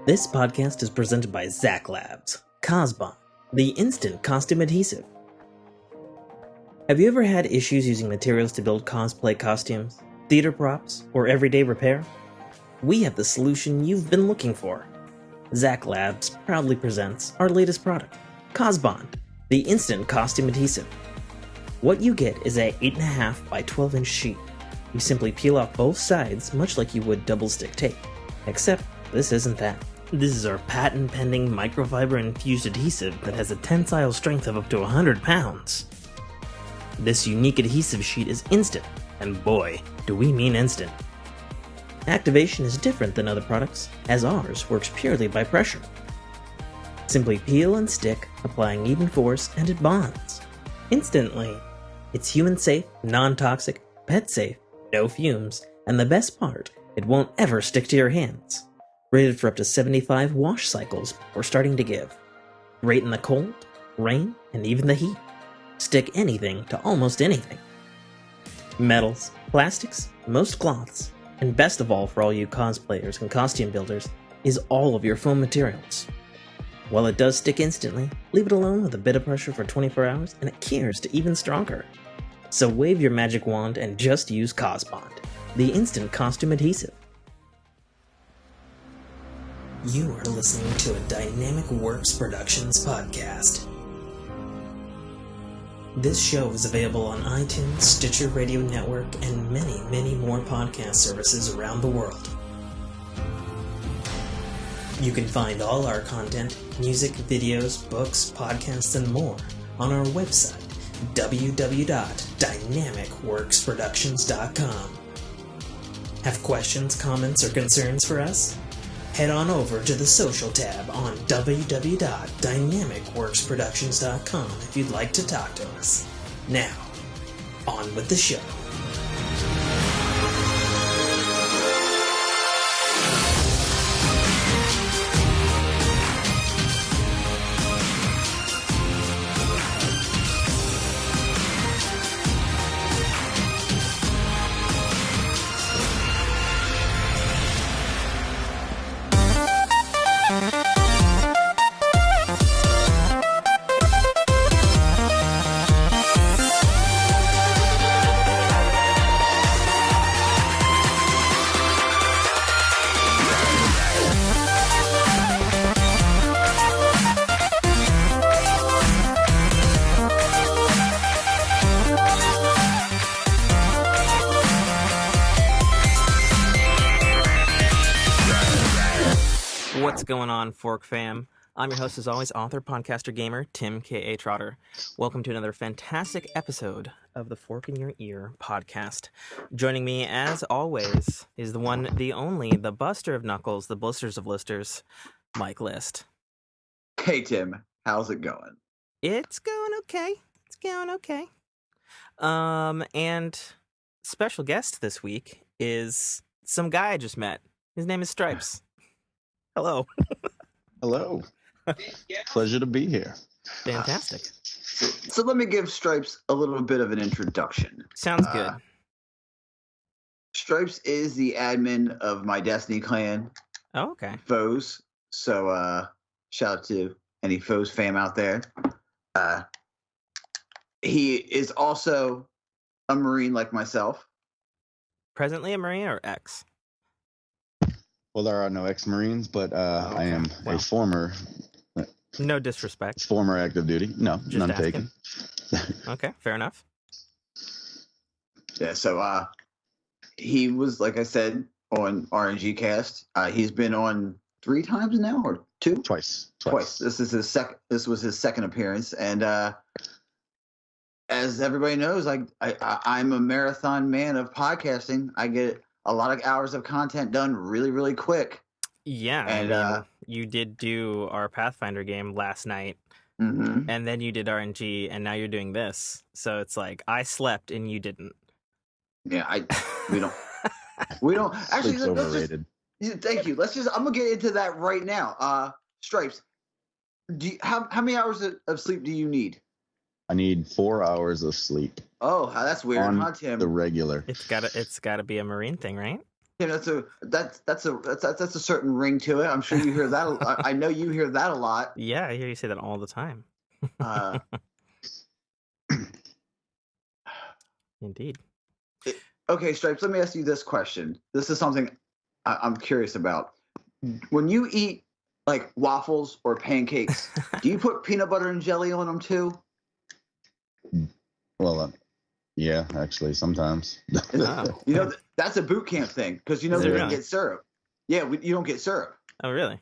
This podcast is presented by Zack Labs, Cosbon, the instant costume adhesive. Have you ever had issues using materials to build cosplay costumes, theater props, or everyday repair? We have the solution you've been looking for. Zack Labs proudly presents our latest product, Cosbon, the instant costume adhesive. What you get is a 8.5 by 12 inch sheet. You simply peel off both sides much like you would double stick tape, except this isn't that. This is our patent-pending microfiber-infused adhesive that has a tensile strength of up to 100 pounds. This unique adhesive sheet is instant, and boy, do we mean instant. Activation is different than other products, as ours works purely by pressure. Simply peel and stick, applying even force, and it bonds. Instantly. It's human-safe, non-toxic, pet-safe, no fumes, and the best part, it won't ever stick to your hands. Rated for up to 75 wash cycles before starting to give. Great in the cold, rain, and even the heat. Stick anything to almost anything. Metals, plastics, most cloths, and best of all for all you cosplayers and costume builders, is all of your foam materials. While it does stick instantly, leave it alone with a bit of pressure for 24 hours and it cures to even stronger. So wave your magic wand and just use Cosbond, the instant costume adhesive. You are listening to a Dynamic Works Productions podcast. This show is available on iTunes, Stitcher Radio Network, and many, many more podcast services around the world. You can find all our content, music, videos, books, podcasts, and more on our website, www.dynamicworksproductions.com. Have questions, comments, or concerns for us? Head on over to the social tab on www.dynamicworksproductions.com if you'd like to talk to us. Now, on with the show. What's going on, Fork fam? I'm your host, as always, author, podcaster, gamer, Tim K.A. Trotter. Welcome to another fantastic episode of the Fork in Your Ear podcast. Joining me, as always, is the one, the only, the buster of knuckles, the blisters of listers, Mike List. Hey, Tim. How's it going? It's going okay. It's going okay. And special guest this week is some guy I just met. His name is Stripes. Hello. Hello. Pleasure to be here. Fantastic. So let me give Stripes a little bit of an introduction. Sounds good. Stripes is the admin of my Destiny clan. Oh, okay. Foes. So shout out to any Foes fam out there. He is also a Marine like myself. Presently a Marine or ex? Well, there are no ex-Marines, but I am a former. No disrespect. Former active duty. No, Just none asking. taken. Okay, fair enough. Yeah, so he was, like I said, on RNG Cast. He's been on 3 times now, or 2? Twice. This is his second. This was his second appearance, and as everybody knows, I'm a marathon man of podcasting. I get a lot of hours of content done really, really quick. Yeah, and I mean, you did do our Pathfinder game last night, and then you did RNG, and now you're doing this. So it's like I slept and you didn't. Yeah, we don't. We don't actually. It's overrated. Thank you. I'm gonna get into that right now. Stripes, how many hours of sleep do you need? I need 4 hours of sleep. Oh, that's weird, huh, Tim? The regular. It's gotta be a Marine thing, right? Yeah, that's a certain ring to it. I'm sure you hear that. I know you hear that a lot. Yeah, I hear you say that all the time. Uh, Indeed. okay, Stripes. Let me ask you this question. This is something I'm curious about. When you eat like waffles or pancakes, do you put peanut butter and jelly on them too? Well, yeah, actually, sometimes. Oh. You know, that's a boot camp thing because you know Is we it don't really? get syrup. Yeah, you don't get syrup. Oh, really?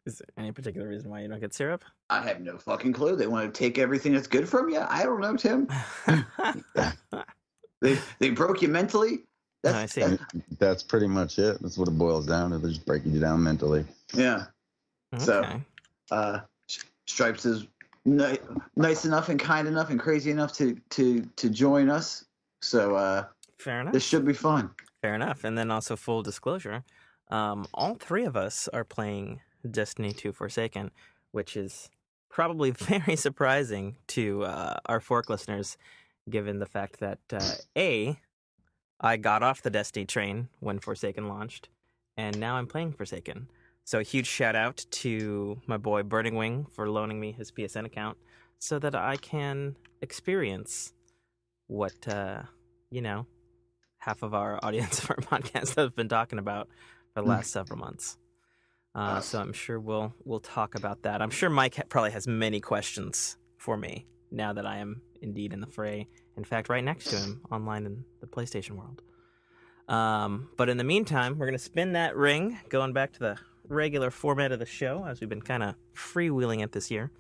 Is there any particular reason why you don't get syrup? I have no fucking clue. They want to take everything that's good from you. I don't know, Tim. They broke you mentally. I see. That's pretty much it. That's what it boils down to. They're just breaking you down mentally. Yeah. Okay. So, Stripes is nice enough and kind enough and crazy enough to join us. So, Fair enough. this should be fun. Fair enough. And then also full disclosure, all three of us are playing Destiny 2 Forsaken, which is probably very surprising to our Fork listeners, given the fact that I got off the Destiny train when Forsaken launched, and now I'm playing Forsaken. So a huge shout out to my boy Burning Wing for loaning me his PSN account so that I can experience what, half of our audience of our podcast have been talking about for the last several months. So I'm sure we'll talk about that. I'm sure Mike probably has many questions for me now that I am indeed in the fray. In fact, right next to him online in the PlayStation world. But in the meantime, we're going to spin that ring, going back to the regular format of the show, as we've been kind of freewheeling it this year.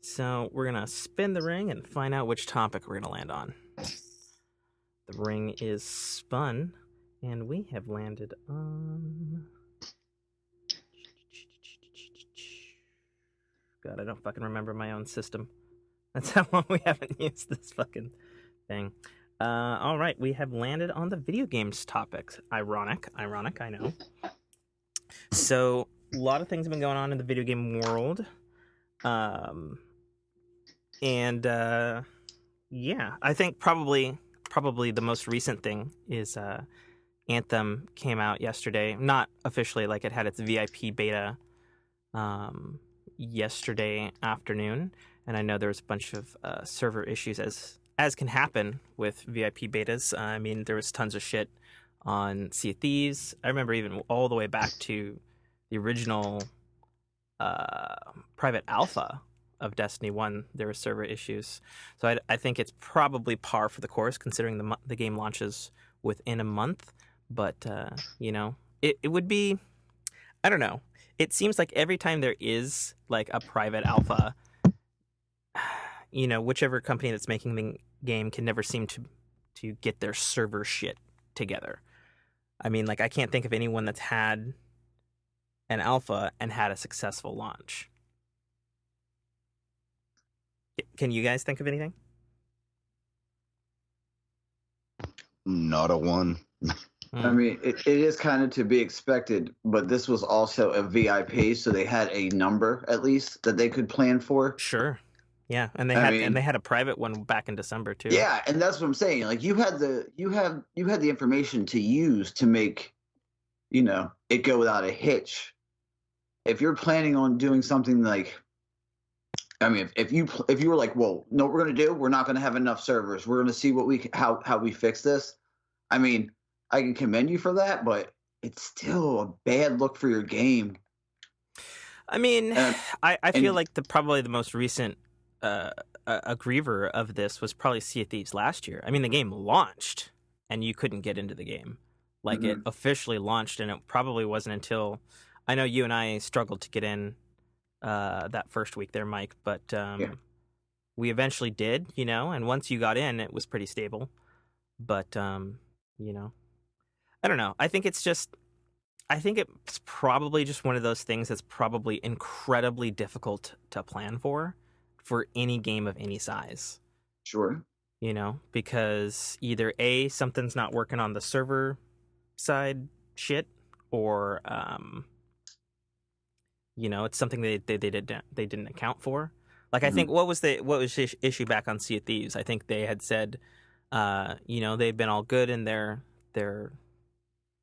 So we're going to spin the ring and find out which topic we're going to land on. The ring is spun, and we have landed on... God, I don't fucking remember my own system. That's how long we haven't used this fucking thing. All right, we have landed on the video games topics. Ironic, I know. So, a lot of things have been going on in the video game world. Yeah, I think probably the most recent thing is Anthem came out yesterday. Not officially, like it had its VIP beta yesterday afternoon, and I know there was a bunch of server issues as can happen with VIP betas. I mean, there was tons of shit on Sea of Thieves. I remember even all the way back to the original private alpha of Destiny 1, there were server issues. So I think it's probably par for the course, considering the game launches within a month. But, it would be... I don't know. It seems like every time there is, like, a private alpha, whichever company that's making the game can never seem to get their server shit together. I mean, like, I can't think of anyone that's had an alpha and had a successful launch. Can you guys think of anything? Not a one. I mean, it is kind of to be expected, but this was also a VIP, so they had a number at least that they could plan for. Sure. Yeah, and they had a private one back in December too. Yeah, and that's what I'm saying. Like you had the information to use to make, it go without a hitch. If you're planning on doing something like, I mean, if you were like, well, no, what we're gonna do, we're not gonna have enough servers. We're gonna see how we fix this. I mean, I can commend you for that, but it's still a bad look for your game. I mean, I feel like probably the most recent griever of this was probably Sea of Thieves last year. I mean, the game launched and you couldn't get into the game. Like it officially launched, and it probably wasn't until, I know you and I struggled to get in that first week there, Mike, but we eventually did, and once you got in, it was pretty stable. But, I don't know. I think it's probably just one of those things that's probably incredibly difficult to plan for any game of any size. Sure. Because either A, something's not working on the server side shit, or it's something they didn't account for. Like I think what was the issue back on Sea of Thieves? I think they had said they've been all good in their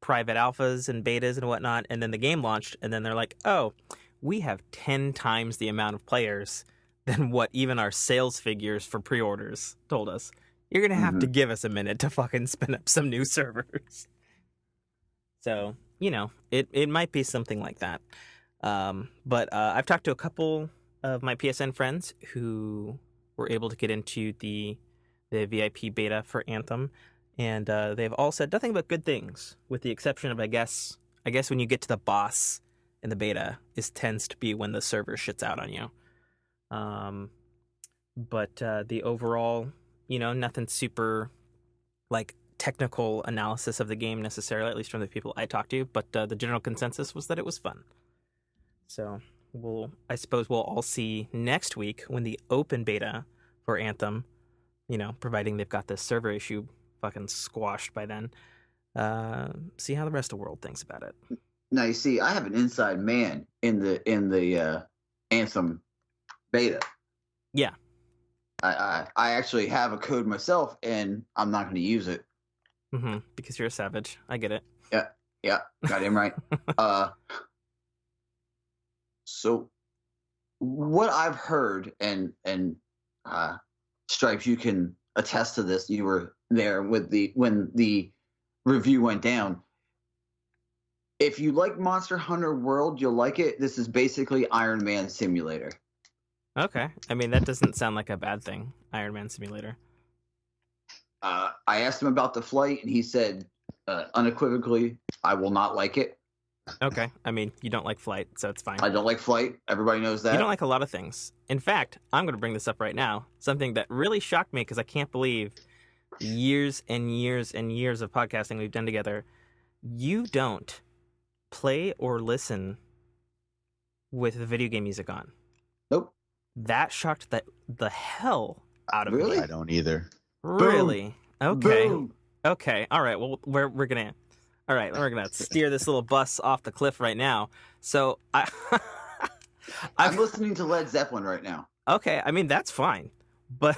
private alphas and betas and whatnot, and then the game launched, and then they're like, oh, we have 10 times the amount of players than what even our sales figures for pre-orders told us. You're going to have to give us a minute to fucking spin up some new servers. So, it might be something like that. But I've talked to a couple of my PSN friends who were able to get into the VIP beta for Anthem, and they've all said nothing but good things, with the exception of, I guess when you get to the boss in the beta, it tends to be when the server shits out on you. But the overall, nothing super like technical analysis of the game necessarily, at least from the people I talked to, but the general consensus was that it was fun. So I suppose we'll all see next week when the open beta for Anthem, providing they've got this server issue fucking squashed by then, see how the rest of the world thinks about it. Now you see, I have an inside man in the Anthem beta. Yeah. I actually have a code myself, and I'm not going to use it. Mm-hmm. Because you're a savage. I get it. Yeah, got him right. So what I've heard, and Stripes, you can attest to this. You were there when the review went down. If you like Monster Hunter World, you'll like it. This is basically Iron Man Simulator. Okay. I mean, that doesn't sound like a bad thing, Iron Man Simulator. I asked him about the flight, and he said unequivocally, I will not like it. Okay. I mean, you don't like flight, so it's fine. I don't like flight. Everybody knows that. You don't like a lot of things. In fact, I'm going to bring this up right now. Something that really shocked me, because I can't believe years and years and years of podcasting we've done together. You don't play or listen with the video game music on. Nope. That shocked the hell out of Really? me. I don't either. Really? Boom. Okay. Boom. Okay. All right. Well, we're gonna steer this little bus off the cliff right now. So I'm listening to Led Zeppelin right now. Okay. I mean, that's fine, but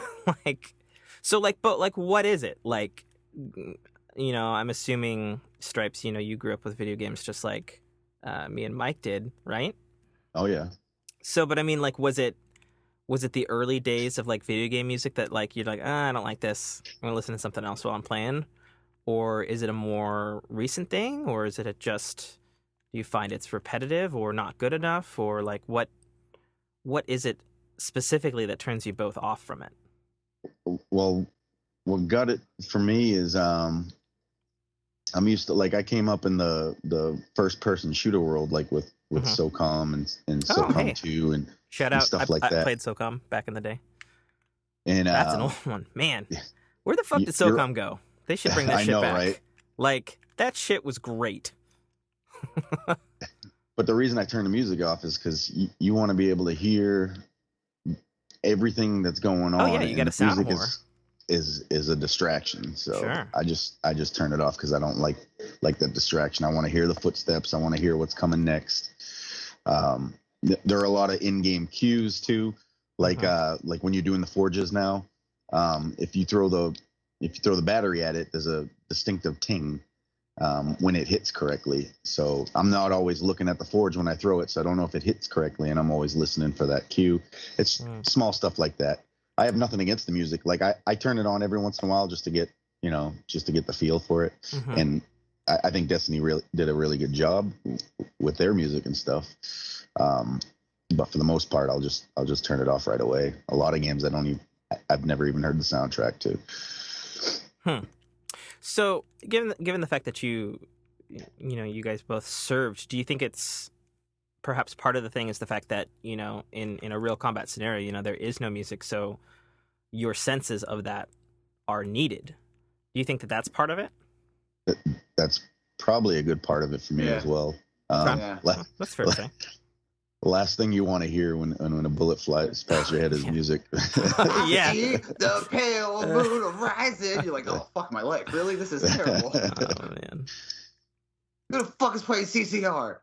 what is it like? I'm assuming, Stripes, you grew up with video games just like me and Mike did, right? Oh yeah. So, but I mean, like, was it the early days of like video game music that like you're like, I don't like this, I'm gonna listen to something else while I'm playing? Or is it a more recent thing? Or is it just, do you find it's repetitive or not good enough? Or like what is it specifically that turns you both off from it? Well, what got it for me is I'm used to, like, I came up in the first person shooter world, like with SOCOM and SOCOM 2 and shout and out, stuff I that. I played SOCOM back in the day. And that's an old one, man. Where the fuck did SOCOM go? They should bring that I shit know, back. right? Like, that shit was great. But the reason I turn the music off is because you want to be able to hear everything that's going on. Oh yeah, you got to sound music more. Is a distraction. So Sure. I just turn it off because I don't like that distraction. I want to hear the footsteps. I want to hear what's coming next. There are a lot of in-game cues too, like when you're doing the forges now. If you throw the battery at it, there's a distinctive ting when it hits correctly. So I'm not always looking at the forge when I throw it, so I don't know if it hits correctly, and I'm always listening for that cue. It's small stuff like that. I have nothing against the music. Like I turn it on every once in a while just to get the feel for it. Mm-hmm. And I think Destiny really did a really good job with their music and stuff. But for the most part, I'll just turn it off right away. A lot of games I've never even heard the soundtrack to. So, given the fact that you guys both served, do you think it's perhaps part of the thing is the fact that in a real combat scenario, there is no music, so your senses of that are needed? Do you think that that's part of it? That's probably a good part of it for me as well. That's fair to say. The last thing you want to hear when a bullet flies past your head is music. Yeah. See the pale moon rising. You're like, oh, fuck my life. Really? This is terrible. Oh, man. Who the fuck is playing CCR?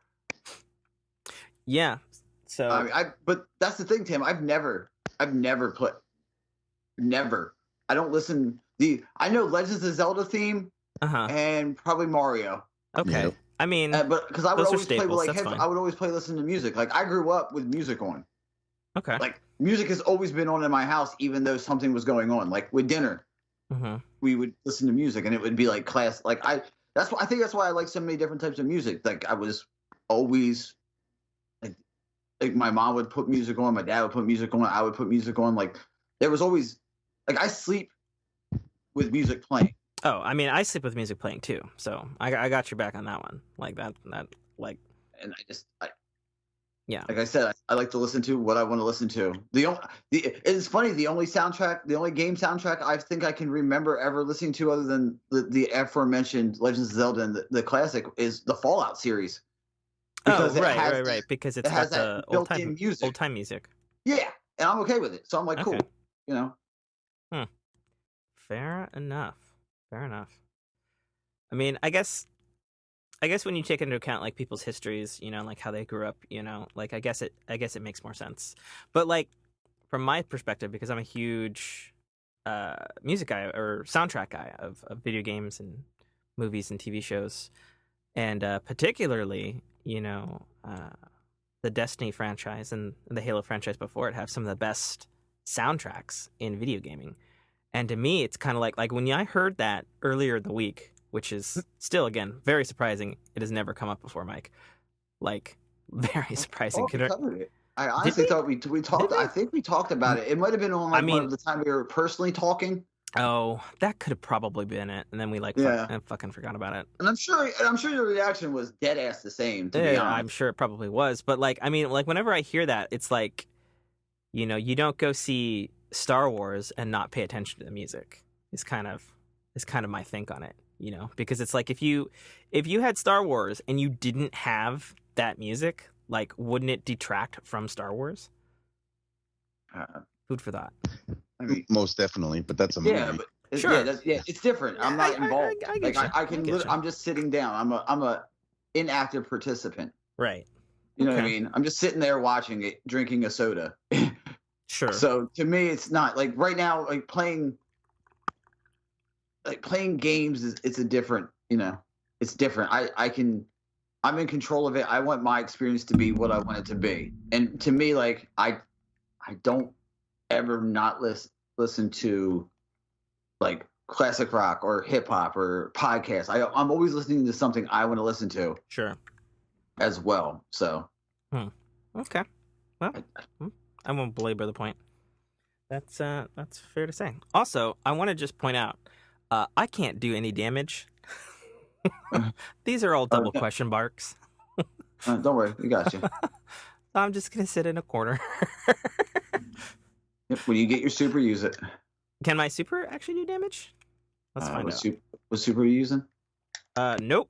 Yeah. So but that's the thing, Tim. I've never played. Never. I don't listen. I know Legends of Zelda theme and probably Mario. Okay. Yeah. I mean, but because I would those are always play with staples, like that's headphones, fine. I would always play listening to music. Like I grew up with music on. okay. Like music has always been on in my house, even though something was going on. Like with dinner, Mm-hmm. we would listen to music, and it would be like class. Like that's why I think that's why I like so many different types of music. Like I was always like my mom would put music on, my dad would put music on, I would put music on. Like there was always like I sleep with music playing. Oh, I mean, I sleep with music playing too, so I got your back on that one. Like that like And yeah. like I said, I like to listen to what I want to listen to. It's funny, the only game soundtrack I think I can remember ever listening to, other than the aforementioned Legends of Zelda and the classic, is the Fallout series. Because right. Because it's got the built-in music. Old time music. Yeah, and I'm okay with it. So I'm like, cool, you know. Fair enough. I mean, I guess when you take into account like people's histories, like how they grew up, like I guess it makes more sense. But like from my perspective, because I'm a huge music guy or soundtrack guy of video games and movies and TV shows, and particularly, the Destiny franchise and the Halo franchise before it have some of the best soundtracks in video gaming. And to me, it's kind of like when I heard that earlier in the week, which is still, again, very surprising. It has never come up before, Mike. Like, very surprising. We covered it. I honestly thought we talked. I think we talked about it. It might have been on one of the time we were personally talking. Oh, that could have probably been it. And then we fucking forgot about it. And I'm sure your reaction was dead ass the same. To be honest, I'm sure it probably was. But whenever I hear that, it's like, you don't go see Star Wars and not pay attention to the music. Is kind of my think on it. Because it's like if you had Star Wars and you didn't have that music, like, wouldn't it detract from Star Wars? Food for thought. I mean, most definitely, but that's a movie. Yeah, but sure. It's different. I'm not involved. I'm just sitting down. I'm a inactive participant. Right. You know what I mean? I'm just sitting there watching it, drinking a soda. Sure. So to me, it's not like right now, like playing games it's a different, it's different. I'm in control of it. I want my experience to be what I want it to be. And to me, like I don't ever not listen to like classic rock or hip hop or podcasts. I'm always listening to something I want to listen to. Sure. As well. So. Okay. Well, I won't belabor the point. That's fair to say. Also, I want to just point out, I can't do any damage. These are all double question marks. Don't worry, we got you. I'm just gonna sit in a corner. When you get your super, use it. Can my super actually do damage? Let's find out. What super are you using? Nope.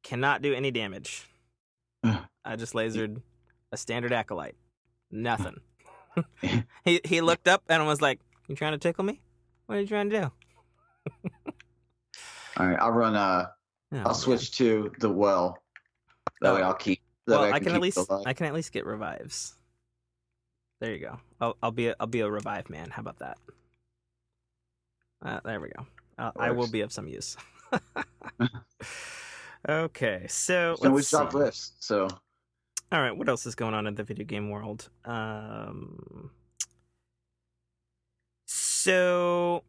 Cannot do any damage. I just lasered a standard acolyte. Nothing. He looked up and was like, "You trying to tickle me? What are you trying to do?" All right, I'll run. I'll switch to the well. That way I'll keep. I can at least get revives. There you go. I'll be a revive man. How about that? There we go. I will be of some use. Okay, so let's drop lifts. So. All right, what else is going on in the video game world? So,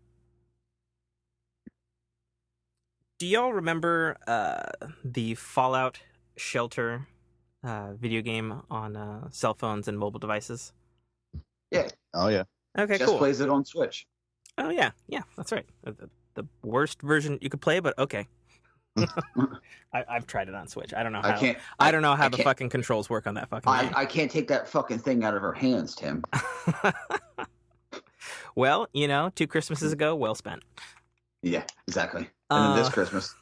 do y'all remember the Fallout Shelter video game on cell phones and mobile devices? Yeah. Oh, yeah. Okay, Just cool. plays it on Switch. Oh, yeah, that's right. The worst version you could play, but okay. I've tried it on Switch. I don't know how. I don't know how the fucking controls work on that fucking game. I can't take that fucking thing out of her hands, Tim. Well, 2 Christmases ago, well spent. Yeah, exactly. And then this Christmas.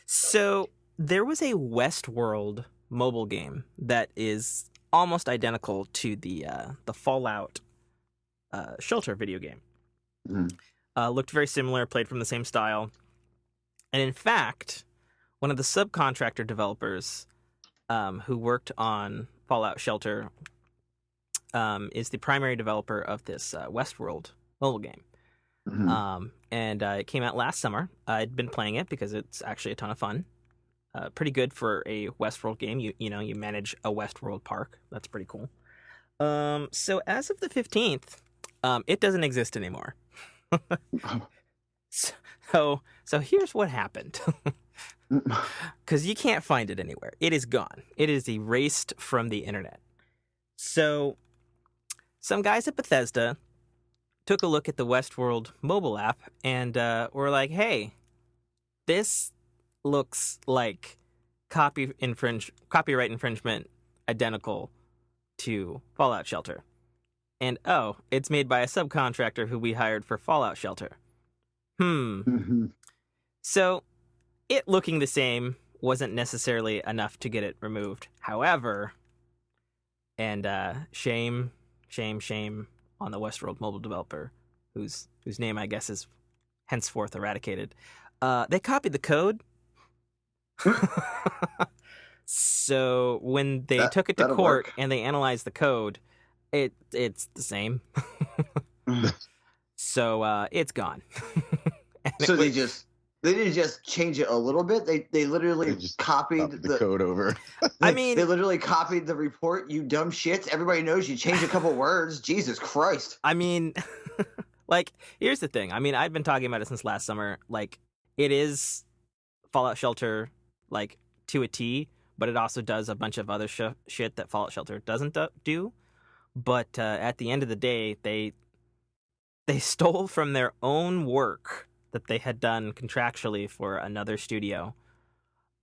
So there was a Westworld mobile game that is almost identical to the Fallout Shelter video game. Mm-hmm. Looked very similar, played from the same style. And in fact, one of the subcontractor developers who worked on Fallout Shelter is the primary developer of this Westworld mobile game. Mm-hmm. And it came out last summer. I'd been playing it because it's actually a ton of fun. pretty good for a Westworld game. You manage a Westworld park. That's pretty cool. So as of the 15th, it doesn't exist anymore. So here's what happened. Because you can't find it anywhere. It is gone. It is erased from the internet. So some guys at Bethesda took a look at the Westworld mobile app and were like, hey, this looks like copyright infringement identical to Fallout Shelter. And oh, it's made by a subcontractor who we hired for Fallout Shelter. So it looking the same wasn't necessarily enough to get it removed. However, and shame on the Westworld mobile developer, whose name I guess is henceforth eradicated. They copied the code. So when they took it to court and they analyzed the code, it's the same. So it's gone. So they didn't just change it a little bit. They literally just copied the code over. I mean, they literally copied the report. You dumb shits. Everybody knows you changed a couple words. Jesus Christ. I mean, like, here's the thing. I mean, I've been talking about it since last summer. Like, it is Fallout Shelter, like, to a T, but it also does a bunch of other shit that Fallout Shelter doesn't do. But at the end of the day, they stole from their own work that they had done contractually for another studio.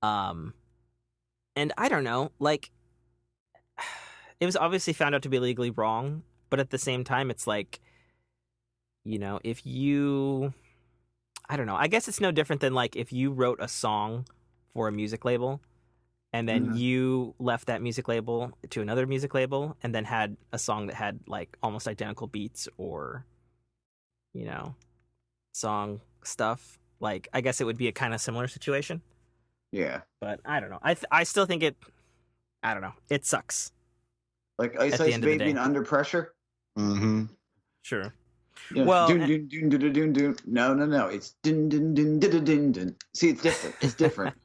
And I don't know, like, it was obviously found out to be legally wrong, but at the same time, it's like, if you, I don't know, I guess it's no different than, like, if you wrote a song for a music label and then you left that music label to another music label and then had a song that had, like, almost identical beats or, song stuff. Like, I guess it would be a kind of similar situation. Yeah. But I don't know. I still think I don't know. It sucks. Like Ice Ice Baby and Under Pressure? Mm-hmm. Sure. Yeah. Well, No. It's dun dun dun dun dun dun. See, it's different. It's different.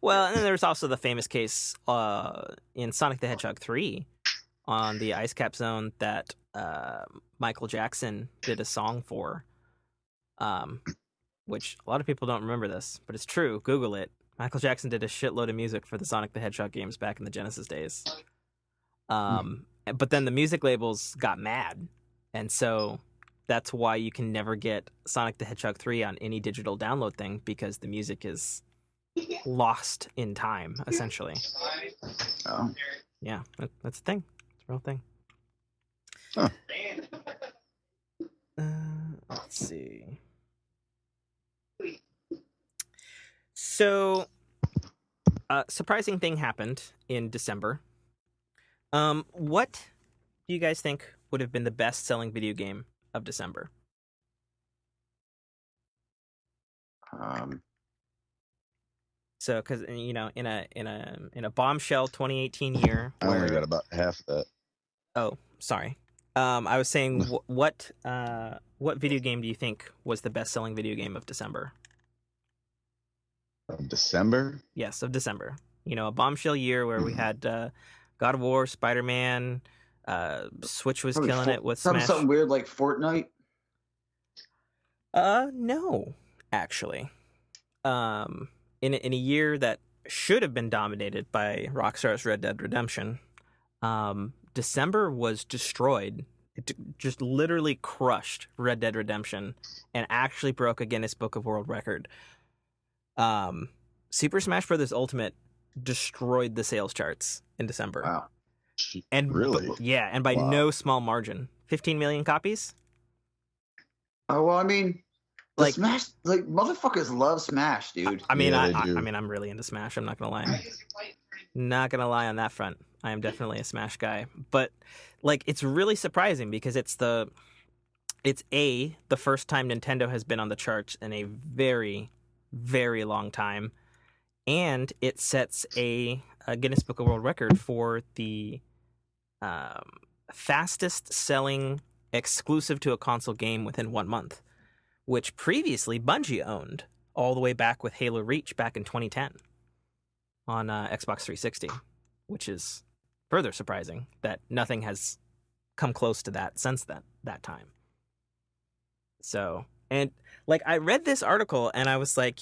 Well, and then there's also the famous case in Sonic the Hedgehog 3 on the Ice Cap Zone that Michael Jackson did a song for, which a lot of people don't remember this, but it's true. Google it. Michael Jackson did a shitload of music for the Sonic the Hedgehog games back in the Genesis days. But then the music labels got mad, and so that's why you can never get Sonic the Hedgehog 3 on any digital download thing, because the music is lost in time, essentially. Oh. Yeah, that's a thing. It's a real thing. Huh. Let's see. So, surprising thing happened in December. What do you guys think would have been the best-selling video game of December? So, because in a bombshell 2018 year, I only got about half of that. Oh, sorry. I was saying, what video game do you think was the best-selling video game of December? Of December? Yes, of December. A bombshell year where we had God of War, Spider-Man, Switch was killing it with Smash. Something weird like Fortnite? No, actually. In a year that should have been dominated by Rockstar's Red Dead Redemption, December was destroyed. It just literally crushed Red Dead Redemption and actually broke a Guinness Book of World Record. Super Smash Bros. Ultimate destroyed the sales charts in December. Wow. And really? Yeah, and by no small margin. 15 million copies? Oh, well, I mean, Smash, motherfuckers love Smash, dude. I mean, Yeah, I'm really into Smash. I'm not gonna lie. Not gonna lie on that front. I am definitely a Smash guy. But it's really surprising because it's the first time Nintendo has been on the charts in a very, very long time, and it sets a Guinness Book of World Record for the fastest selling exclusive to a console game within 1 month, which previously Bungie owned all the way back with Halo Reach back in 2010. on Xbox 360, which is further surprising that nothing has come close to that since that time. So, and like I read this article and I was like,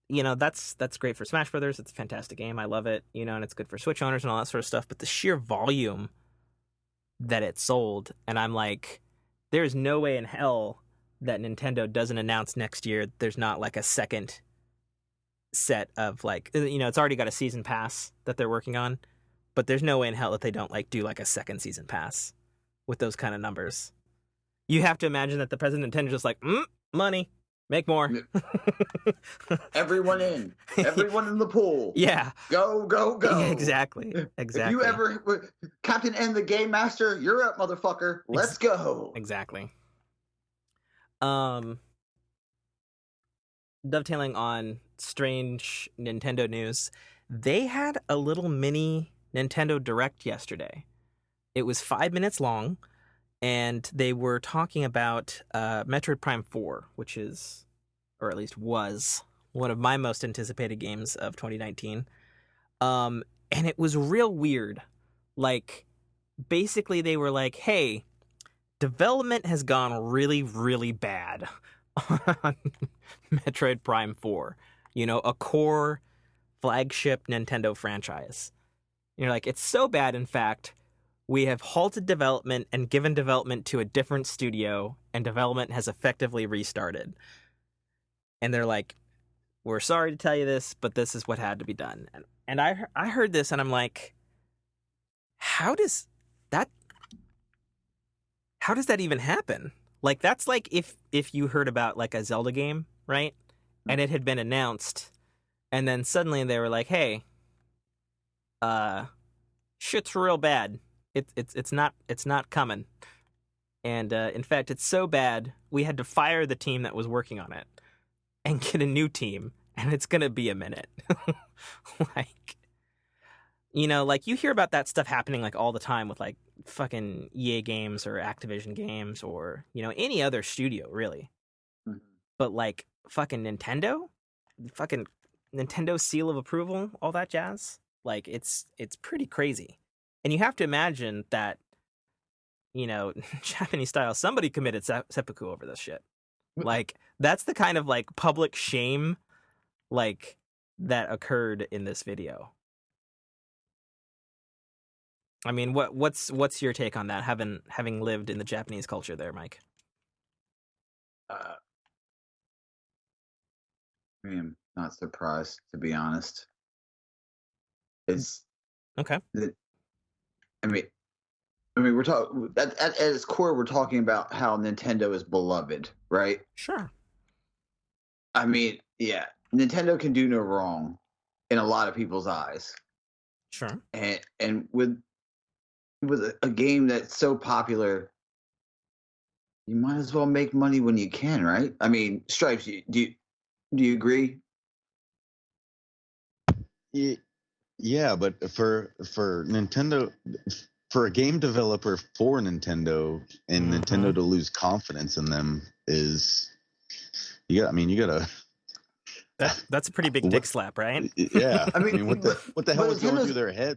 that's great for Smash Brothers. It's a fantastic game. I love it, and it's good for Switch owners and all that sort of stuff. But the sheer volume that it sold, and I'm like, there's no way in hell that Nintendo doesn't announce next year there's not like a second set of like, it's already got a season pass that they're working on, but there's no way in hell that they don't like do like a second season pass with those kind of numbers. You have to imagine that the president of Nintendo just like, money, make more. Everyone in the pool. Yeah. Go. Exactly. If you ever, Captain N, the Game Master, you're up, motherfucker. Let's go. Exactly. Dovetailing on strange Nintendo news, they had a little mini Nintendo Direct yesterday. It was 5 minutes long, and they were talking about Metroid Prime 4, which is, or at least was, one of my most anticipated games of 2019. And it was real weird. Like, basically they were like, hey, development has gone really, really bad on Metroid Prime 4. A core flagship Nintendo franchise. You're like, it's so bad, in fact, we have halted development and given development to a different studio, and development has effectively restarted. And they're like, we're sorry to tell you this, but this is what had to be done. And I heard this, and I'm like, how does that even happen? Like, that's like if you heard about like a Zelda game, right? And it had been announced, and then suddenly they were like, hey, shit's real bad. It's not coming. And in fact, it's so bad we had to fire the team that was working on it and get a new team, and it's gonna be a minute. Like, like you hear about that stuff happening like all the time with like fucking EA games or Activision games or any other studio really. Mm-hmm. But like fucking Nintendo seal of approval, all that jazz. Like it's pretty crazy. And you have to imagine that, Japanese style, somebody committed seppuku over this shit. Like, that's the kind of, like, public shame, like, that occurred in this video. I mean, what's your take on that, having lived in the Japanese culture there, Mike? I am not surprised, to be honest. It's okay. I mean, we're talking at its core. We're talking about how Nintendo is beloved, right? Sure. I mean, yeah, Nintendo can do no wrong in a lot of people's eyes. Sure. And with a game that's so popular, you might as well make money when you can, right? I mean, Stripes, do you agree? Yeah, but for Nintendo, for a game developer for Nintendo and Nintendo to lose confidence in them is, you gotta. That's a pretty big dick slap, right? Yeah, I mean, what the hell is going through their head?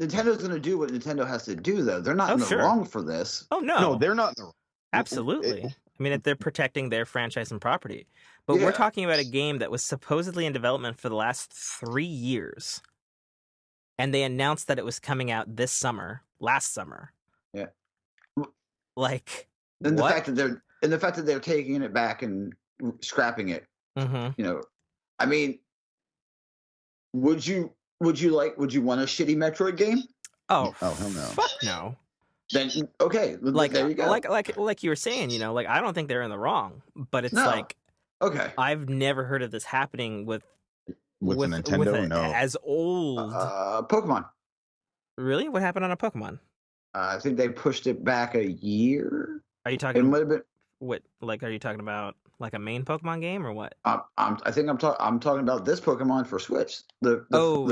Nintendo's going to do what Nintendo has to do, though. They're not in the wrong for this. Oh no, they're not in the wrong. Absolutely. I mean, they're protecting their franchise and property. But we're talking about a game that was supposedly in development for the last 3 years. And they announced that it was coming out last summer. Yeah. Like, and the fact that they're taking it back and scrapping it. Mm-hmm. I mean, would you want a shitty Metroid game? Oh hell no. Fuck no. Then okay, like there you go. Like you were saying, like I don't think they're in the wrong, but it's like, okay, I've never heard of this happening with Nintendo. No, as old Pokemon. Really? What happened on a Pokemon? I think they pushed it back a year. Are you talking? It might have been. What? Like, are you talking about like a main Pokemon game or what? I'm talking about this Pokemon for Switch. The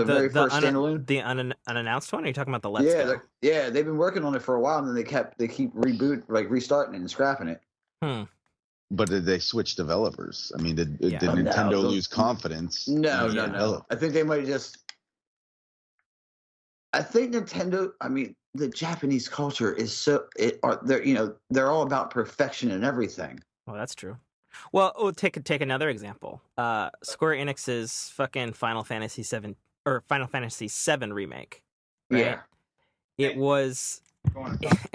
very first standalone, the unannounced one. Or are you talking about the Let's Go? Yeah, they've been working on it for a while, and then they keep restarting it and scrapping it. But did they switch developers? I mean, did Nintendo No. lose confidence? No, in no, the no. developer? I think they might just. I think Nintendo. I mean, the Japanese culture is so. They're all about perfection and everything. Well, that's true. Well, take another example. Square Enix's fucking Final Fantasy VII remake. Right? Yeah. It was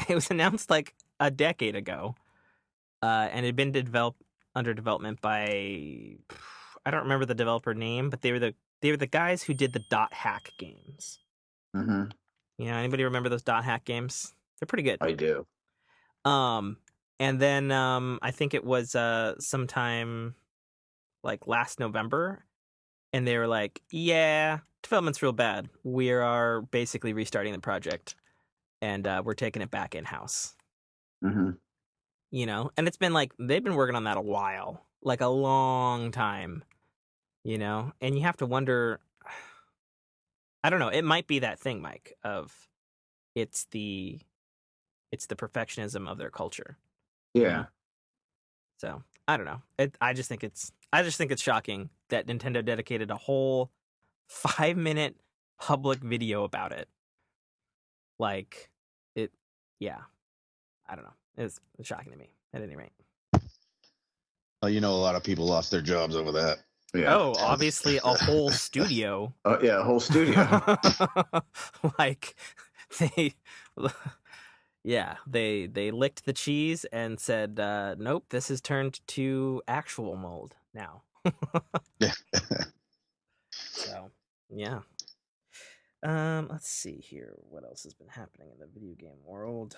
it was announced like a decade ago, and it had been under development by I don't remember the developer name, but they were the guys who did the Dot Hack games. Mm-hmm. Anybody remember those Dot Hack games? They're pretty good. I do. And then I think it was sometime like last November, and they were like, "Yeah, development's real bad. We are basically restarting the project, and we're taking it back in house." Mm-hmm. And it's been like they've been working on that a while, like a long time. And you have to wonder. I don't know. It might be that thing, Mike, of it's the perfectionism of their culture. Yeah. So I don't know. I just think it's shocking that Nintendo dedicated a whole 5-minute public video about it. Like it, yeah. I don't know. It's shocking to me at any rate. Well, a lot of people lost their jobs over that. Yeah. Oh, obviously a whole studio. Oh yeah, a whole studio. Like they they licked the cheese and said, nope, this has turned to actual mold now. So, yeah. Let's see here. What else has been happening in the video game world?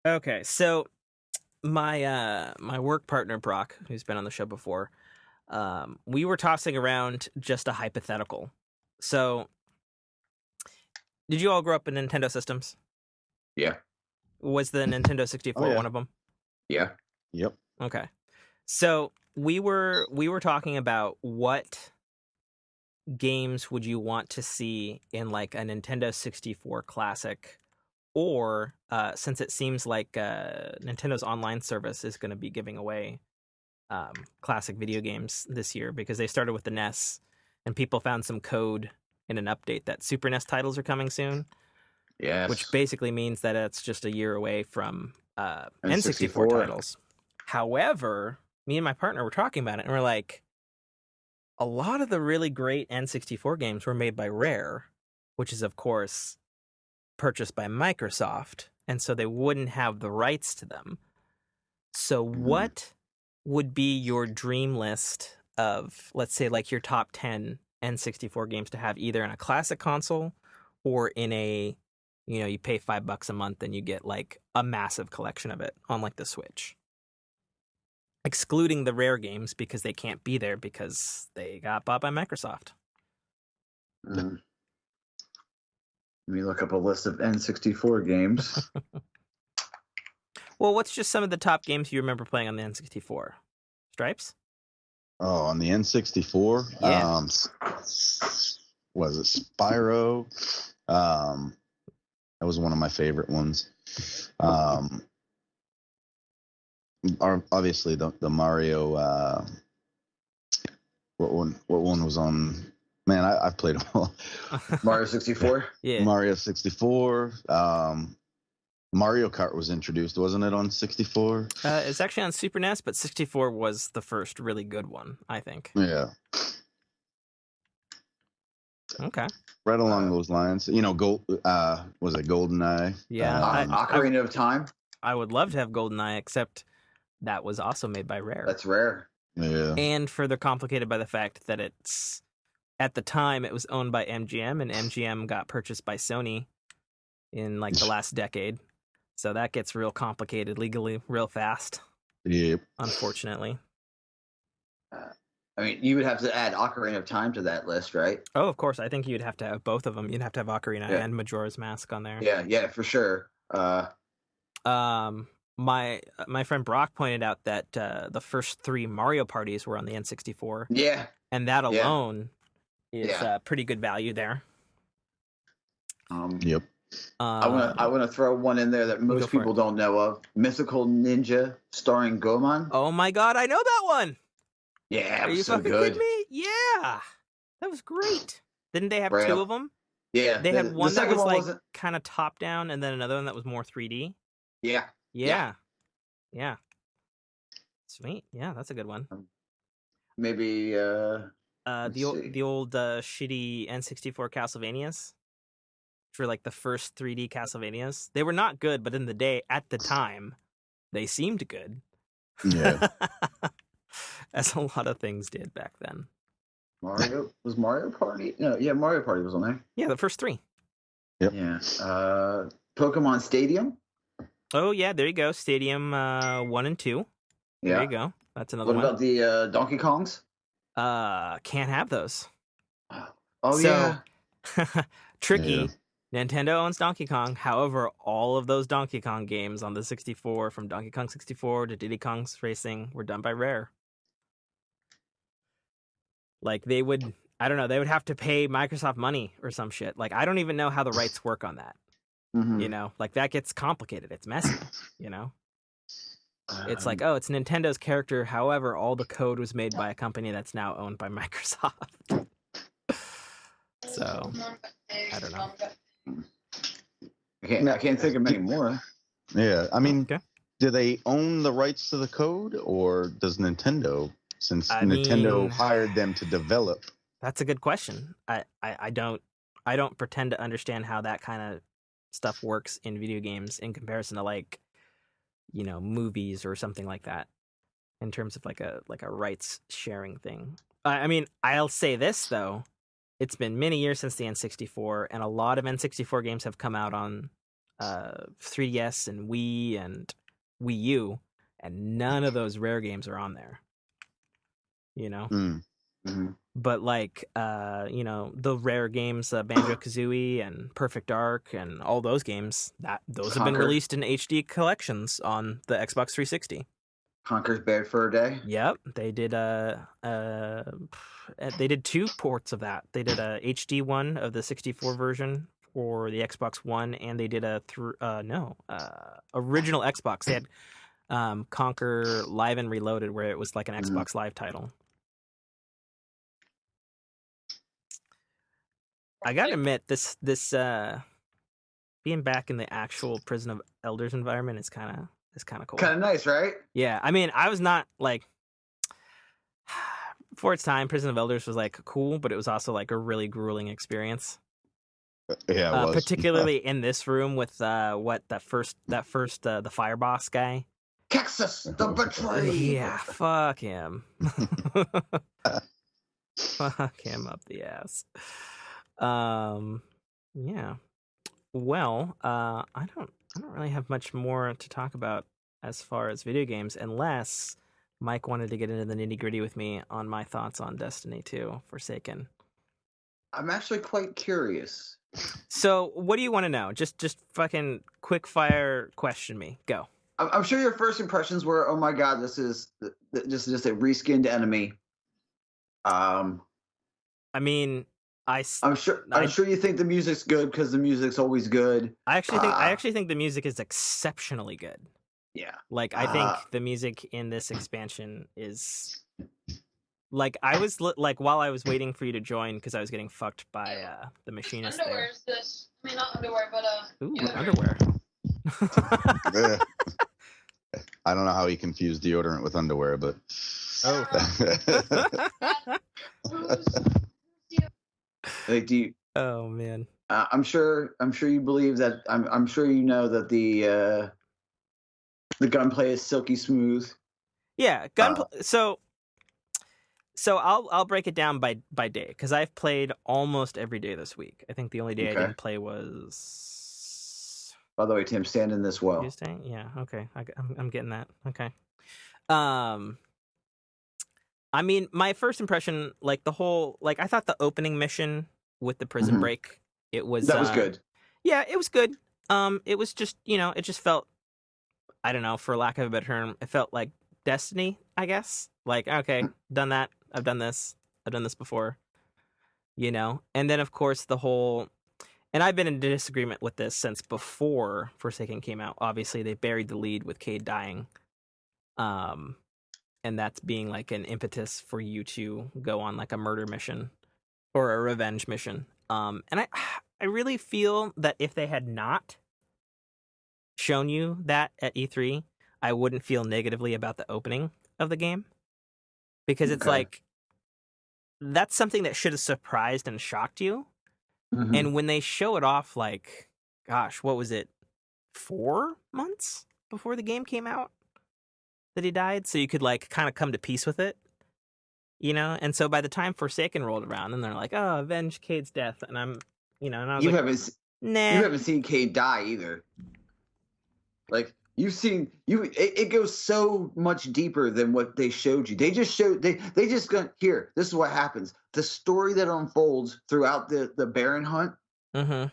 Okay, so my work partner Brock, who's been on the show before, we were tossing around just a hypothetical. So, did you all grow up in Nintendo systems? Yeah. Was the Nintendo 64 one of them? Yeah. Yep. Okay. So we were talking about what games would you want to see in like a Nintendo 64 classic, or since it seems like Nintendo's online service is going to be giving away classic video games this year because they started with the NES and people found some code in an update that Super NES titles are coming soon. Yes. Which basically means that it's just a year away from N64 N64 titles. However, me and my partner were talking about it, and we're like, a lot of the really great N64 games were made by Rare, which is, of course, purchased by Microsoft, and so they wouldn't have the rights to them. So what would be your dream list of, let's say, like your top 10 N64 games to have either in a classic console or in a you pay $5 a month and you get like a massive collection of it on like the Switch. Excluding the Rare games because they can't be there because they got bought by Microsoft. Let me look up a list of N64 games. Well, what's just some of the top games you remember playing on the N64? Stripes? Oh, on the N64? Yeah. Was it Spyro? That was one of my favorite ones. Obviously the Mario. What one was on? Man, I've played them all. Mario 64. Yeah. Mario 64. Mario Kart was introduced, wasn't it, on 64? It's actually on Super NES, but 64 was the first really good one, I think. Yeah. Okay. Right along those lines. Was it GoldenEye? Yeah. Ocarina of Time. I would love to have GoldenEye, except that was also made by Rare. That's Rare. Yeah. And further complicated by the fact that at the time it was owned by MGM, and MGM got purchased by Sony in like the last decade. So that gets real complicated legally real fast. Yep. Unfortunately. I mean, you would have to add Ocarina of Time to that list, right? Oh, of course. I think you'd have to have both of them. You'd have to have Ocarina and Majora's Mask on there. Yeah, for sure. My friend Brock pointed out that the first 3 Mario parties were on the N64. Yeah. And that alone is pretty good value there. Yep. I want to throw one in there that most people don't know of. Mythical Ninja starring Goemon. Oh my god, I know that one. Yeah, are you so fucking good. kidding me? Yeah, that was great. Didn't they have two of them? Yeah, they had one that was one like wasn't... kind of top down, and then another one that was more 3D. Yeah. Sweet. Yeah, that's a good one. Maybe the old shitty N64 Castlevanias, for like the first 3D Castlevanias. They were not good, but at the time, they seemed good. Yeah. As a lot of things did back then. Was Mario Party? No, yeah, Mario Party was on there. Yeah, the first three. Yep. Yeah. Pokemon Stadium. Oh yeah, there you go. Stadium 1 and 2. There you go. That's another one. What about the Donkey Kongs? Can't have those. Oh so, yeah. Tricky. Yeah. Nintendo owns Donkey Kong. However, all of those Donkey Kong games on the 64, from Donkey Kong 64 to Diddy Kong's Racing, were done by Rare. Like, they would have to pay Microsoft money or some shit. Like, I don't even know how the rights work on that. Mm-hmm. You know, like, that gets complicated. It's messy, you know? It's like, oh, it's Nintendo's character. However, all the code was made by a company that's now owned by Microsoft. So, I don't know. I can't think of many more. Yeah, I mean, do they own the rights to the code, or does Nintendo, since Nintendo hired them to develop? That's a good question. I don't pretend to understand how that kind of stuff works in video games in comparison to, like, you know, movies or something like that, in terms of like a rights sharing thing. I mean, I'll say this though. It's been many years since the N64, and a lot of N64 games have come out on 3DS and Wii and Wii U, and none of those Rare games are on there. You know? Mm-hmm. But, like, you know, the Rare games, Banjo-Kazooie and Perfect Dark and all those games, those have been released in HD collections on the Xbox 360. Conker's Bad Fur Day. Yep, they did they did two ports of that. They did a HD one of the 64 version for the Xbox One, and they did original Xbox. They had Conker Live and Reloaded, where it was like an Xbox Live title. I gotta admit, this being back in the actual Prison of Elders environment is kind of cool. Kind of nice, right? Yeah, I mean, I was not like, for its time, Prison of Elders was like cool, but it was also like a really grueling experience. Yeah, it was. Particularly in this room with the fire boss guy, Texas the Betrayer. Yeah, fuck him. Fuck him up the ass. Yeah. Well, I don't really have much more to talk about as far as video games, unless Mike wanted to get into the nitty-gritty with me on my thoughts on Destiny 2 Forsaken. I'm actually quite curious. So, what do you want to know? Just fucking quick fire question me. Go. I'm sure your first impressions were, "Oh my god, this is just a reskinned enemy." I mean, I'm sure you think the music's good because the music's always good. I actually think the music is exceptionally good. Yeah. Like, I think the music in this expansion is, like, I was like, while I was waiting for you to join, because I was getting fucked by the machinist there. Underwear is this? I mean, not underwear, but Ooh, underwear. I don't know how he confused deodorant with underwear, but oh. Like, do you? Oh man. I'm sure you believe that. I'm sure you know that the gunplay is silky smooth. Yeah, gunplay. So I'll break it down by day, because I've played almost every day this week. I think the only day I didn't play was. By the way, Tim, stand in this well. Tuesday? Yeah. Okay. I'm getting that. Okay. I mean, my first impression, like the whole, like, I thought the opening mission with the prison break, that was good. Yeah, it was good. It was just, you know, it just felt, I don't know, for lack of a better term, it felt like Destiny, I guess. Like, okay, done that. I've done this before, you know? And then, of course, the whole, and I've been in disagreement with this since before Forsaken came out. Obviously, they buried the lead with Cade dying, and that's being like an impetus for you to go on like a murder mission or a revenge mission. And I really feel that if they had not shown you that at E3, I wouldn't feel negatively about the opening of the game, because it's Okay. like that's something that should have surprised and shocked you. Mhm. And when they show it off, like, gosh, what was it, 4 months before the game came out that he died? So you could like kind of come to peace with it, you know? And so by the time Forsaken rolled around, and they're like, oh, avenge Cade's death, and I'm, you know, and I was you like, haven't nah. you haven't seen Cade die either. Like you've seen it goes so much deeper than what they showed you. They just showed they just go here. This is what happens. The story that unfolds throughout the Baron hunt. Mm-hmm.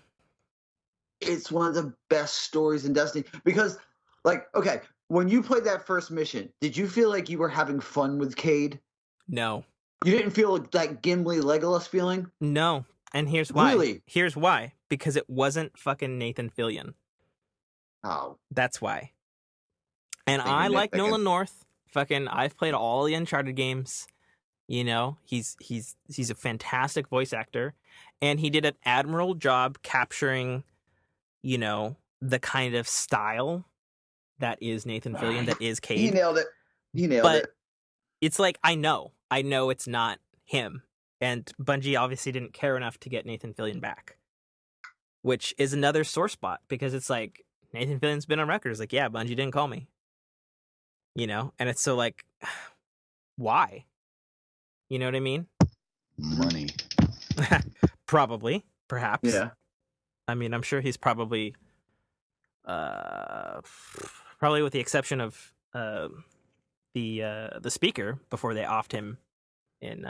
It's one of the best stories in Destiny because, like, okay, when you played that first mission, did you feel like you were having fun with Cade? No. You didn't feel that Gimli Legolas feeling? No. And here's why. Really? Here's why. Because it wasn't fucking Nathan Fillion. Oh, That's why. And think I you're like nitpicking. Nolan North. Fucking, I've played all the Uncharted games. You know, he's a fantastic voice actor, and he did an admirable job capturing, you know, the kind of style that is Nathan Fillion, that is he Cade. nailed it. He nailed But it. it's like, I know it's not him. And Bungie obviously didn't care enough to get Nathan Fillion back, which is another sore spot, because it's like, Nathan Fillion's been on record. It's like, yeah, Bungie didn't call me. You know? And it's so like, why? You know what I mean? Money. Probably, perhaps. Yeah. I mean, I'm sure he's probably, probably with the exception of the speaker before they offed him in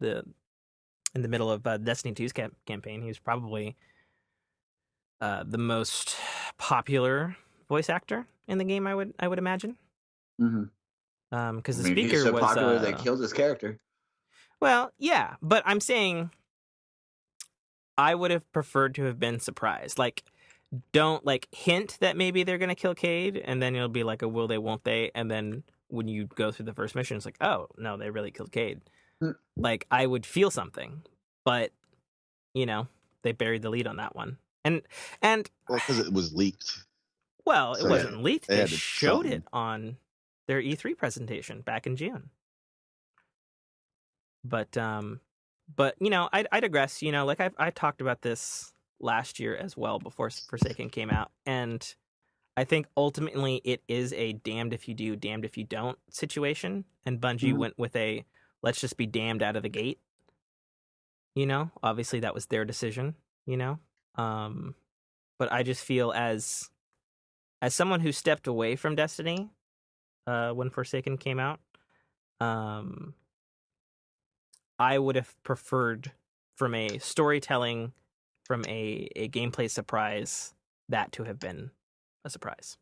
the middle of Destiny 2's campaign. He was probably the most popular voice actor in the game. I would imagine. Mm-hmm. Because the I mean, speaker he's so was popular they killed his character. Well, yeah, but I'm saying I would have preferred to have been surprised. Like, don't like hint that maybe they're gonna kill Cade, and then it'll be like a will they, won't they, and then when you go through the first mission, it's like, oh no, they really killed Cade. Like, I would feel something, but you know, they buried the lead on that one, and Well, because it was leaked. well, it So, wasn't leaked. they They had to showed something. it on their E3 presentation back in June. But you know, I digress. You know, like I talked about this last year as well before Forsaken came out, and I think ultimately it is a damned if you do, damned if you don't situation. And Bungie Mhm. went with a let's just be damned out of the gate. You know, obviously that was their decision. You know, but I just feel as someone who stepped away from Destiny when Forsaken came out, I would have preferred, from a storytelling, from a gameplay surprise, that to have been a surprise,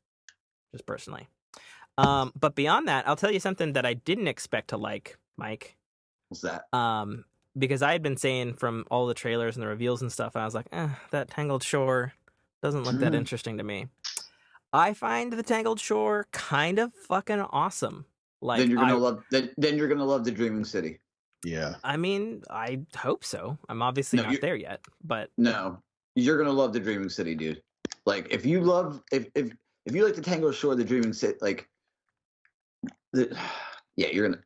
just personally. But beyond that, I'll tell you something that I didn't expect to like, Mike. What's that? Because I had been saying from all the trailers and the reveals and stuff, I was like, that Tangled Shore doesn't look that interesting to me. I find the Tangled Shore kind of fucking awesome. Like, then you're gonna love. Then you're gonna love the Dreaming City. Yeah. I mean, I hope so. I'm obviously No, not there yet, but No, you're gonna love the Dreaming City, dude. Like if you love if you like the Tango Shore, the Dreaming City, like yeah, you're gonna.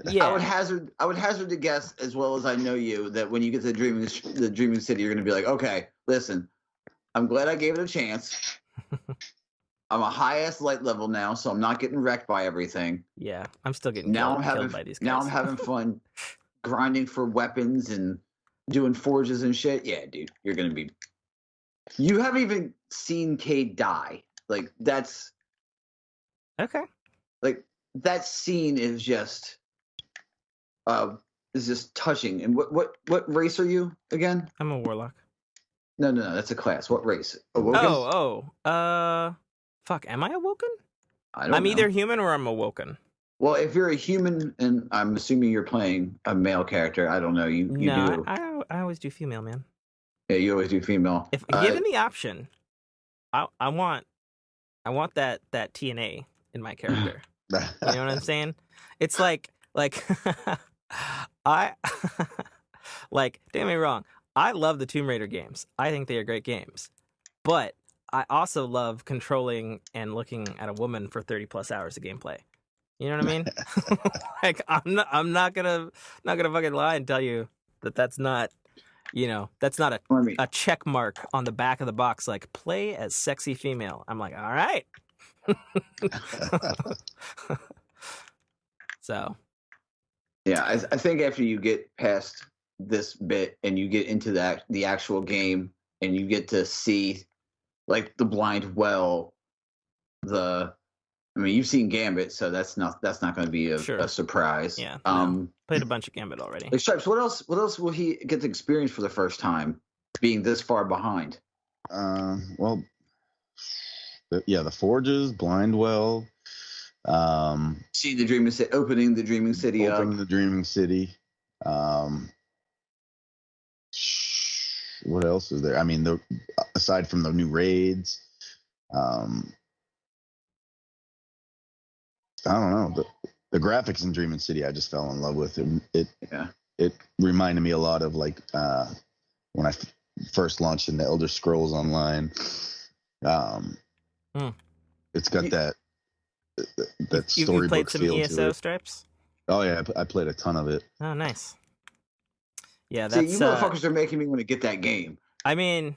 yeah, I would hazard to guess, as well as I know you, that when you get to the Dreaming City, you're gonna be like, okay, listen, I'm glad I gave it a chance. I'm a high-ass light level now, so I'm not getting wrecked by everything. yeah, I'm still getting Now killed by these guys. Now I'm having fun grinding for weapons and doing forges and shit. Yeah, dude, you're gonna be. You haven't even seen Cade die. Like that's Okay. like that scene is just touching. And what race are you again? I'm a warlock. No, that's a class. What race? Awoken? Fuck, am I awoken? I don't I'm know. either human or I'm awoken. Well, if you're a human, and I'm assuming you're playing a male character, I don't know. You No, do. I always do female, man. Yeah, you always do female. If given the option, I want that TNA in my character. You know what I'm saying? It's like I like, don't get me wrong, I love the Tomb Raider games. I think they are great games. But I also love controlling and looking at a woman for 30 plus hours of gameplay. You know what I mean? Like I'm not gonna fucking lie and tell you that that's not, that's not a check mark on the back of the box like play as sexy female. I'm like, all right. So yeah, I think after you get past this bit and you get into the actual game and you get to see like the blind well, I mean, you've seen Gambit, so that's not going to be a surprise. Yeah. Played a bunch of Gambit already. Like Stripes, what else will he get to experience for the first time, being this far behind? Well, the Forges, Blindwell. See the Dreaming City, opening the Dreaming City up. Opening the Dreaming City. What else is there? I mean, aside from the new raids, I don't know. The graphics in Dreaming City, I just fell in love with it. It reminded me a lot of like when I first launched into Elder Scrolls Online. It's got that storybook you played some feel ESO to it. Stripes? Oh yeah, I played a ton of it. Oh, nice. Yeah, that's. See, you motherfuckers are making me want to get that game. I mean,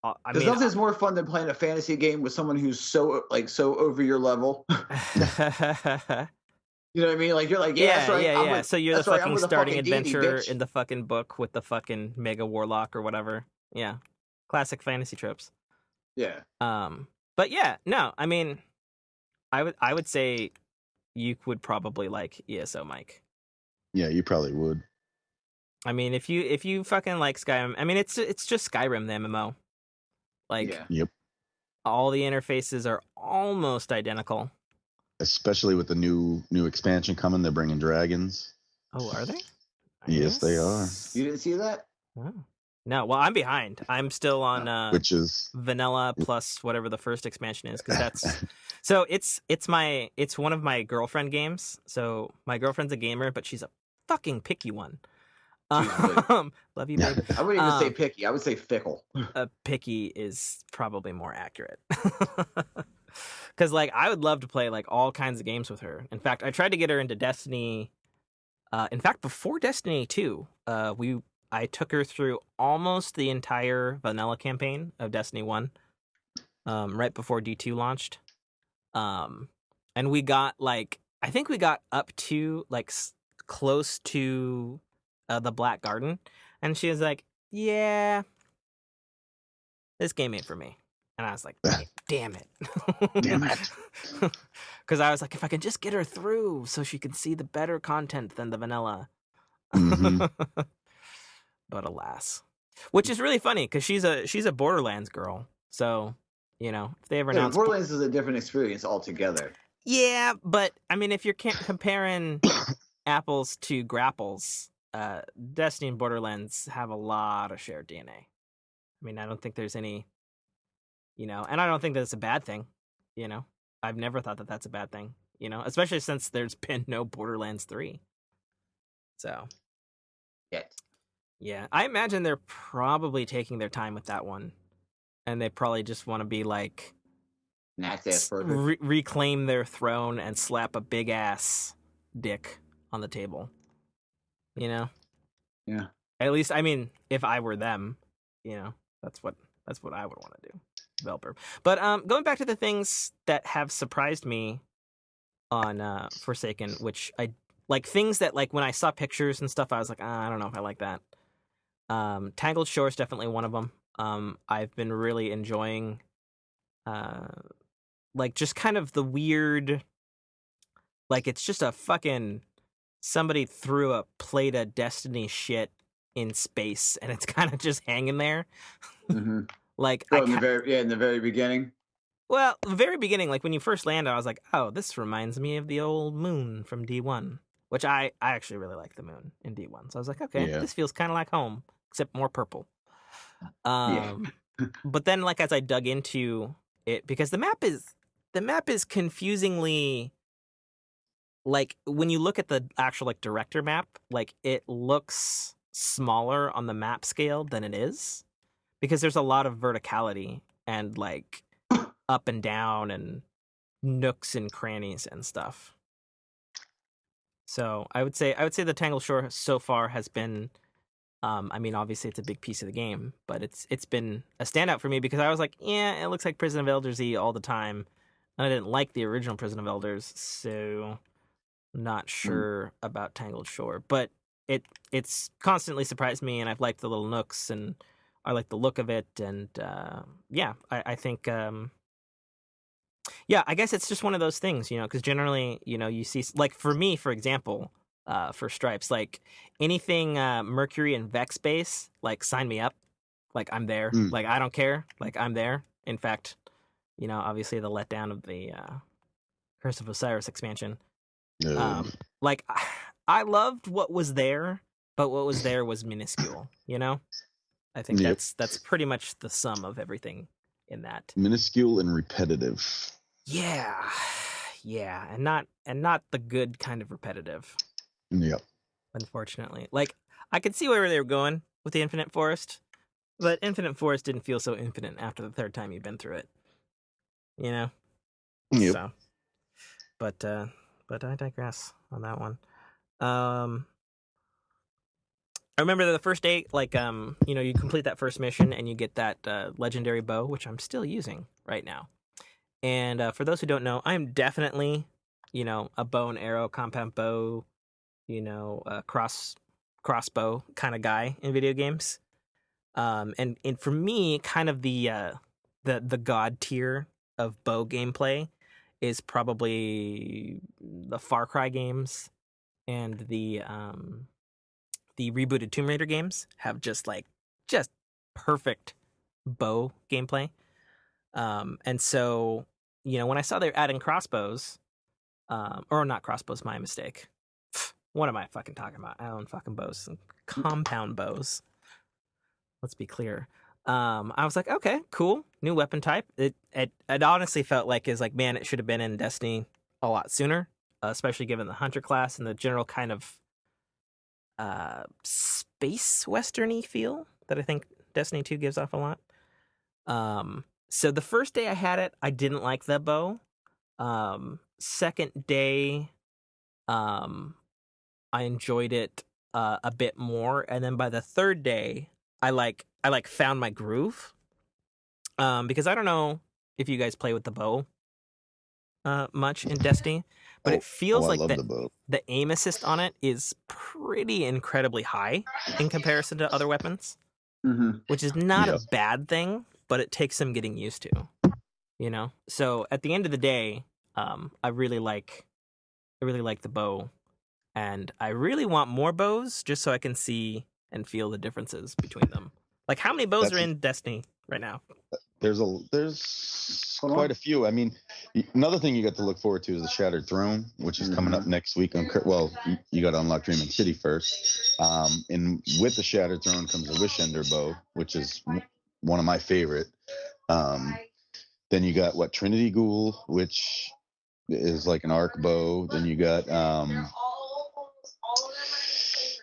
because nothing's more fun than playing a fantasy game with someone who's so over your level. You know what I mean? Like you're like, yeah. So you're the fucking starting adventurer deity, in the fucking book with the fucking mega warlock or whatever. Yeah, classic fantasy tropes. Yeah. But yeah, no, I mean, I would say you would probably like ESO, Mike. Yeah, you probably would. I mean, if you fucking like Skyrim, I mean, it's just Skyrim, the MMO. Like, Yep. All the interfaces are almost identical. Especially with the new expansion coming, they're bringing dragons. Oh, are they? Yes, they are. You didn't see that? Oh. No, well, I'm behind. I'm still on which is vanilla plus whatever the first expansion is, because that's so it's one of my girlfriend games. So my girlfriend's a gamer, but she's a fucking picky one. Love you, babe. I wouldn't even say picky. I would say fickle. Picky is probably more accurate. Because like I would love to play like all kinds of games with her. In fact, I tried to get her into Destiny. In fact, before Destiny 2, I took her through almost the entire vanilla campaign of Destiny 1, right before D2 launched. And we got I think we got up to close to the Black Garden, and she was like, "Yeah, this game ain't for me." And I was like, "Damn it, damn it," because I was like, if I could just get her through, so she could see the better content than the vanilla. Mm-hmm. But alas, which is really funny because she's a Borderlands girl, so if they ever announce Borderlands is a different experience altogether. Yeah, but I mean, if you're comparing apples to grapples, Destiny and Borderlands have a lot of shared DNA. I mean, I don't think there's any, and I don't think that's a bad thing. I've never thought that that's a bad thing. Especially since there's been no Borderlands 3. So, yeah, I imagine they're probably taking their time with that one, and they probably just want to be like, reclaim their throne and slap a big ass dick on the table. Yeah. At least, I mean, if I were them, that's what I would want to do, developer. But going back to the things that have surprised me on Forsaken, which I like, things that when I saw pictures and stuff, I was like, I don't know if I like that. Tangled Shore is definitely one of them. I've been really enjoying, just kind of the weird, it's just a fucking somebody threw a plate of Destiny shit in space and it's kind of just hanging there. Mm-hmm. In the very beginning. Well, the very beginning, when you first landed, I was like, oh, this reminds me of the old moon from D1, which I actually really like the moon in D1. So I was like, okay, This feels kind of like home, except more purple. Um, but then, like, as I dug into it, because the map is confusingly, like, when you look at the actual, like, director map, like, it looks smaller on the map scale than it is, because there's a lot of verticality and, like, up and down and nooks and crannies and stuff. So I would say the Tangled Shore so far has been, I mean, obviously it's a big piece of the game, but it's been a standout for me because I was like, yeah, it looks like Prison of Elders-y all the time. And I didn't like the original Prison of Elders, so not sure about Tangled Shore. But it's constantly surprised me, and I've liked the little nooks, and I like the look of it, and yeah, I think yeah, I guess it's just one of those things, because generally, you see, like, for me, for example, for Stripes, like, anything Mercury and Vex base, like, sign me up. Like, I'm there. Like, I don't care. Like, I'm there. In fact, obviously the letdown of the Curse of Osiris expansion. Like, I loved what was there, but what was there was minuscule, I think that's pretty much the sum of everything in that. Minuscule and repetitive. Yeah, and not the good kind of repetitive. Yep. Unfortunately, like, I could see where they were going with the Infinite Forest, but Infinite Forest didn't feel so infinite after the third time you've been through it. Yep. So, but I digress on that one. I remember the first day, like, you complete that first mission and you get that legendary bow, which I'm still using right now. And for those who don't know, I'm definitely, a bow and arrow, compound bow, crossbow kind of guy in video games. And for me, kind of the god tier of bow gameplay is probably the Far Cry games and the rebooted Tomb Raider games have just perfect bow gameplay. And so, when I saw they're adding crossbows, or not crossbows, my mistake. What am I fucking talking about? I own fucking bows and compound bows. Let's be clear. I was like, okay, cool, new weapon type. It honestly felt like man, it should have been in Destiny a lot sooner, especially given the hunter class and the general kind of space westerny feel that I think Destiny 2 gives off a lot. So the first day I had it, I didn't like the bow. Second day, I enjoyed it a bit more, and then by the third day, I found my groove. Because I don't know if you guys play with the bow much in Destiny, but it feels like the aim assist on it is pretty incredibly high in comparison to other weapons, which is not a bad thing, but it takes some getting used to, So at the end of the day, I really like the bow, and I really want more bows just so I can see and feel the differences between them. Like, how many bows are in Destiny right now? There's quite a few. I mean, another thing you got to look forward to is the Shattered Throne, which is coming up next week. You got to unlock Dreaming City first. And with the Shattered Throne comes the Wishender bow, which is one of my favorite. Then you got Trinity Ghoul, which is like an arc bow. Then you got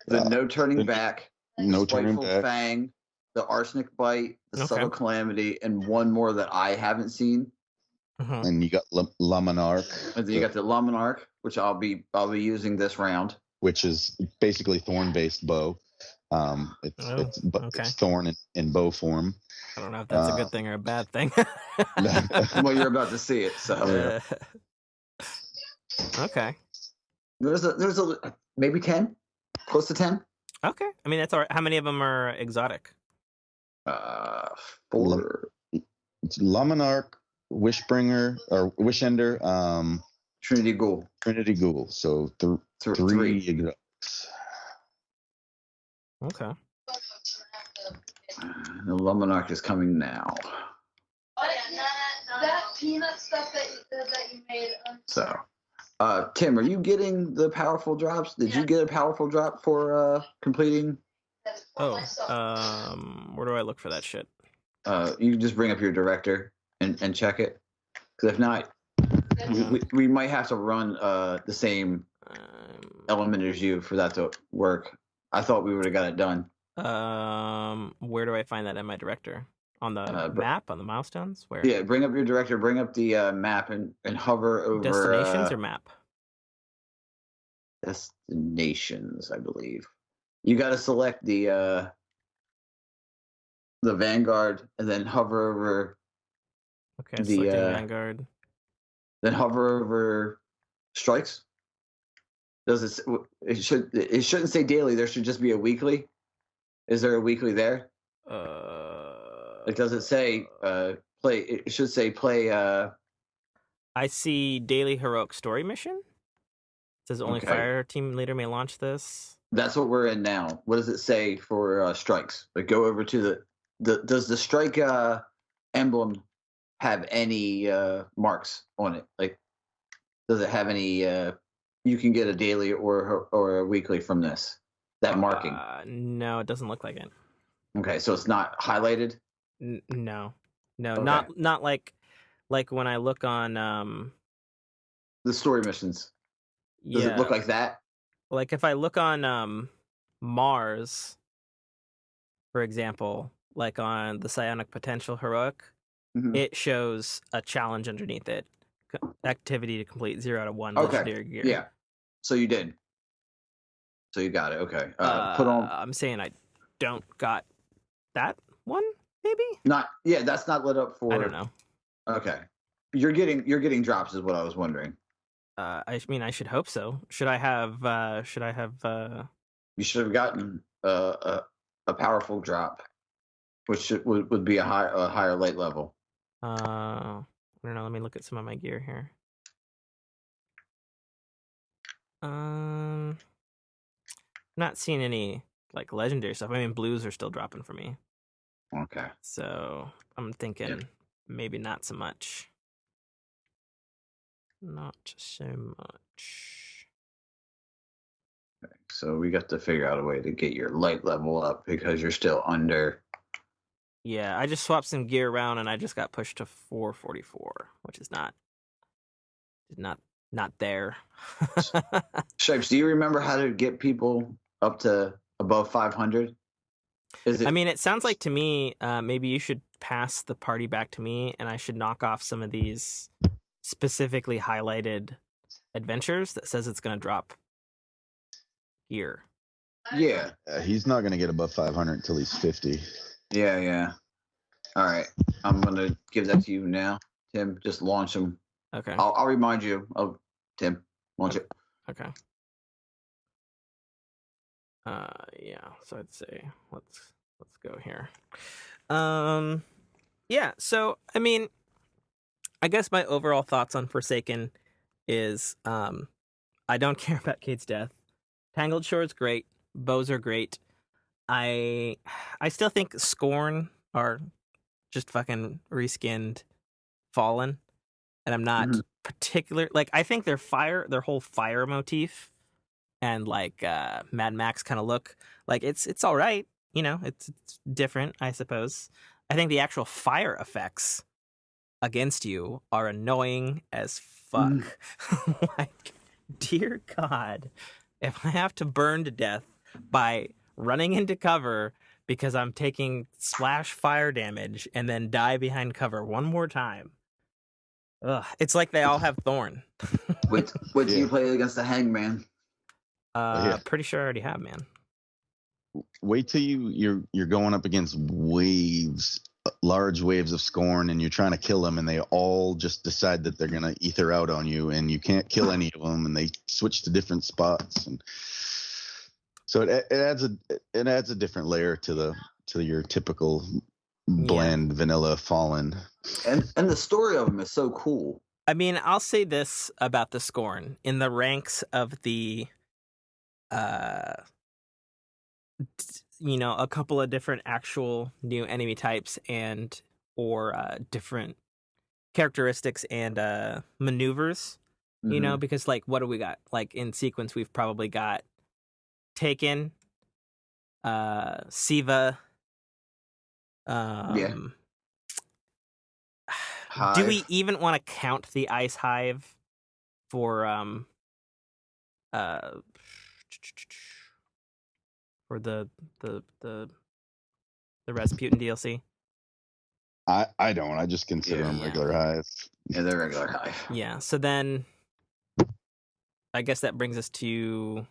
the No Turning Back, No Turning Back, Fang, the Arsenic Bite, the Subtle Calamity, and one more that I haven't seen. And you got Lamanark. And then you got the Lamanark, which I'll be using this round. Which is basically thorn-based bow. It's thorn in bow form. I don't know if that's a good thing or a bad thing. Well, you're about to see it, so. Okay. There's a maybe 10, close to 10. Okay, I mean, that's all right. How many of them are exotic? 4. It's Lamanark, Wishbringer, or Wishender, Trinity Ghoul. So three exotics. Okay. The Lamanark is coming now. That peanut stuff that you made. So, Tim, are you getting the powerful drops? Did you get a powerful drop for completing Where do I look for that shit? You can just bring up your director and check it. Because if not, we might have to run the same element as you for that to work. I thought we would have got it done. Where do I find that in my director? On the map, on the milestones? Where? Yeah, bring up your director, bring up the map, and hover over destinations or map. Destinations, I believe. You got to select the Vanguard, and then hover over. Okay, selecting Vanguard. Then hover over strikes. Does it shouldn't say daily. There should just be a weekly. Is there a weekly there? It doesn't say play. It should say play. I see daily heroic story mission. It says only fire team leader may launch this. That's what we're in now. What does it say for strikes? Like go over to does the strike emblem have any marks on it? Like does it have any you can get a daily or a weekly from this? That marking? No, it doesn't look like it. Okay, so it's not highlighted? No. Okay. Not like when I look on the story missions. Does it look like that? Like if I look on Mars, for example, like on the Psionic Potential Heroic, it shows a challenge underneath it. Activity to complete 0 out of 1 legendary gear. Yeah. So you did. So you got it. Okay. Put on. I'm saying I don't got that one, maybe? That's not lit up for. I don't know. Okay. You're getting drops is what I was wondering. I mean, I should hope so. Should I have? You should have gotten a powerful drop, which would be a higher light level. I don't know. Let me look at some of my gear here. Not seeing any like legendary stuff. I mean, blues are still dropping for me. Okay. So I'm thinking maybe not so much. Not so much. Okay, so we got to figure out a way to get your light level up because you're still under. Yeah, I just swapped some gear around and I just got pushed to 444, which is not there. Shapes, do you remember how to get people up to above 500? I mean, it sounds like to me, maybe you should pass the party back to me and I should knock off some of these specifically highlighted adventures that says it's going to drop gear. Yeah. He's not going to get above 500 until he's 50. Yeah. All right. I'm going to give that to you now. Tim, just launch him. Okay. I'll remind you of Tim. Launch it. Okay. Yeah. So I'd say let's go here. Yeah. So I mean, I guess my overall thoughts on Forsaken is I don't care about Kate's death. Tangled Shore is great. Bows are great. I still think Scorn are just fucking reskinned Fallen. And I'm not particular, like, I think their whole fire motif and like Mad Max kind of look, like it's all right, you know, it's different, I suppose. I think the actual fire effects against you are annoying as fuck. Like, dear God, if I have to burn to death by running into cover because I'm taking splash fire damage and then die behind cover one more time. Ugh, it's like they all have Thorn. Wait till you play against the Hangman. Pretty sure I already have, man. Wait till you're going up against large waves of Scorn, and you're trying to kill them, and they all just decide that they're gonna ether out on you, and you can't kill any of them, and they switch to different spots, and so it adds a different layer to your typical bland vanilla Fallen. And the story of them is so cool. I mean, I'll say this about the Scorn. In the ranks of the a couple of different actual new enemy types and or different characteristics and maneuvers, you know, because like what do we got? Like in sequence we've probably got Taken, Siva. Yeah. Do we Hive. even want to count the Ice Hive for uh for the Rasputin DLC? I don't. I just consider Yeah. them Yeah. regular Hive. Yeah, they're regular Hive. Yeah. So then, I guess that brings us to,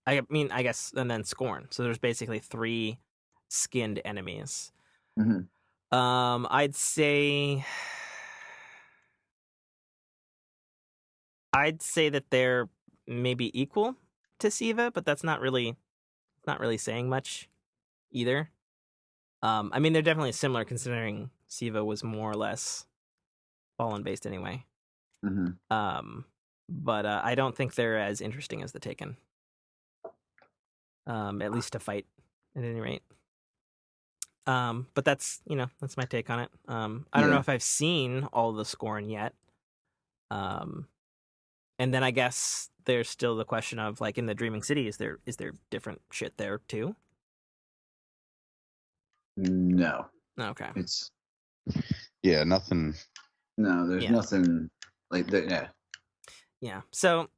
I guess, and then Scorn. So there's basically 3 skinned enemies. Mhm. I'd say that they're maybe equal to Siva, but that's not really saying much either. I mean, they're definitely similar considering Siva was more or less Fallen based anyway. Mhm. But I don't think they're as interesting as the Taken. At least to fight, at any rate. But that's my take on it. I don't know Yeah. if I've seen all the Scorn yet. And then I guess there's still the question of, like, in the Dreaming City, is there different shit there too? No. Okay. It's Yeah, nothing. no. There's Yeah. nothing like that. Yeah. Yeah. So,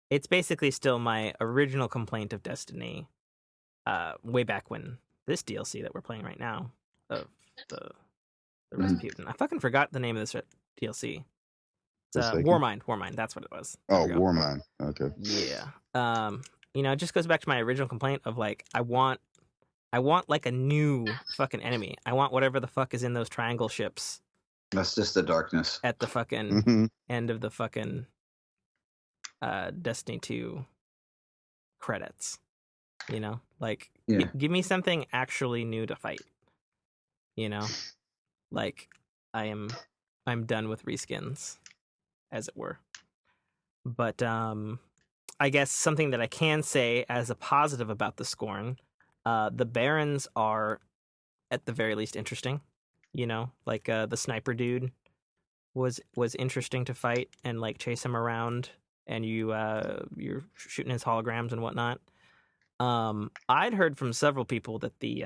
it's basically still my original complaint of Destiny, way back when this DLC that we're playing right now of the Rasputin. I fucking forgot the name of this DLC. It's Forsaken? Warmind. That's what it was. There Oh, we go. Warmind. Okay. Yeah. It just goes back to my original complaint of, like, I want like a new fucking enemy. I want whatever the fuck is in those triangle ships That's just the darkness. at the fucking Mhm. end of the fucking Destiny 2 credits. Like, Yeah. give me something actually new to fight. Like, I'm done with reskins, as it were. But I guess something that I can say as a positive about the Scorn, the Barons are at the very least interesting. Like, the sniper dude was interesting to fight and, like, chase him around, and you're shooting his holograms and whatnot. I'd heard from several people that the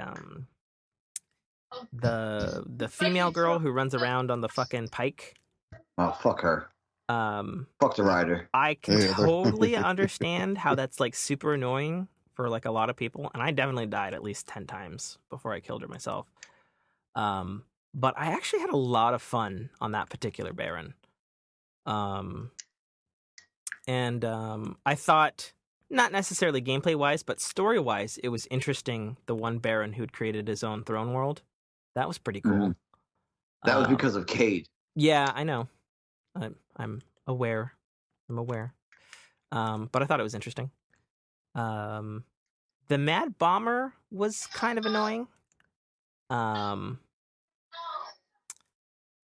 female girl who runs around on the fucking pike, Oh, fuck her. Fuck the rider. I can Yeah, totally understand how that's, like, super annoying for, like, a lot of people, and I definitely died at least 10 times before I killed her myself. But I actually had a lot of fun on that particular Baron. And I thought, not necessarily gameplay wise, but story wise, it was interesting. The one Baron who'd created his own throne world, that was pretty cool. Mhm. That was because of Cade. Yeah, I know. I'm aware. But I thought it was interesting. The Mad Bomber was kind of annoying.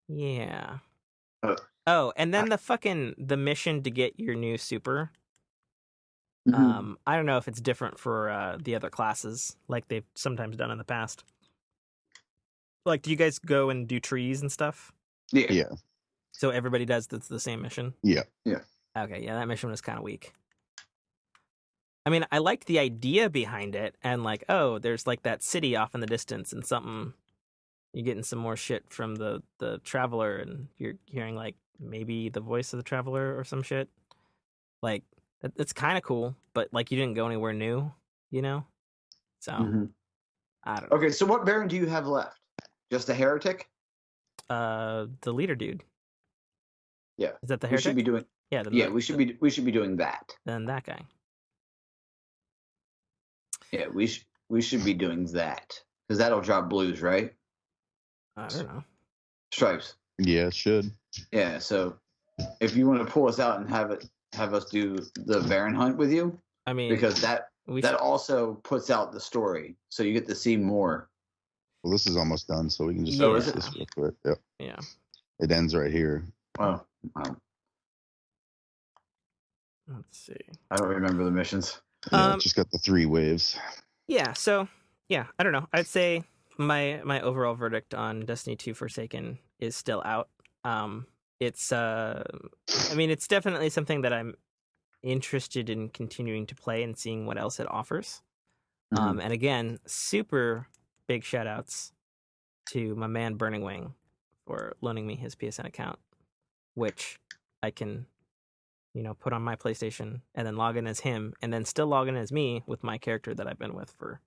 Yeah. Oh, and then the mission to get your new super. Mhm. I don't know if it's different for the other classes, like they've sometimes done in the past. Like, do you guys go and do trees and stuff? Yeah. Yeah. So everybody does the same mission? Yeah. Yeah. Okay, yeah, that mission was kind of weak. I mean, I liked the idea behind it, and, like, oh, there's, like, that city off in the distance, and you're getting some more shit from the traveler, and you're hearing, like, maybe the voice of the traveler or some shit. Like, it's kind of cool, but, like, you didn't go anywhere new, So, Mhm. I don't know. Okay, so what Baron do you have left? Just a heretic? The leader dude. Yeah. Is that the We heretic? should be doing. Yeah, then Yeah, we should be doing that. then that guy. Yeah, we should be doing that because that'll drop blues, right? I don't know. Stripes. Yeah, it should. Yeah. So if you want to pull us out and have us do the Baron hunt with you, I mean, because that we also puts out the story, so you get to see more. Well, this is almost done, so we can just Yeah. finish this real quick. Yep. Yeah. It ends right here. Oh, wow. Let's see. I don't remember the missions. Yeah, just got the 3 waves. Yeah, so yeah, I don't know. I'd say my overall verdict on Destiny 2 Forsaken is still out. It's it's definitely something that I'm interested in continuing to play and seeing what else it offers. Mhm. And again, super big shout outs to my man Burning Wing for loaning me his PSN account, which I can, put on my PlayStation and then log in as him and then still log in as me with my character that I've been with for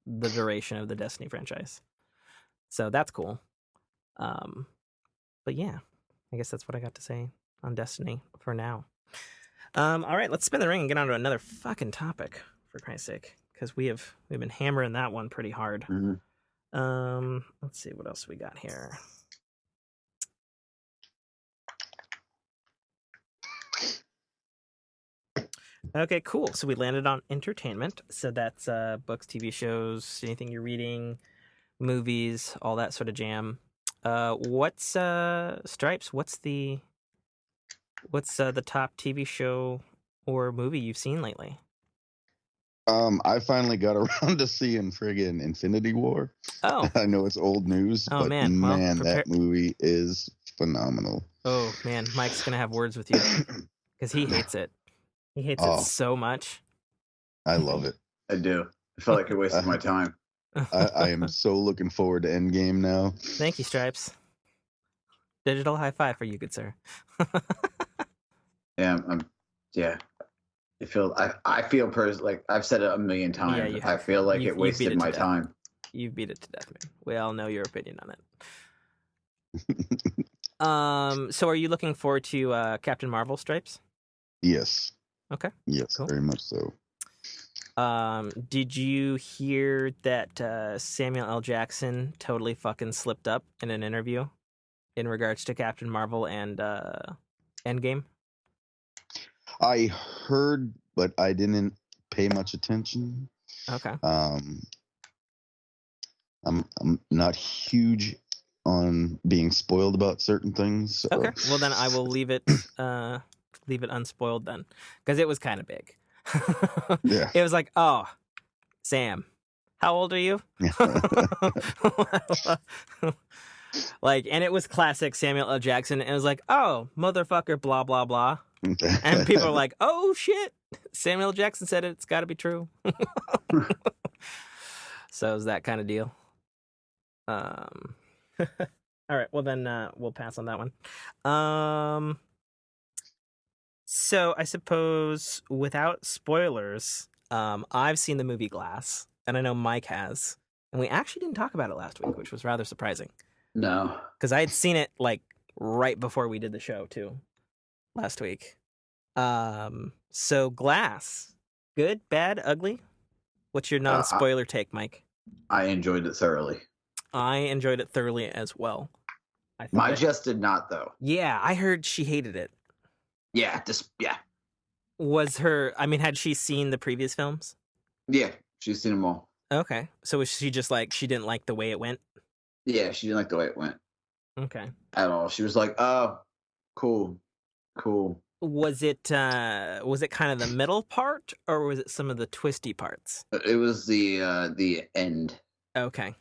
the duration of the Destiny franchise. So that's cool. But yeah, I guess that's what I got to say on Destiny for now. All right, let's spin the ring and get on to another fucking topic, for Christ's sake, because we've been hammering that one pretty hard. Let's see what else we got here. Okay, cool. So we landed on entertainment. So that's books, TV shows, anything you're reading, movies, all that sort of jam. What's Stripes? What's the top TV show or movie you've seen lately? I finally got around to seeing friggin' Infinity War. Oh, I know it's old news, Oh, but man. Well, that movie is phenomenal. oh man, Mike's gonna have words with you because he hates it. He hates it Oh. so much. I love it. I do. I felt like it wasted my time. I am so looking forward to Endgame now. Thank you, Stripes. Digital high five for you, good sir. Yeah, yeah. I feel like I've said it a million times. Yeah, you I have. feel like You've it beat wasted it to my death. time. You beat it to death, man. We all know your opinion on it. So are you looking forward to Captain Marvel, Stripes? Yes. Okay. Yes, Cool. very much so. Did you hear that Samuel L. Jackson totally fucking slipped up in an interview in regards to Captain Marvel and Endgame? I heard, but I didn't pay much attention. Okay. I'm not huge on being spoiled about certain things. So. Okay. Well, then I will leave it unspoiled then, because it was kind of big. Yeah. It was like, oh, Sam, how old are you? Like, and it was classic Samuel L. Jackson. And it was like, oh, motherfucker, blah, blah, blah. And people are like, oh, shit. Samuel L. Jackson said it. It's got to be true. So it was that kind of deal. All right. Well, then we'll pass on that one. So I suppose without spoilers, I've seen the movie Glass, and I know Mike has. And we actually didn't talk about it last week, which was rather surprising. No. Because I had seen it like right before we did the show too, last week. So Glass, good, bad, ugly? What's your non-spoiler take, Mike? I enjoyed it thoroughly. I enjoyed it thoroughly as well. My Jess did not, though. Yeah, I heard she hated it. Yeah, had she seen the previous films? Yeah, she's seen them all. Okay. So was she just like, she didn't like the way it went? Yeah, she didn't like the way it went. Okay. At all. She was like, oh, cool. Was it kind of the middle part, or was it some of the twisty parts? It was the end. Okay.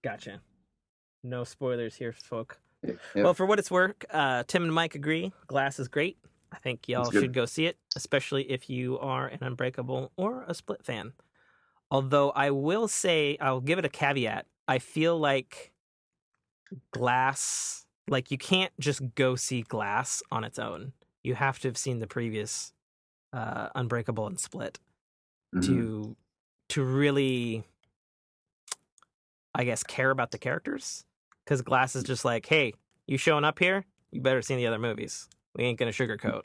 Gotcha. No spoilers here, folk. Yep. Well, for what it's worth, Tim and Mike agree. Glass is great. I think y'all should go see it, especially if you are an Unbreakable or a Split fan. Although I will say, I'll give it a caveat. I feel like Glass, like you can't just go see Glass on its own. You have to have seen the previous Unbreakable and Split to really, I guess, care about the characters. Because Glass is just like, hey, you showing up here? You better see the other movies. We ain't gonna sugarcoat.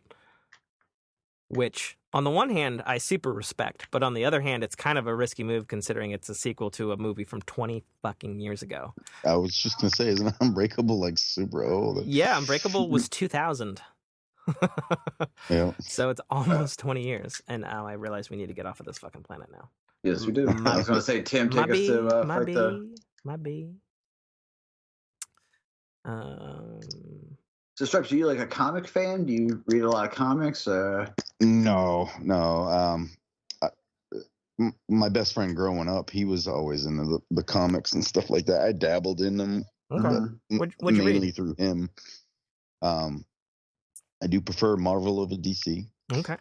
Which, on the one hand, I super respect, but on the other hand, it's kind of a risky move considering it's a sequel to a movie from 20 fucking years ago. I was just gonna say, isn't Unbreakable like super old? Yeah, Unbreakable was 2000. Yeah. So it's almost 20 years, and now I realize we need to get off of this fucking planet now. Yes, we do. I was gonna say, Tim, take us to fight the. My B. So, Stripes, are you like a comic fan? Do you read a lot of comics? No. My best friend growing up, he was always into the comics and stuff like that. I dabbled in them, Okay. What'd you mainly read? through him. I do prefer Marvel over DC. Okay.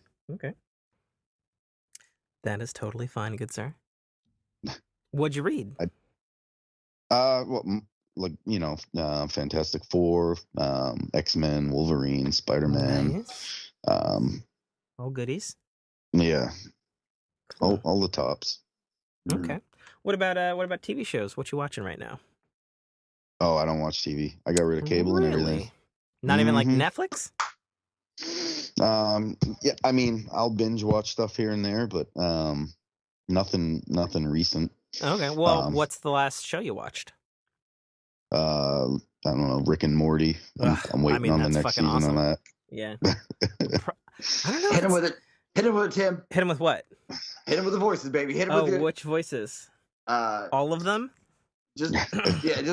That is totally fine, good sir. What'd you read? Fantastic Four, X-Men, Wolverine, Spider-Man. Nice. All goodies. Yeah, Cool. all the tops. Okay. What about TV shows? What you watching right now? Oh, I don't watch TV. I got rid of cable and everything. Not even like Netflix? Yeah, I mean, I'll binge watch stuff here and there, but nothing recent. Okay. Well, what's the last show you watched? I don't know, Rick and Morty. I'm waiting on the next season on that. Yeah. I don't know. Hit him with it. Hit him with it, Tim. Hit him with what? Hit him with the voices, baby. Hit him with it. Which voices? All of them? Just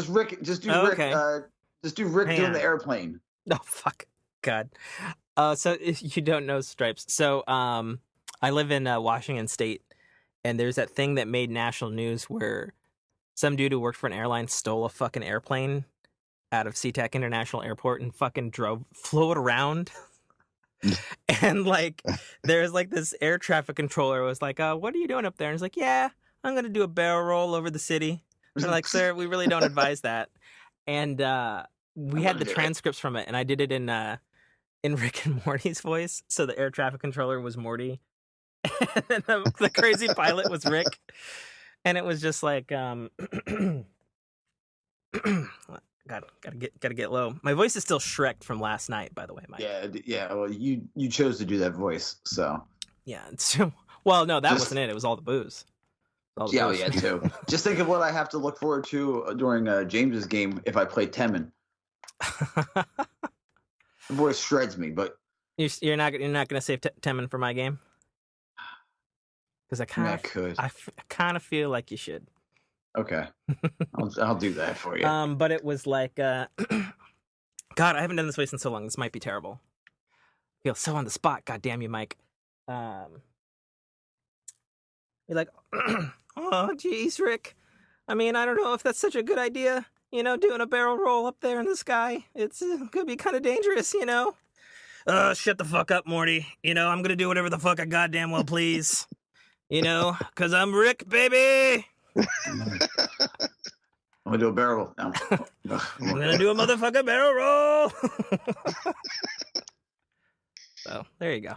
Rick. Just do Rick. Just do Rick doing the airplane. Oh fuck, God. So if you don't know Stripes, so I live in Washington State, and there's that thing that made national news where some dude who worked for an airline stole a fucking airplane out of SeaTac International Airport and fucking flew it around. And like, there's like this air traffic controller was like, "What are you doing up there?" And he's like, "Yeah, I'm gonna do a barrel roll over the city." They're like, "Sir, we really don't advise that." And we had the transcripts from it, and I did it in Rick and Morty's voice. So the air traffic controller was Morty, and the crazy pilot was Rick, and it was just like, gotta get low. My voice is still Shrek from last night, by the way, Mike. Yeah. Well, you chose to do that voice, so yeah. Well, no, that wasn't it. It was all the booze. Yeah, too. Just think of what I have to look forward to during James's game if I play Temin. The voice shreds me, but you're not gonna save Temin for my game, because I kind of feel like you should. Okay, I'll do that for you. But it was like, God, I haven't done this voice in so long. This might be terrible. I feel so on the spot. God damn you, Mike. You're like, oh, geez, Rick. I mean, I don't know if that's such a good idea. You know, doing a barrel roll up there in the sky. It's could be kind of dangerous, you know. Shut the fuck up, Morty. You know, I'm gonna do whatever the fuck I goddamn well please. You know, because I'm Rick, baby. I'm gonna do a barrel roll. No. I'm gonna do a motherfucking barrel roll. So there you go.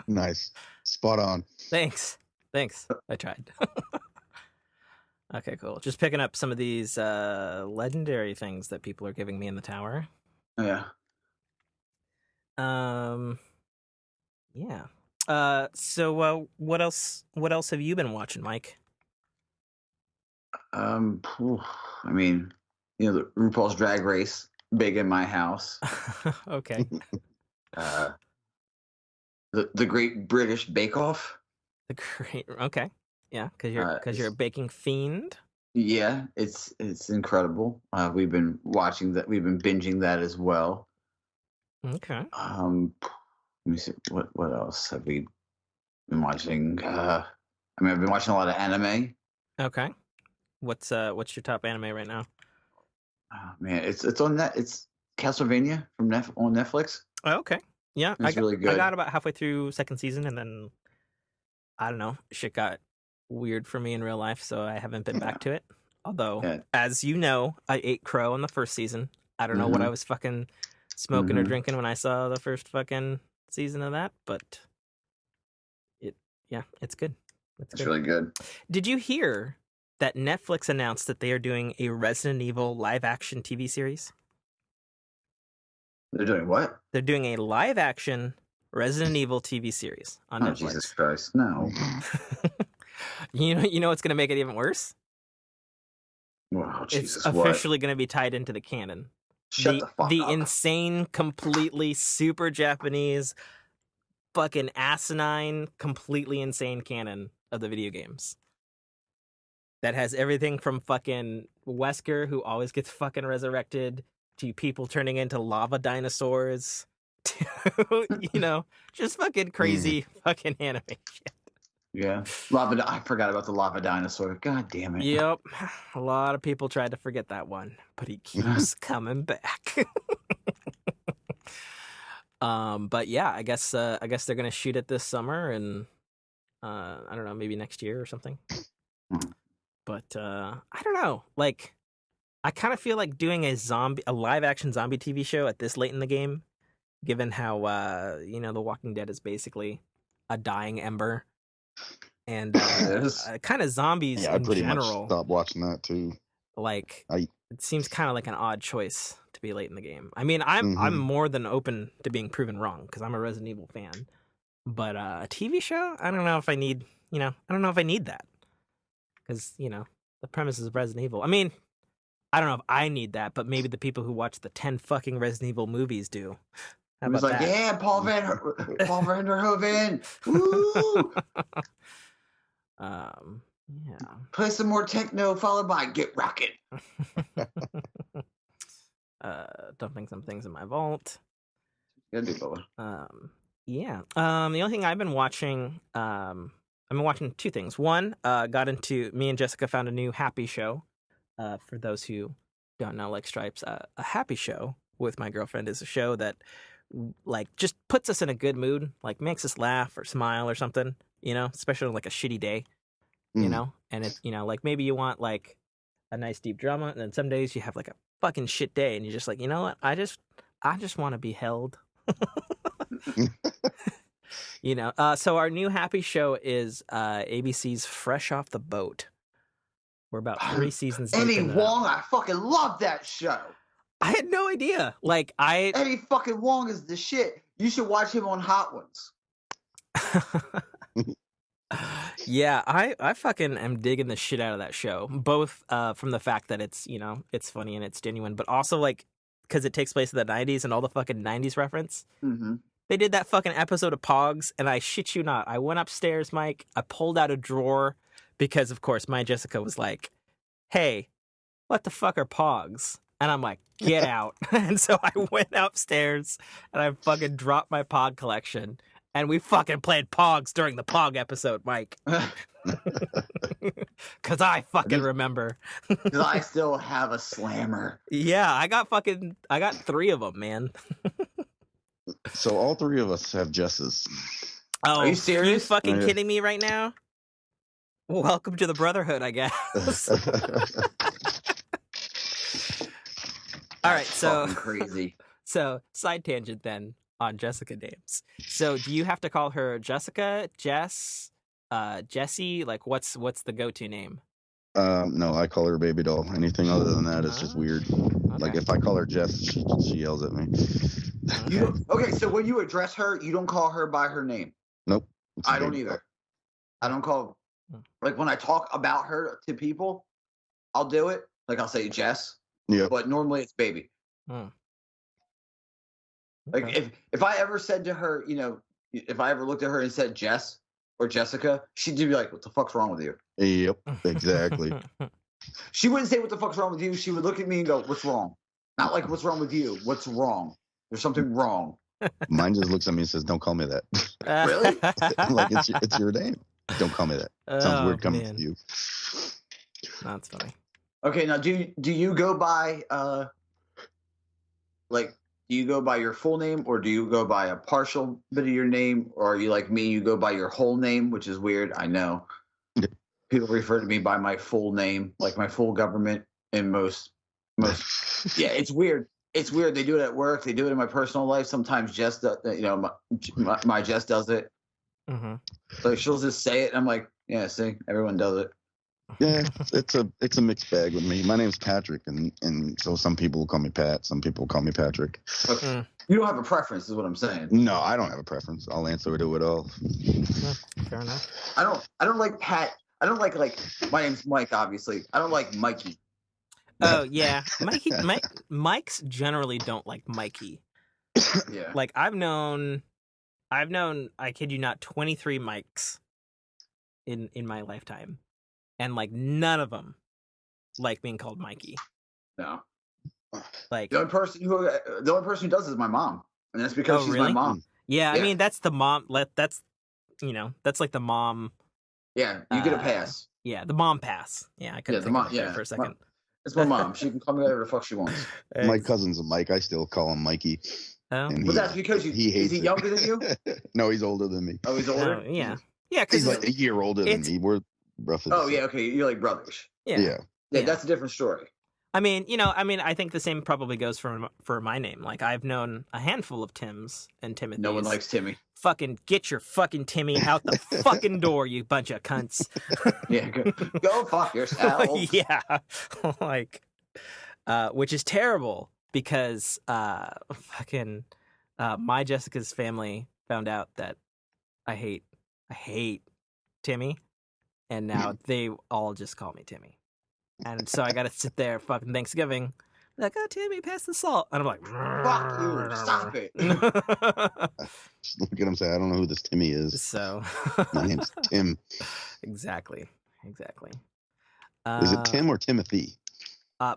Nice, spot on. Thanks. I tried. Okay, cool. Just picking up some of these legendary things that people are giving me in the tower. Yeah. Yeah. So what else have you been watching, Mike? I mean, you know, the RuPaul's Drag Race, big in my house. Okay. The Great British Bake Off. Okay. Yeah, because you're a baking fiend. Yeah, it's incredible. We've been watching that. We've been binging that as well. Okay. Let me see. What else have we been watching? I've been watching a lot of anime. Okay. What's your top anime right now? Oh, man, it's on that. It's Castlevania on Netflix. Oh, okay. Yeah, it's really good. I got about halfway through second season, and then I don't know, shit got weird for me in real life, so I haven't been back to it. Although, as you know, I ate crow in the first season. I don't know what I was fucking smoking or drinking when I saw the first fucking season of that, but it's good. It's really good. Did you hear that Netflix announced that they are doing a Resident Evil live-action TV series? They're doing what? They're doing a live-action Resident Evil TV series on Netflix. Jesus Christ, no. You know what's going to make it even worse? Wow, Jesus, it's officially going to be tied into the canon. Shut the fuck up. Insane, completely super Japanese, fucking asinine, completely insane canon of the video games. That has everything from fucking Wesker, who always gets fucking resurrected, to people turning into lava dinosaurs, to, just fucking crazy fucking anime shit. Yeah. I forgot about the lava dinosaur. God damn it. Yep. A lot of people tried to forget that one, but he keeps coming back. But yeah, I guess they're gonna shoot it this summer, and I don't know, maybe next year or something. But I don't know. Like, I kind of feel like doing a live action zombie TV show at this late in the game, given how The Walking Dead is basically a dying ember, and kind of zombies Yeah, I in pretty much general. stopped watching that too. Like, I it seems kind of like an odd choice to be late in the game. I mean, I'm more than open to being proven wrong because I'm a Resident Evil fan. But a TV show, I don't know if I need. I don't know if I need that because the premise is Resident Evil. I mean, I don't know if I need that, but maybe the people who watch the 10 fucking Resident Evil movies do. How He was about like, that? yeah, Paul Vanderhoven. Woo! Yeah. Play some more techno, followed by Get Rockin'. Dumping some things in my vault. Gotta do both. Yeah. The only thing I've been watching, I've been watching two things. One, me and Jessica found a new Happy show. For those who don't know, like Stripes, a Happy show with my girlfriend is a show that like just puts us in a good mood, like makes us laugh or smile or something, especially on like a shitty day, and it, like maybe you want like a nice deep drama, and then some days you have like a fucking shit day, and you're just like, you know what, I just want to be held. So our new Happy show is ABC's Fresh Off the Boat. We're about 3 seasons Eddie deep in Wong, I fucking love that show. I had no idea. Like, Eddie fucking Wong is the shit. You should watch him on Hot Ones. Yeah, I fucking am digging the shit out of that show. Both from the fact that it's, it's funny and it's genuine, but also, like, because it takes place in the 90s and all the fucking 90s reference. Mm-hmm. They did that fucking episode of Pogs, and I shit you not, I went upstairs, Mike, I pulled out a drawer, because, of course, my Jessica was like, hey, what the fuck are Pogs? And I'm like, get out. And so I went upstairs and I fucking dropped my Pog collection. And we fucking played Pogs during the Pog episode, Mike. Because I fucking remember. Because I still have a slammer. Yeah, I got 3 of them, man. So all 3 of us have Jess's. Oh, are you serious? Are you fucking kidding me right now? Welcome to the Brotherhood, I guess. All right, so crazy. So side tangent then on Jessica names. So do you have to call her Jessica, Jess, Jessie? Like, what's the go-to name? No, I call her baby doll. Anything other than that is just weird. Okay. Like if I call her Jess, she yells at me. Okay, so when you address her, you don't call her by her name. Nope. I don't either. I don't call. Like when I talk about her to people, I'll do it. Like I'll say Jess. Yeah. But normally it's baby. Okay. Like if I ever said to her, if I ever looked at her and said Jess or Jessica, she'd be like, "What the fuck's wrong with you?" Yep, exactly. She wouldn't say, "What the fuck's wrong with you?" She would look at me and go, "What's wrong?" Not like, "What's wrong with you?" What's wrong? There's something wrong. Mine just looks at me and says, "Don't call me that." Really? I'm like, it's your name. Don't call me that. Sounds weird coming from you. That's funny. Okay, now do you go by do you go by your full name, or do you go by a partial bit of your name, or are you like me, you go by your whole name, which is weird, I know. People refer to me by my full name, like my full government, and most yeah, it's weird. It's weird. They do it at work. They do it in my personal life. Sometimes Jess does, my Jess does it. Mm-hmm. So she'll just say it. And I'm like, yeah, see, everyone does it. Yeah, it's a mixed bag with me. My name's Patrick, and so some people will call me Pat, some people call me Patrick. Okay. You don't have a preference, is what I'm saying. No, I don't have a preference. I'll answer to it all. Yeah, fair enough. I don't like Pat. I don't like my name's Mike, obviously. I don't like Mikey. Oh yeah, Mikes generally don't like Mikey. Yeah. Like I've known, I kid you not, 23 Mikes in my lifetime, and like none of them like being called Mikey. No. Like the only person who does is my mom, and that's because she's really? my mom. Yeah, I mean that's the mom. That's like the mom. Yeah, you get a pass. Yeah, the mom pass. Yeah, I couldn't think of it for a second. It's my mom. She can call me whatever the fuck she wants. My cousin's a Mike. I still call him Mikey. Oh, And But that's because he is hates he it. younger than you? No, he's older than me. Oh, he's older. oh yeah, yeah. He's Because like a year older than it's- me. We're roughly the Oh same. yeah, okay. You're like brothers. yeah. Yeah. Yeah, Yeah. that's a different story. I mean, I think the same probably goes for my name. Like I've known a handful of Tims and Timothys. No one likes Timmy. Fucking get your fucking Timmy out the fucking door, you bunch of cunts. Yeah, go fuck yourself. Yeah, like, which is terrible because fucking my Jessica's family found out that I hate Timmy, and now they all just call me Timmy, and so I got to sit there fucking Thanksgiving. Like, oh, Timmy, pass the salt. And I'm like, Fuck you, stop it. Just look at him and say, I don't know who this Timmy is. So, My name's Tim. exactly. Is it Tim or Timothy?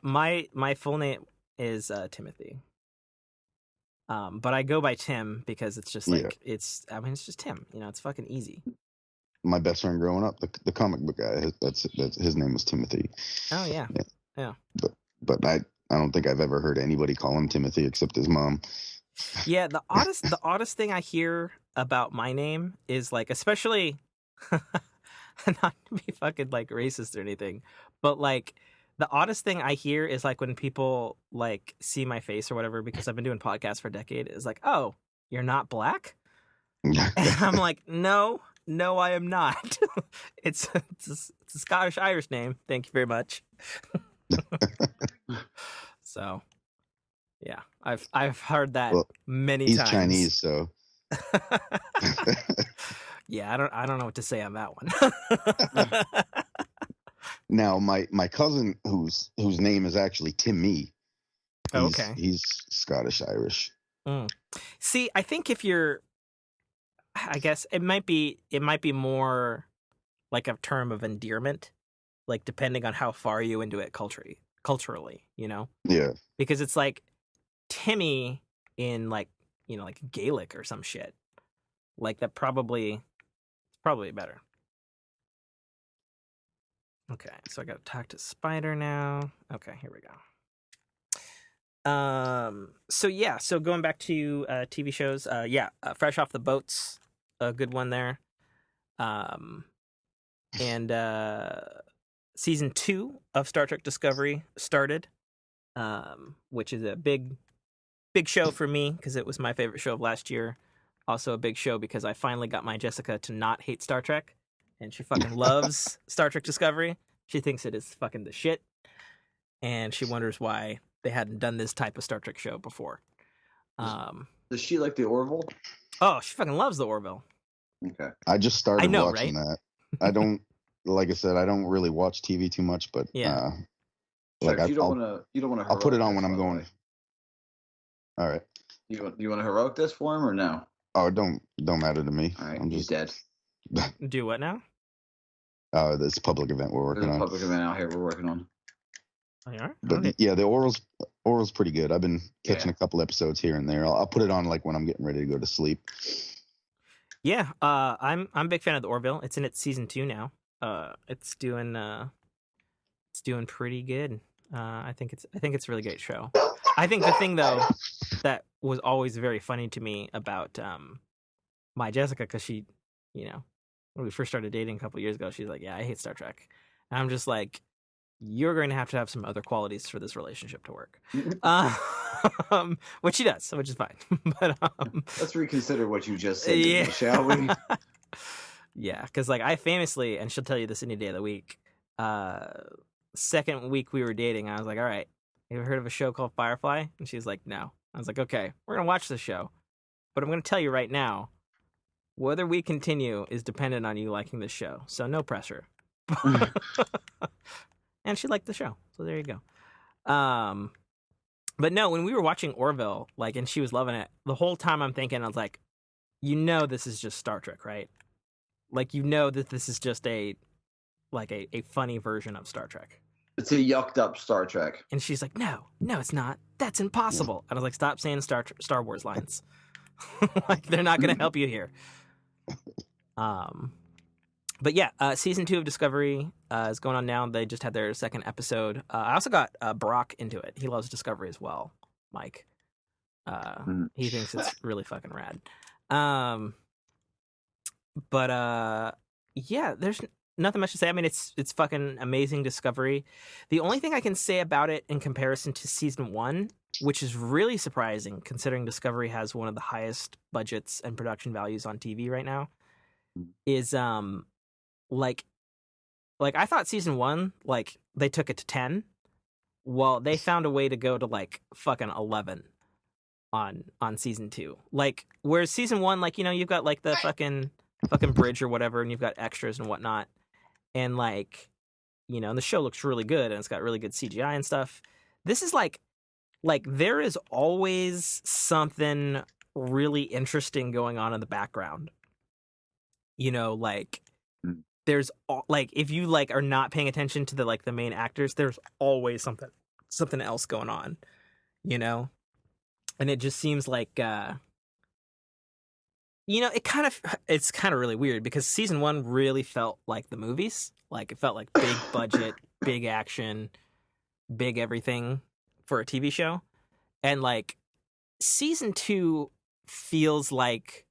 My full name is Timothy. But I go by Tim because it's just like it's just Tim. It's fucking easy. My best friend growing up, the comic book guy, that's his name was Timothy. Oh yeah. But I don't think I've ever heard anybody call him Timothy except his mom. Yeah, the oddest thing I hear about my name is like, especially not to be fucking like racist or anything, but like the oddest thing I hear is like when people like see my face or whatever, because I've been doing podcasts for a decade, is like, oh, you're not black? And I'm like, no, I am not. It's a Scottish Irish name. Thank you very much. So, yeah, I've heard that many he's times. He's Chinese, so yeah, I don't know what to say on that one. Now my cousin whose name is actually Timmy. He's Scottish Irish. See, I think if you're, I guess it might be more like a term of endearment, like depending on how far you into it culturally, Yeah. Because it's like Timmy in like Gaelic or some shit. Like that probably better. Okay, so I got to talk to Spider now. Okay, here we go. So going back to TV shows, Fresh Off the Boat's a good one there. And season 2 of Star Trek Discovery started, which is a big show for me because it was my favorite show of last year. Also a big show because I finally got my Jessica to not hate Star Trek, and she fucking loves Star Trek Discovery. She thinks it is fucking the shit, and she wonders why they hadn't done this type of Star Trek show before. Does she like the Orville? Oh, she fucking loves the Orville. Okay. I just started watching right? that. I don't, like I said, I don't really watch TV too much, but yeah. You don't want to. I'll put it on when I'm going. All right. You want to heroic this for him or no? Oh, don't matter to me. All right, I'm he's just dead. Do what now? This public event we're working There's a on. public event out here we're working on. Oh, you are? But Okay. yeah, the oral's pretty good. I've been catching a couple episodes here and there. I'll put it on like when I'm getting ready to go to sleep. Yeah, I'm a big fan of the Orville. It's in its season 2 now. It's doing pretty good. I think it's a really great show. I think the thing though that was always very funny to me about my Jessica, because she, when we first started dating a couple years ago, she's like, "Yeah, I hate Star Trek," and I'm just like, "You're going to have some other qualities for this relationship to work," which she does, which is fine. But let's reconsider what you just said, shall we? Yeah, because like I famously, and she'll tell you this any day of the week. Second week we were dating, I was like, "All right, have you heard of a show called Firefly?" And she's like, "No." I was like, "Okay, we're gonna watch the show, but I'm gonna tell you right now, whether we continue is dependent on you liking the show. So no pressure." And she liked the show, so there you go. But no, when we were watching Orville, like, and she was loving it, the whole time I'm thinking, I was like, this is just Star Trek, right? Like, that this is just a funny version of Star Trek. It's a yucked up Star Trek. And she's like, no, it's not. That's impossible. And I was like, stop saying Star Wars lines. Like, they're not going to help you here. But yeah, season 2 of Discovery is going on now. They just had their second episode. I also got Brock into it. He loves Discovery as well, Mike. He thinks it's really fucking rad. But yeah, there's nothing much to say. I mean, it's fucking amazing Discovery. The only thing I can say about it in comparison to season 1, which is really surprising considering Discovery has one of the highest budgets and production values on TV right now, is like I thought season 1, like, they took it to 10. Well, they found a way to go to like fucking 11 on season 2. Like, whereas season 1, like, you know, you've got like the fucking bridge or whatever, and you've got extras and whatnot, and like, you know, and the show looks really good and it's got really good CGI and stuff. This is like there is always something really interesting going on in the background. You know, like there's like, if you like are not paying attention to the main actors, there's always something else going on, you know? And it just seems like you know, it's kind of really weird because season 1 really felt like the movies. Like, it felt like big budget, big action, big everything for a TV show. And like season 2 feels like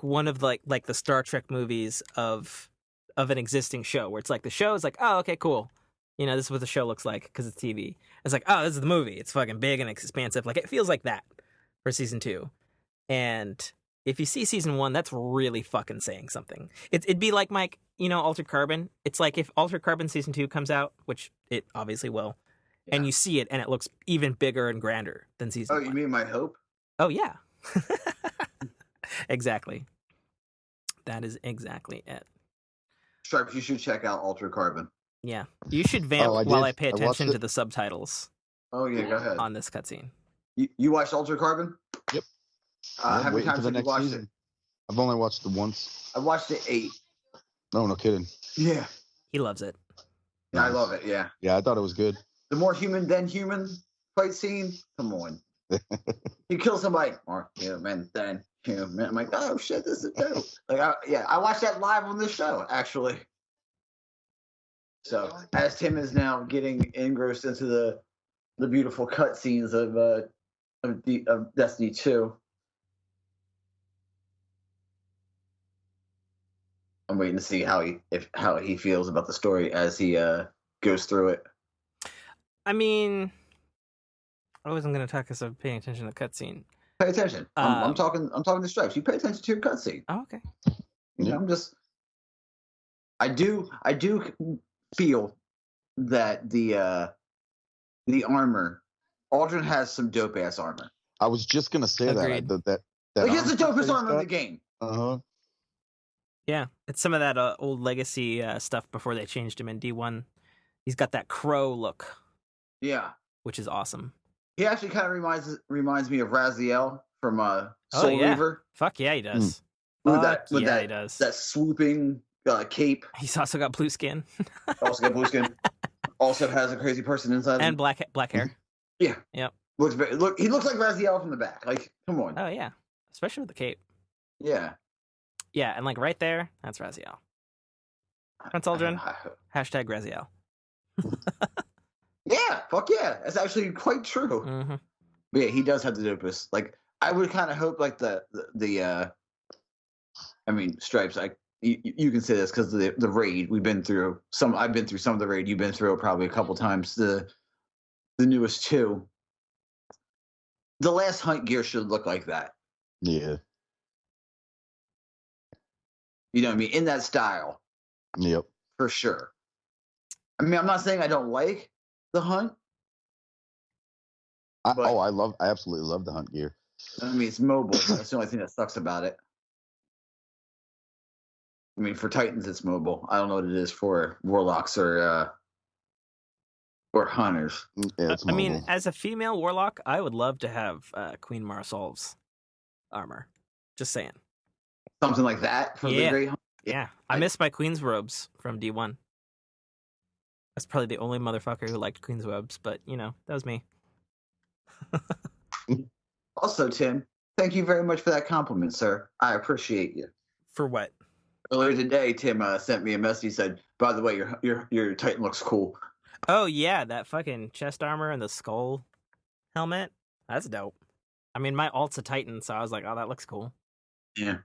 one of like the Star Trek movies of an existing show, where it's like the show is like, oh, okay, cool. You know, this is what the show looks like because it's TV. It's like, oh, this is the movie. It's fucking big and expansive. Like, it feels like that for season 2. And if you see season 1, that's really fucking saying something. It'd be like, Mike, you know, Altered Carbon. It's like if Altered Carbon season 2 comes out, which it obviously will, and you see it and it looks even bigger and grander than season 1. Oh, you mean My Hope? Oh, yeah. Exactly. That is exactly it. Stripes, you should check out Altered Carbon. Yeah. You should vamp while I pay attention to the subtitles. Oh, yeah, go ahead. On this cutscene. You watched Altered Carbon? Yep. How many times have you watched it? I've only watched it once. I watched it 8. No kidding. Yeah. He loves it. Yeah, I love it, yeah. Yeah, I thought it was good. The more human than human fight scene, come on. He kills somebody, more human than human. I'm like, oh shit, this is dope. Like, I watched that live on this show, actually. So, as Tim is now getting engrossed into the beautiful cutscenes of Destiny 2, I'm waiting to see how he feels about the story as he goes through it. I mean, I wasn't going to talk because I'm paying attention to the cutscene. Pay attention. I'm talking to Stripes. You pay attention to your cutscene. Oh, okay. You know, I do feel that the armor, Aldrin has some dope ass armor. I was just gonna say Agreed. that like, he has the dopest armor in the game. Yeah, it's some of that old legacy stuff before they changed him in D1. He's got that crow look. Yeah, which is awesome. He actually kind of reminds me of Raziel from Soul Reaver. Fuck yeah, he does. With he does. That swooping cape. He's also got blue skin. Also got blue skin. Also has a crazy person inside. And black hair. Yeah. Yep. He looks like Raziel from the back. Like, come on. Oh yeah, especially with the cape. Yeah. Yeah, and like right there, that's Raziel. Prince Aldrin. Hashtag Raziel. Yeah, fuck yeah. That's actually quite true. Mm-hmm. But yeah, he does have the dopest. Like, I would kind of hope like the I mean, Stripes, you can say this because the raid we've been through I've been through some of the raid, you've been through it probably a couple times. The newest 2. The last hunt gear should look like that. Yeah. You know what I mean? In that style. Yep. For sure. I mean, I'm not saying I don't like the hunt. I absolutely love the hunt gear. I mean, it's mobile. That's the only thing that sucks about it. I mean, for Titans, it's mobile. I don't know what it is for Warlocks or Hunters. Yeah, it's mobile. I mean, as a female Warlock, I would love to have Queen Marsol's armor. Just saying. Something like that for the Great Hunt? Yeah. I miss my Queen's robes from D1. That's probably the only motherfucker who liked Queen's robes, but, you know, that was me. Also, Tim, thank you very much for that compliment, sir. I appreciate you. For what? Earlier today, Tim sent me a message. He said, by the way, your Titan looks cool. Oh, yeah, that fucking chest armor and the skull helmet. That's dope. I mean, my alt's a Titan, so I was like, oh, that looks cool. Yeah.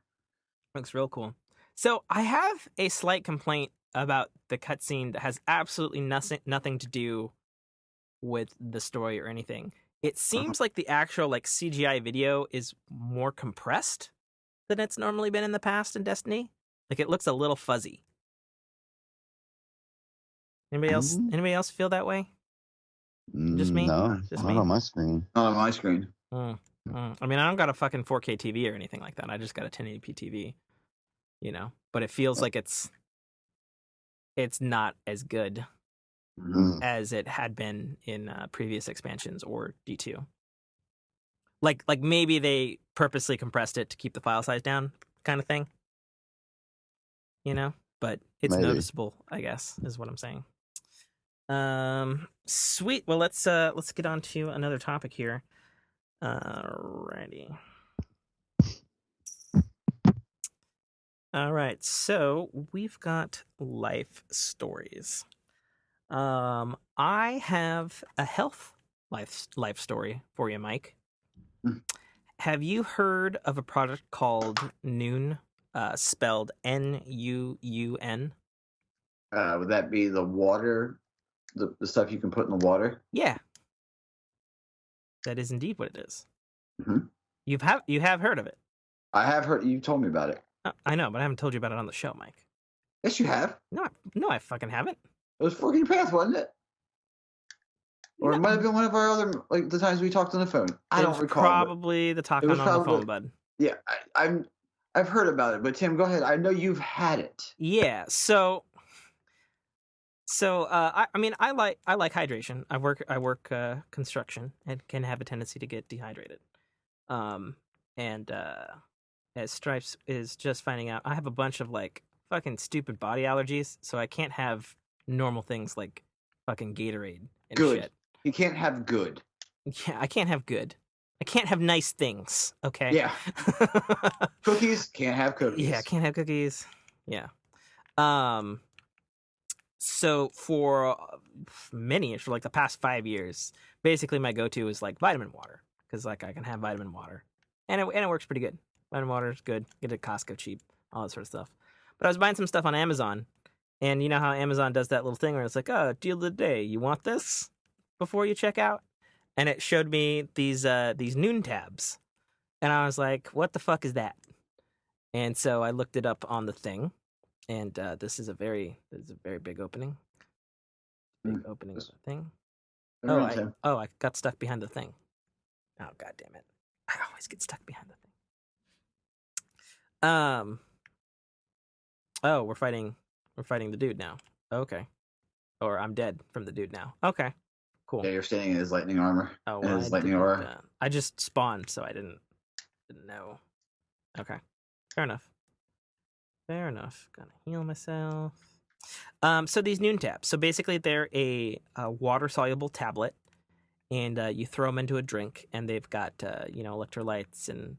Looks real cool. So I have a slight complaint about the cutscene that has absolutely nothing to do with the story or anything. It seems like the actual like CGI video is more compressed than it's normally been in the past in Destiny. Like it looks a little fuzzy. Anybody else feel that way? Just me? No, Just not me? on my screen. Not on my screen. I mean, I don't got a fucking 4K TV or anything like that. I just got a 1080p TV, you know. But it feels like it's not as good as it had been in previous expansions or D2. Like maybe they purposely compressed it to keep the file size down, kind of thing. You know, but it's Maybe. noticeable, I guess, is what I'm saying. Sweet. Well, let's get on to another topic here. Alrighty. All right, so we've got life stories. I have a health life story for you, Mike. Have you heard of a product called Noon, spelled Nuun? Would that be the water, the stuff you can put in the water? Yeah, that is indeed what it is. Mhm. You have heard of it. I have heard. You told me about it. I know, but I haven't told you about it on the show, Mike. Yes, you have. No, I fucking haven't. It was Forking Path, wasn't it? Or No. it might have been one of our other, like the times we talked on the phone. I don't recall. Probably the talk on the phone, bud. Yeah, I've heard about it, but Tim, go ahead. I know you've had it. Yeah, so I mean I like hydration. I work construction and can have a tendency to get dehydrated. And as Stripes is just finding out, I have a bunch of like fucking stupid body allergies, so I can't have normal things like fucking Gatorade and Good. shit. You can't have good. Yeah, I can't have good. I can't have nice things, okay? Yeah. Cookies, can't have cookies. Yeah, can't have cookies. Yeah. So for like the past 5 years, basically my go-to is like vitamin water, because like I can have vitamin water, and it works pretty good. Vitamin water is good. Get it at Costco cheap, all that sort of stuff. But I was buying some stuff on Amazon, and you know how Amazon does that little thing where it's like, oh, deal of the day, you want this before you check out? And it showed me these Noon tabs, and I was like, what the fuck is that? And so I looked it up on the thing. And this is a very big opening. Big opening of the thing. I got stuck behind the thing. Oh, god damn it. I always get stuck behind the thing. Oh, we're fighting the dude now. Okay. Or I'm dead from the dude now. Okay. Cool. Yeah, you're standing in his lightning armor. Oh, in well, his lightning aura. I just spawned, so I didn't know. Okay. Fair enough. Gonna heal myself. So these Noon tabs. So basically, they're a water-soluble tablet, and you throw them into a drink, and they've got electrolytes and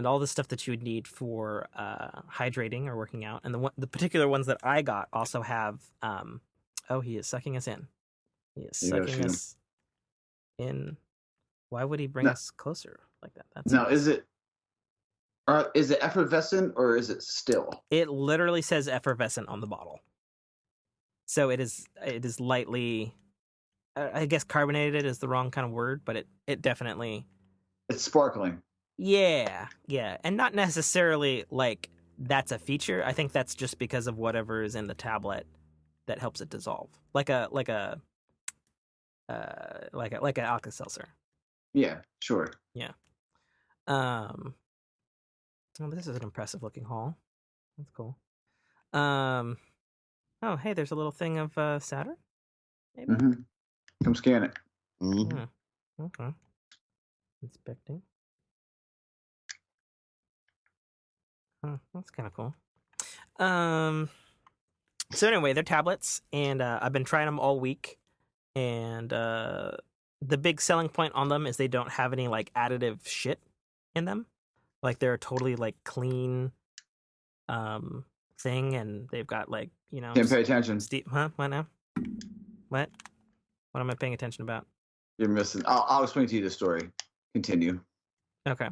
all the stuff that you would need for hydrating or working out. And the particular ones that I got also have. He is sucking us in. He is sucking us in. Why would he bring us closer like that? That's now, is it effervescent or is it still? It literally says effervescent on the bottle. So it is lightly, I guess carbonated is the wrong kind of word, but it definitely. It's sparkling. Yeah. And not necessarily like that's a feature. I think that's just because of whatever is in the tablet that helps it dissolve. Like an Alka-Seltzer. Yeah, sure. Yeah. Oh, this is an impressive looking haul. That's cool. Oh, hey, there's a little thing of Saturn. Maybe. Mm-hmm. Come scan it. Mm-hmm. Okay. Inspecting. That's kind of cool. So anyway, they're tablets, and I've been trying them all week. And the big selling point on them is they don't have any like additive shit in them. Like they're a totally like clean thing, and they've got like Can't pay attention. What now? What am I paying attention about? You're missing. I'll explain to you the story. Continue. Okay.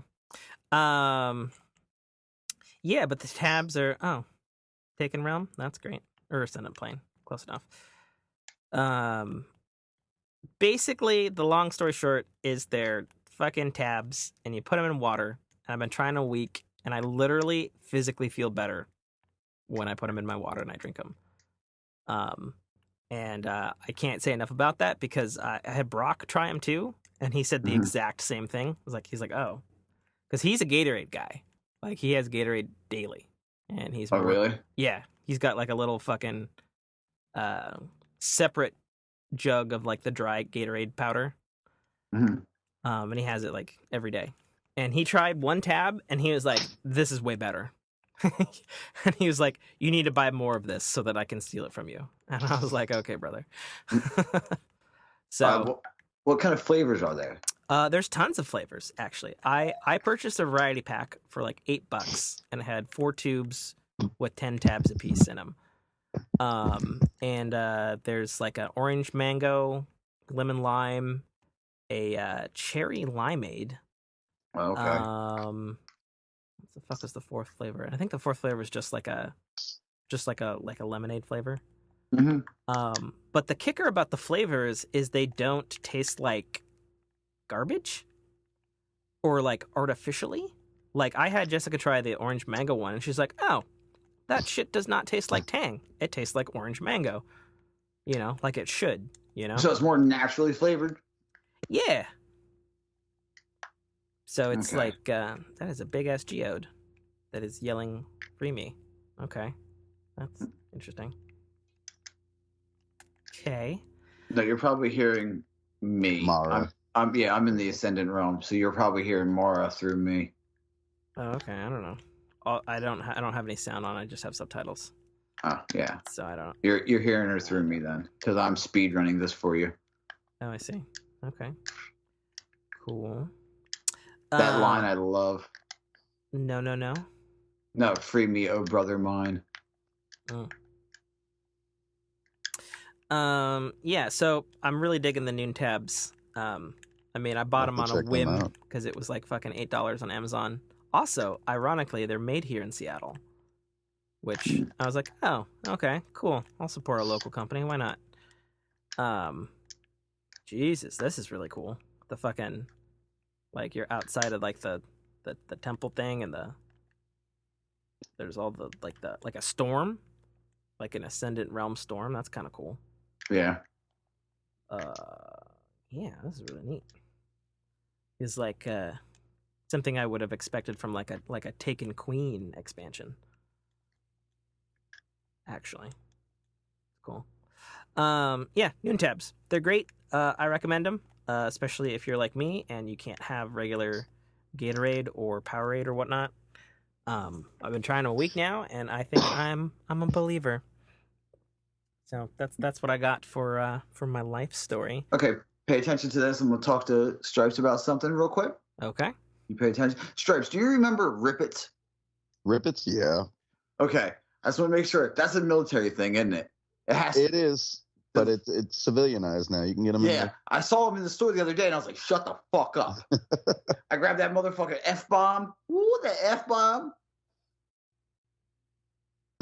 Yeah, but the tabs are Taken Realm. That's great. Or Ascendant Plane. Close enough. Basically, the long story short is they're fucking tabs, and you put them in water. And I've been trying a week, and I literally physically feel better when I put them in my water and I drink them. And I can't say enough about that because I had Brock try them too, and he said the exact same thing. He's like, oh, because he's a Gatorade guy. Like he has Gatorade daily, and he's really? Yeah, he's got like a little fucking separate jug of like the dry Gatorade powder. And he has it like every day. And he tried one tab and he was like, this is way better. And he was like, you need to buy more of this so that I can steal it from you. And I was like, okay, brother. So what kind of flavors are there? There's tons of flavors, actually. I purchased a variety pack for like $8 and it had 4 tubes with 10 tabs apiece in them. And there's like an orange mango, lemon lime, a cherry limeade. Okay. What the fuck is the fourth flavor? And I think the fourth flavor is just like a lemonade flavor. But the kicker about the flavors is they don't taste like garbage or like artificially. Like I had Jessica try the orange mango one and she's like, oh, that shit does not taste like Tang. It tastes like orange mango. You know, like it should, you know? So it's more naturally flavored? Yeah. So it's like, that is a big-ass geode that is yelling, free me. Okay. That's interesting. Okay. No, you're probably hearing me. Mara. I'm in the Ascendant realm, so you're probably hearing Mara through me. Oh, okay. I don't know. I don't have any sound on. I just have subtitles. Oh, yeah. So I don't. You're hearing her through me then, because I'm speed running this for you. Oh, I see. Okay. Cool. That line I love. No. No, free me, oh brother mine. Yeah, so I'm really digging the Noon tabs. I mean, I bought them on a whim because it was like fucking $8 on Amazon. Also, ironically, they're made here in Seattle, which I was like, oh, okay, cool. I'll support a local company. Why not? Jesus, this is really cool. The fucking, like, you're outside of like the temple thing, and there's all the like a storm, like an Ascendant Realm storm. That's kind of cool. Yeah. Yeah, this is really neat. It's like something I would have expected from like a Taken Queen expansion. Actually, cool. Yeah, Noon tabs. They're great. I recommend them, especially if you're like me and you can't have regular Gatorade or Powerade or whatnot. I've been trying a week now, and I think I'm a believer. So that's what I got for my life story. Okay, pay attention to this, and we'll talk to Stripes about something real quick. Okay. You pay attention. Stripes, do you remember Rippets? Rippets, yeah. Okay, I just want to make sure. That's a military thing, isn't it? It is, but it's civilianized now. You can get them. Yeah, I saw them in the store the other day, and I was like, "Shut the fuck up!" I grabbed that motherfucking F-bomb. Ooh, the F-bomb.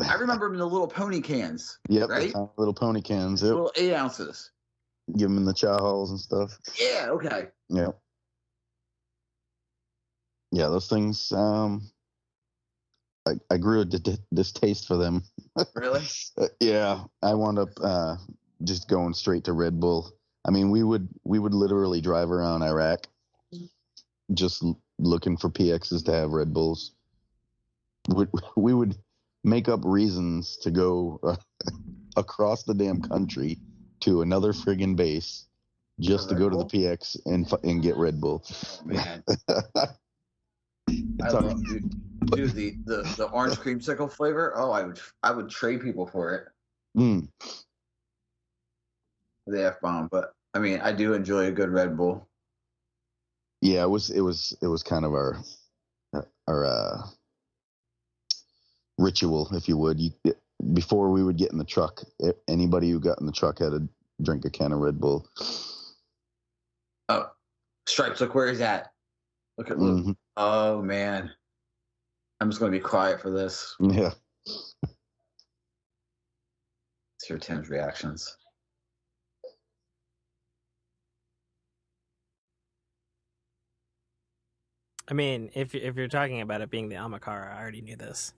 I remember them in the little pony cans. Yep, right? Little pony cans. Yep. Little 8 ounces. Give them in the chow halls and stuff. Yeah. Okay. Yep. Yeah, those things. I grew a distaste for them. Really? Yeah, I wound up just going straight to Red Bull. I mean, we would literally drive around Iraq, just looking for PXs to have Red Bulls. We would make up reasons to go across the damn country to another friggin' base just to go to the PX and get Red Bull. Oh, man. I love, dude, the orange creamsicle flavor. Oh, I would trade people for it. The F-bomb, but I mean, I do enjoy a good Red Bull. Yeah, it was kind of our ritual, if you would. Before we would get in the truck, anybody who got in the truck had to drink a can of Red Bull. Oh, Stripes, look where he's at. Look at Luke. Mhm. Oh man, I'm just gonna be quiet for this. Yeah. Let's hear Tim's reactions. I mean, if you're talking about it being the Amakara, I already knew this.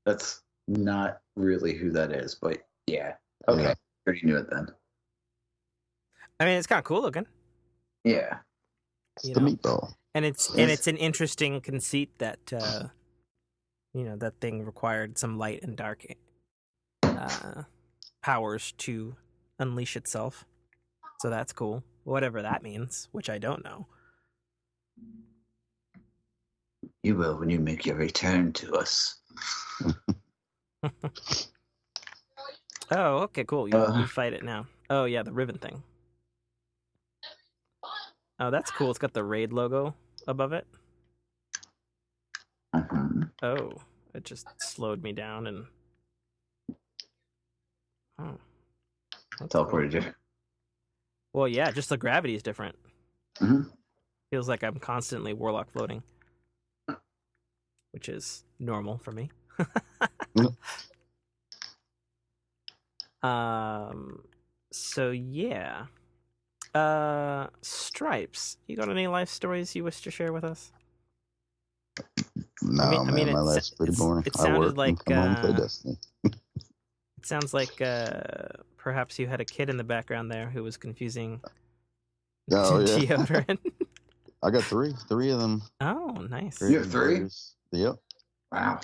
That's not really who that is, but yeah. Okay, Yeah. already knew it then. I mean, it's kind of cool looking, Yeah. It's you the know, meatball. and it's an interesting conceit that that thing required some light and dark powers to unleash itself. So that's cool. Whatever that means, which I don't know. You will when you make your return to us. Oh, okay, cool. You fight it now. Oh yeah, the ribbon thing. Oh, that's cool. It's got the raid logo above it. Mhm. Oh, it just slowed me down and oh, that's cool. Teleported you. Well, yeah, just the gravity is different. Mhm. Feels like I'm constantly warlock floating, which is normal for me. So yeah. Stripes, you got any life stories you wish to share with us? No, I mean, man, my life's pretty boring. it I sounded work like and come home and play Destiny. it sounds like perhaps you had a kid in the background there who was confusing Oh, yeah. deodorant. I got three of them. Oh, nice. You have three? Boys. Yep. Wow.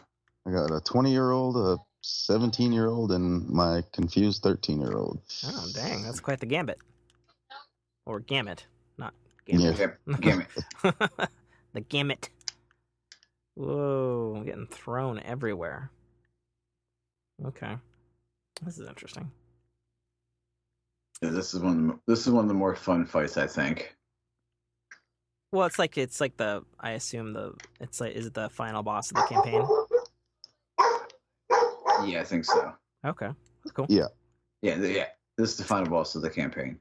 I got a 20-year-old, a 17-year-old, and my confused 13-year-old. Oh, dang, that's quite the gambit. Or gamut, not gambit. Yeah. Gamut. The gamut. Whoa, I'm getting thrown everywhere. Okay, this is interesting. Yeah, this is one of the more fun fights, I think. Well, it's like the I assume is it the final boss of the campaign? Yeah, I think so. Okay, that's cool. Yeah. This is the final boss of the campaign.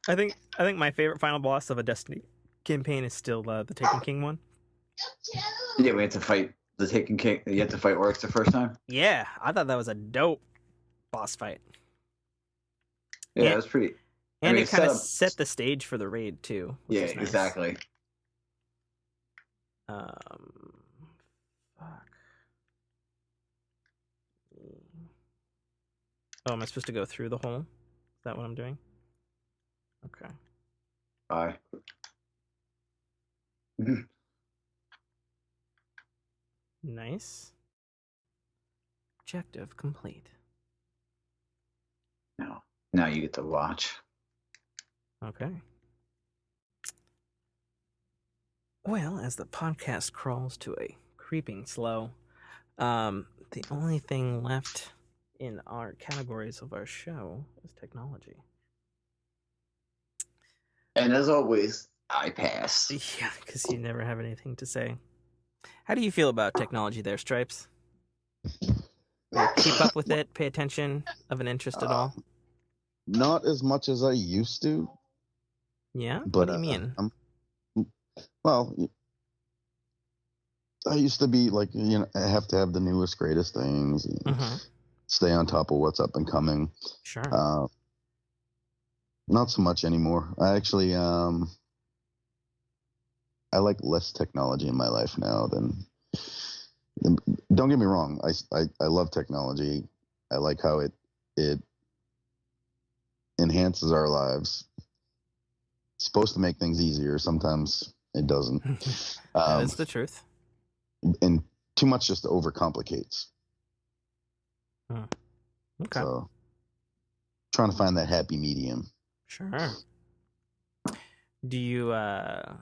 I think my favorite final boss of a Destiny campaign is still the Taken King one. Yeah, we had to fight the Taken King. You had to fight Oryx the first time. Yeah, I thought that was a dope boss fight. Yeah, it was pretty. And it kind of set the stage for the raid too. Which Yeah, is nice. exactly. Fuck. Oh, am I supposed to go through the hole? Is that what I'm doing? Okay. Bye. Nice. Objective complete. Now you get to watch. Okay. Well, as the podcast crawls to a creeping slow, the only thing left in our categories of our show is technology. And as always, I pass. Yeah, because you never have anything to say. How do you feel about technology there, Stripes? Keep up with it? Pay attention? Of an interest at all? Not as much as I used to. Yeah? But, What do you mean? Well, I used to be like, I have to have the newest, greatest things. And stay on top of what's up and coming. Sure. Not so much anymore. I actually, I like less technology in my life now than. Don't get me wrong. I love technology. I like how it enhances our lives. It's supposed to make things easier. Sometimes it doesn't. That is the truth. And too much just overcomplicates. Okay. So, trying to find that happy medium. Sure. Do you I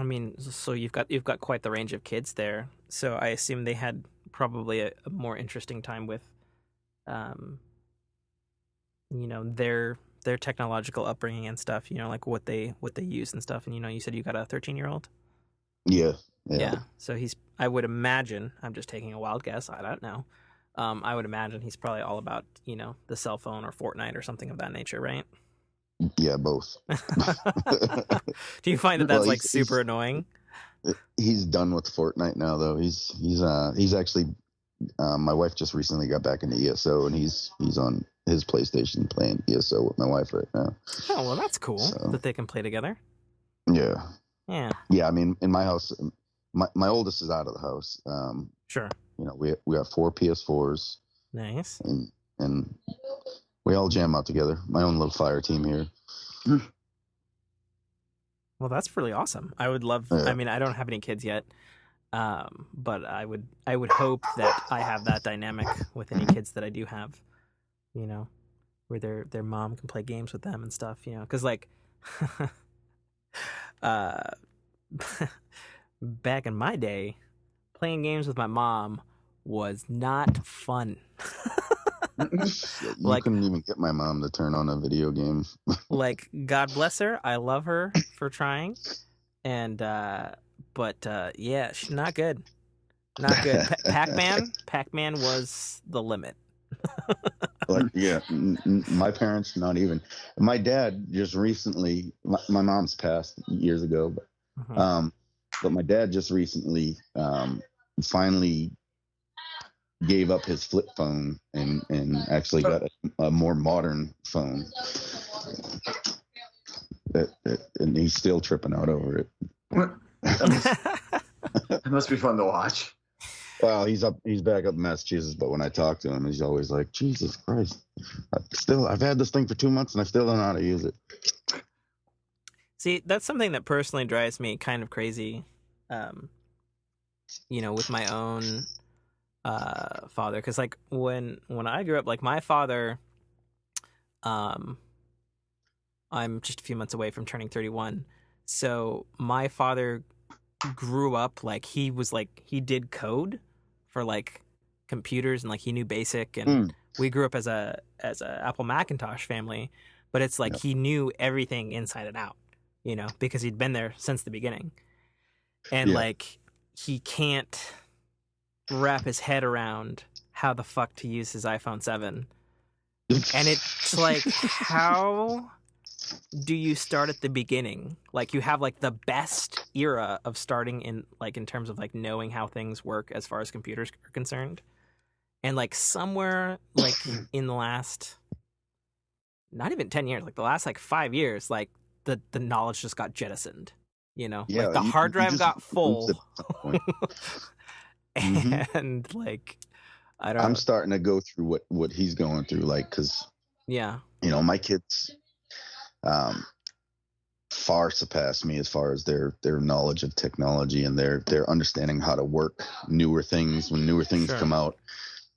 mean, so you've got quite the range of kids there. So I assume they had probably a more interesting time with their technological upbringing and stuff, like what they use and stuff. And you said you got a 13-year-old? Yeah. So I would imagine, I'm just taking a wild guess, I don't know. I would imagine he's probably all about, the cell phone or Fortnite or something of that nature, right? Yeah, both. Do you find that that's Well, like super annoying? He's done with Fortnite now, though. He's actually my wife just recently got back into ESO, and he's on his PlayStation playing ESO with my wife right now. Oh, well, that's cool So, that they can play together. yeah. Yeah. I mean, in my house, my oldest is out of the house. Sure. You know, we have 4 PS4s, Nice. and we all jam out together. My own little fire team here. Well, that's really awesome. I would love. Yeah. I mean, I don't have any kids yet, but I would hope that I have that dynamic with any kids that I do have. You know, where their mom can play games with them and stuff. You know, because like, back in my day, playing games with my mom was not fun. You couldn't even get my mom to turn on a video game. Like, God bless her. I love her for trying. And, but yeah, she's not good. Not good. Pac-Man was the limit. Like, yeah, my parents, not even. My dad just recently, my mom's passed years ago, but my dad just recently finally gave up his flip phone and actually got a more modern phone. And he's still tripping out over it. It must be fun to watch. Well, he's back up in Massachusetts, but when I talk to him, he's always like, Jesus Christ. I've had this thing for 2 months and I still don't know how to use it. See, that's something that personally drives me kind of crazy. You know, with my own father, because like when I grew up, like my father, I'm just a few months away from turning 31, so my father grew up like he did code for like computers, and like he knew BASIC, and we grew up as a Apple Macintosh family, but it's like he knew everything inside and out, you know, because he'd been there since the beginning, and like he can't wrap his head around how the fuck to use his iPhone 7. And it's like, how do you start at the beginning? Like, you have like the best era of starting in terms of like knowing how things work as far as computers are concerned. And like somewhere like in the last, not even 10 years, like the last like 5 years, like the knowledge just got jettisoned, you know, like the hard drive got full. And like, I don't know. I'm starting to go through what he's going through, like, because you know, my kids far surpass me as far as their knowledge of technology and their understanding how to work newer things when newer things come out.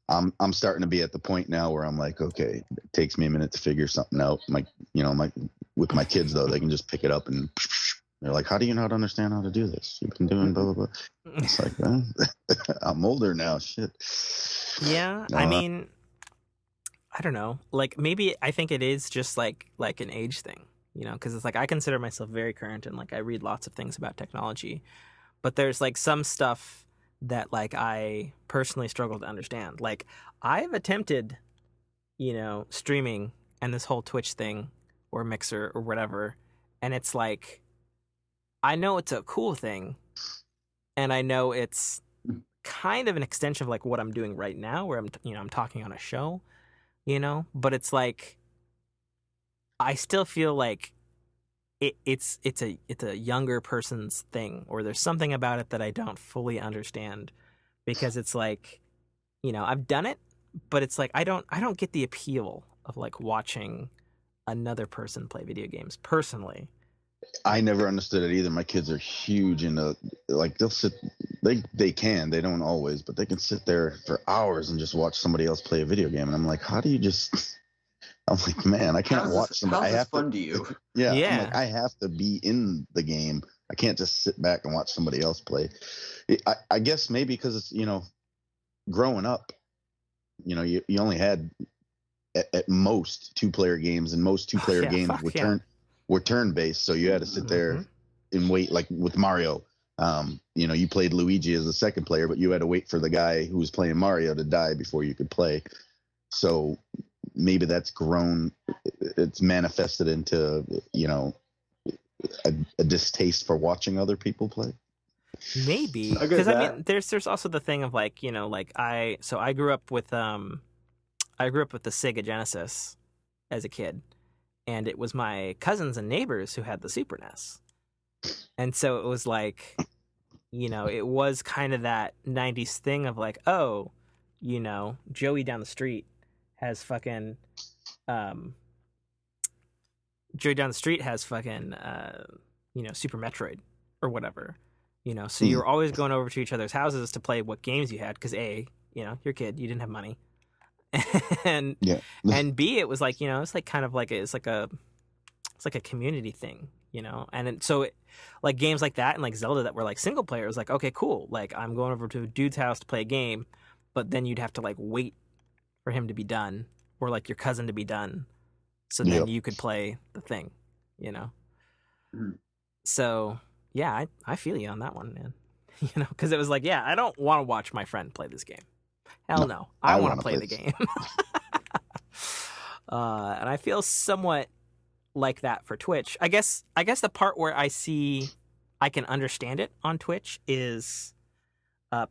I'm starting to be at the point now where I'm like, okay, it takes me a minute to figure something out. With my kids though, they can just pick it up and they're like, how do you not understand how to do this? You've been doing blah, blah, blah. It's like, I'm older now. Shit. Yeah. I mean, I don't know. Like, maybe I think it is just like an age thing, you know, because it's like I consider myself very current and like I read lots of things about technology. But there's like some stuff that like I personally struggle to understand. Like, I've attempted, you know, streaming and this whole Twitch thing or Mixer or whatever. And it's like, I know it's a cool thing, and I know it's kind of an extension of like what I'm doing right now, where I'm talking on a show, you know. But it's like, I still feel like it's a younger person's thing, or there's something about it that I don't fully understand, because it's like, you know, I've done it, but it's like I don't get the appeal of like watching another person play video games personally. I never understood it either. My kids are huge into, like, they'll sit, they don't always, but they can sit there for hours and just watch somebody else play a video game. And I'm like, how do you just, I'm like, man, I can't watch somebody. How's this fun to you? Yeah. I'm like, I have to be in the game. I can't just sit back and watch somebody else play. I guess maybe because it's, you know, growing up, you know, you only had at most 2-player games, and most 2-player games were turn-based, so you had to sit there and wait, like with Mario. You know, you played Luigi as a second player, but you had to wait for the guy who was playing Mario to die before you could play. So maybe that's grown, it's manifested into, you know, a distaste for watching other people play. Maybe, I get because I that. mean, there's also the thing of like, you know, like I grew up with the Sega Genesis as a kid, and it was my cousins and neighbors who had the Super NES, and so it was like, you know, it was kind of that '90s thing of like, oh, you know, Joey down the street has fucking, um, Joey down the street has fucking, you know, Super Metroid or whatever. You know, so you were always going over to each other's houses to play what games you had because A, you know, you're a kid, you didn't have money, and Yeah. and B, it was like, you know, it's like kind of like it's like a community thing, you know, and like games like that and like Zelda that were like single player was like, okay, cool, like I'm going over to a dude's house to play a game, but then you'd have to like wait for him to be done or like your cousin to be done, so then you could play the thing, you know. Mhm. So yeah, I feel you on that one, man. You know, because it was like, yeah, I don't want to watch my friend play this game. Hell no, I want to play the game. And I feel somewhat like that for Twitch. I guess the part where I can understand it on Twitch is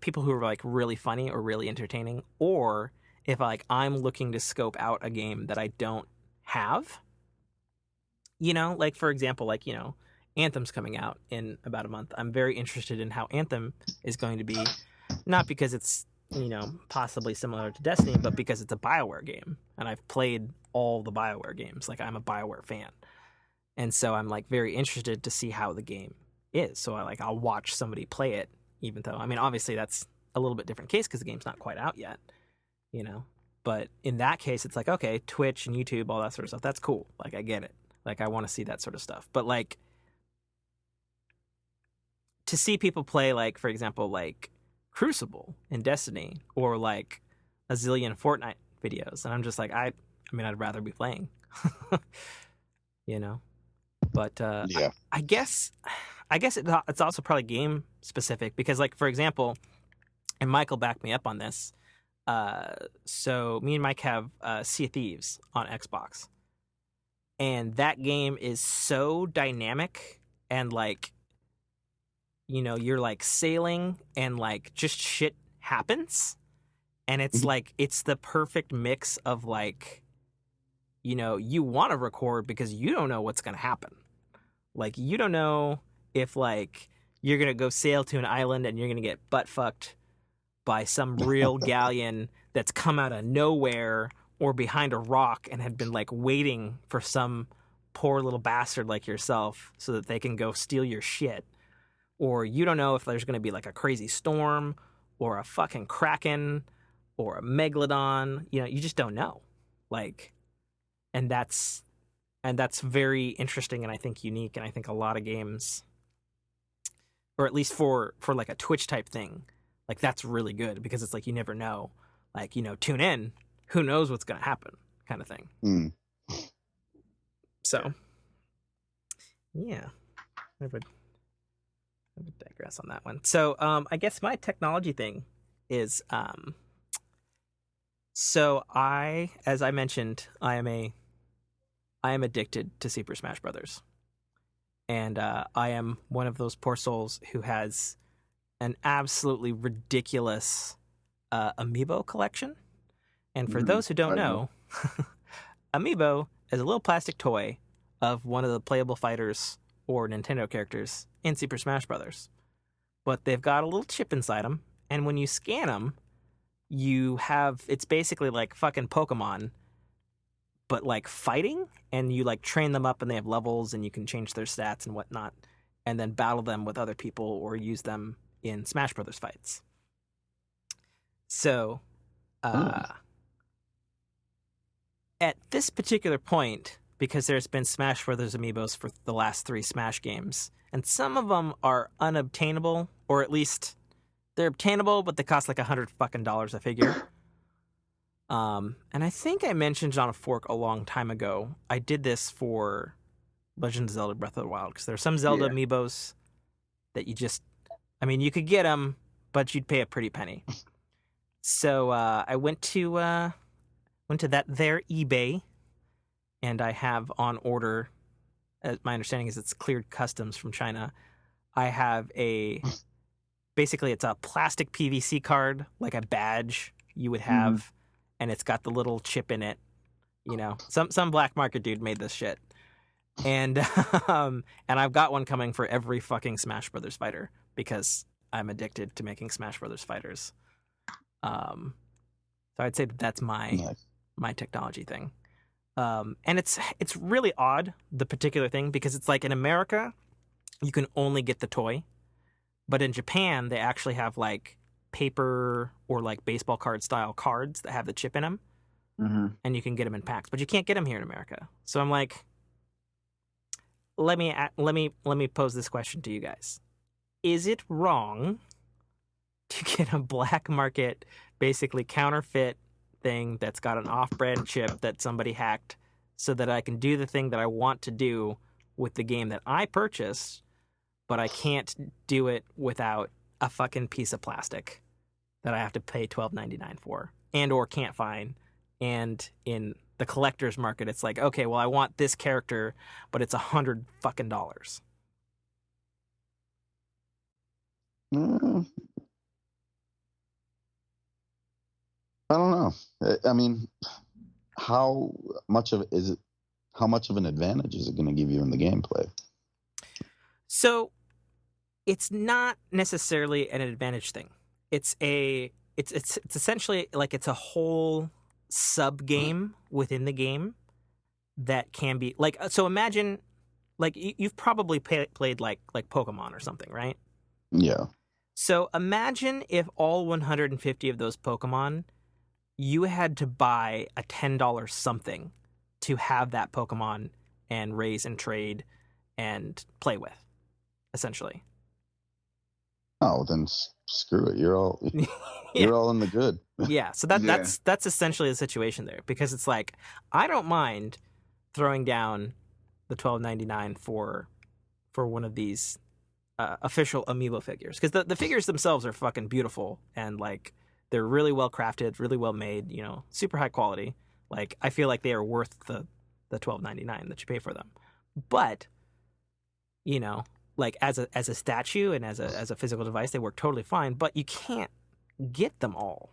people who are like really funny or really entertaining, or if like I'm looking to scope out a game that I don't have. You know, like for example, like, you know, Anthem's coming out in about a month. I'm very interested in how Anthem is going to be, not because it's, you know, possibly similar to Destiny, but because it's a BioWare game, and I've played all the BioWare games. Like, I'm a BioWare fan, and so I'm like very interested to see how the game is. So I'll watch somebody play it, even though, I mean, obviously that's a little bit different case because the game's not quite out yet, you know. But in that case, it's like, okay, Twitch and YouTube, all that sort of stuff, that's cool. Like, I get it. Like, I want to see that sort of stuff. But like, to see people play, like, for example, like Crucible in Destiny, or like a zillion Fortnite videos, and I'm just like, I mean, I'd rather be playing. You know. But Yeah. I guess it's also probably game specific, because like, for example, and Michael backed me up on this, so me and Mike have Sea of Thieves on Xbox, and that game is so dynamic, and like, you know, you're like sailing and like just shit happens, and it's like, it's the perfect mix of like, you know, you want to record because you don't know what's going to happen. Like, you don't know if like you're going to go sail to an island and you're going to get butt fucked by some real galleon that's come out of nowhere or behind a rock and had been like waiting for some poor little bastard like yourself so that they can go steal your shit. Or you don't know if there's going to be like a crazy storm or a fucking kraken or a megalodon. You know, you just don't know. Like, and that's very interesting, and I think unique, and I think a lot of games, or at least for like a Twitch type thing, like that's really good, because it's like, you never know. Like, you know, tune in, who knows what's going to happen, kind of thing. Mm. So, yeah, I would digress on that one. So, I guess my technology thing is, so as I mentioned, I am addicted to Super Smash Brothers, and I am one of those poor souls who has an absolutely ridiculous amiibo collection. And for those who don't know, amiibo is a little plastic toy of one of the playable fighters or Nintendo characters in Super Smash Brothers. But they've got a little chip inside them, and when you scan them, it's basically like fucking Pokemon, but like fighting, and you like train them up, and they have levels, and you can change their stats and whatnot, and then battle them with other people or use them in Smash Brothers fights. So, at this particular point, because there's been Smash Brothers amiibos for the last 3 Smash games, and some of them are unobtainable, or at least they're obtainable, but they cost like $100 a figure. And I think I mentioned on a fork a long time ago, I did this for Legend of Zelda Breath of the Wild, because there are some Zelda amiibos that you just, I mean, you could get them, but you'd pay a pretty penny. So I went to went to their eBay, and I have on order. My understanding is it's cleared customs from China. I have basically it's a plastic PVC card, like a badge you would have, and it's got the little chip in it. You know, some black market dude made this shit, and and I've got one coming for every fucking Smash Brothers fighter because I'm addicted to making Smash Brothers fighters. So I'd say that's my technology thing. And it's really odd, the particular thing, because it's like in America, you can only get the toy, but in Japan, they actually have like paper or like baseball card style cards that have the chip in them, and you can get them in packs, but you can't get them here in America. So I'm like, let me pose this question to you guys: is it wrong to get a black market, basically counterfeit thing that's got an off-brand chip that somebody hacked so that I can do the thing that I want to do with the game that I purchased, but I can't do it without a fucking piece of plastic that I have to pay $12.99 for and or can't find? And in the collector's market, it's like, okay, well, I want this character, but it's $100 fucking dollars. I don't know. I mean, how much of an advantage is it going to give you in the gameplay? So it's not necessarily an advantage thing. It's essentially like it's a whole sub game within the game that can be like, so imagine like you've probably played like Pokemon or something, right? Yeah. So imagine if all 150 of those Pokemon, you had to buy a $10 something to have that Pokemon and raise and trade and play with, essentially. Oh, then screw it. You're all Yeah. you're all in the good. Yeah, so that's essentially the situation there, because it's like I don't mind throwing down the $12.99 for one of these official amiibo figures, because the figures themselves are fucking beautiful and like they're really well crafted, really well made, you know, super high quality. Like I feel like they are worth the $12.99 that you pay for them. But you know, like as a statue and as a physical device, they work totally fine. But you can't get them all.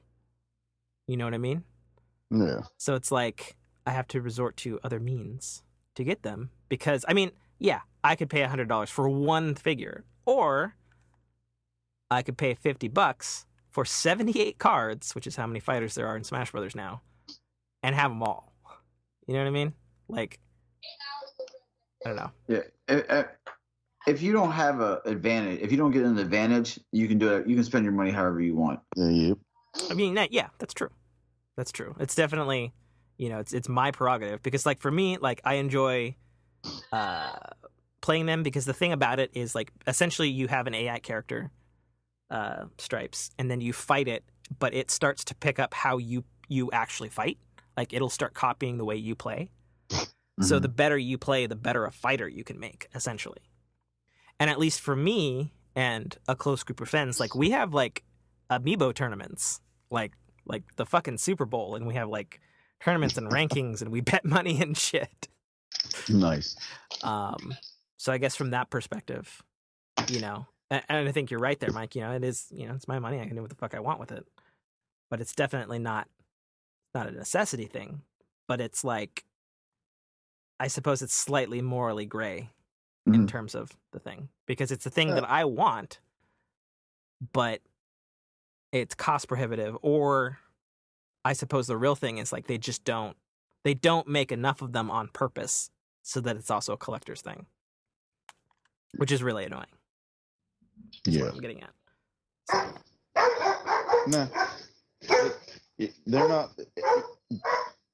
You know what I mean? Yeah. So it's like I have to resort to other means to get them, because I mean, yeah, I could pay $100 for one figure, or I could pay $50 for 78 cards, which is how many fighters there are in Smash Brothers now, and have them all. You know what I mean? Like, I don't know. Yeah. If you don't have an advantage, if you don't get an advantage, you can do it. You can spend your money however you want. Yep. I mean, yeah, that's true. That's true. It's definitely, you know, it's my prerogative, because like for me, like I enjoy playing them, because the thing about it is like essentially you have an AI character, Stripes, and then you fight it, but it starts to pick up how you actually fight. Like it'll start copying the way you play. So the better you play, the better a fighter you can make, essentially. And at least for me and a close group of friends, like we have like amiibo tournaments, like the fucking Super Bowl, and we have like tournaments and rankings, and we bet money and shit. Nice. So I guess from that perspective, you know, and I think you're right there, Mike. You know, it is, you know, it's my money. I can do what the fuck I want with it. But it's definitely not a necessity thing. But it's like, I suppose it's slightly morally gray in terms of the thing, because it's a thing that I want, but it's cost prohibitive. Or I suppose the real thing is like they don't make enough of them on purpose so that it's also a collector's thing, which is really annoying. That's what I'm getting at. So. Nah,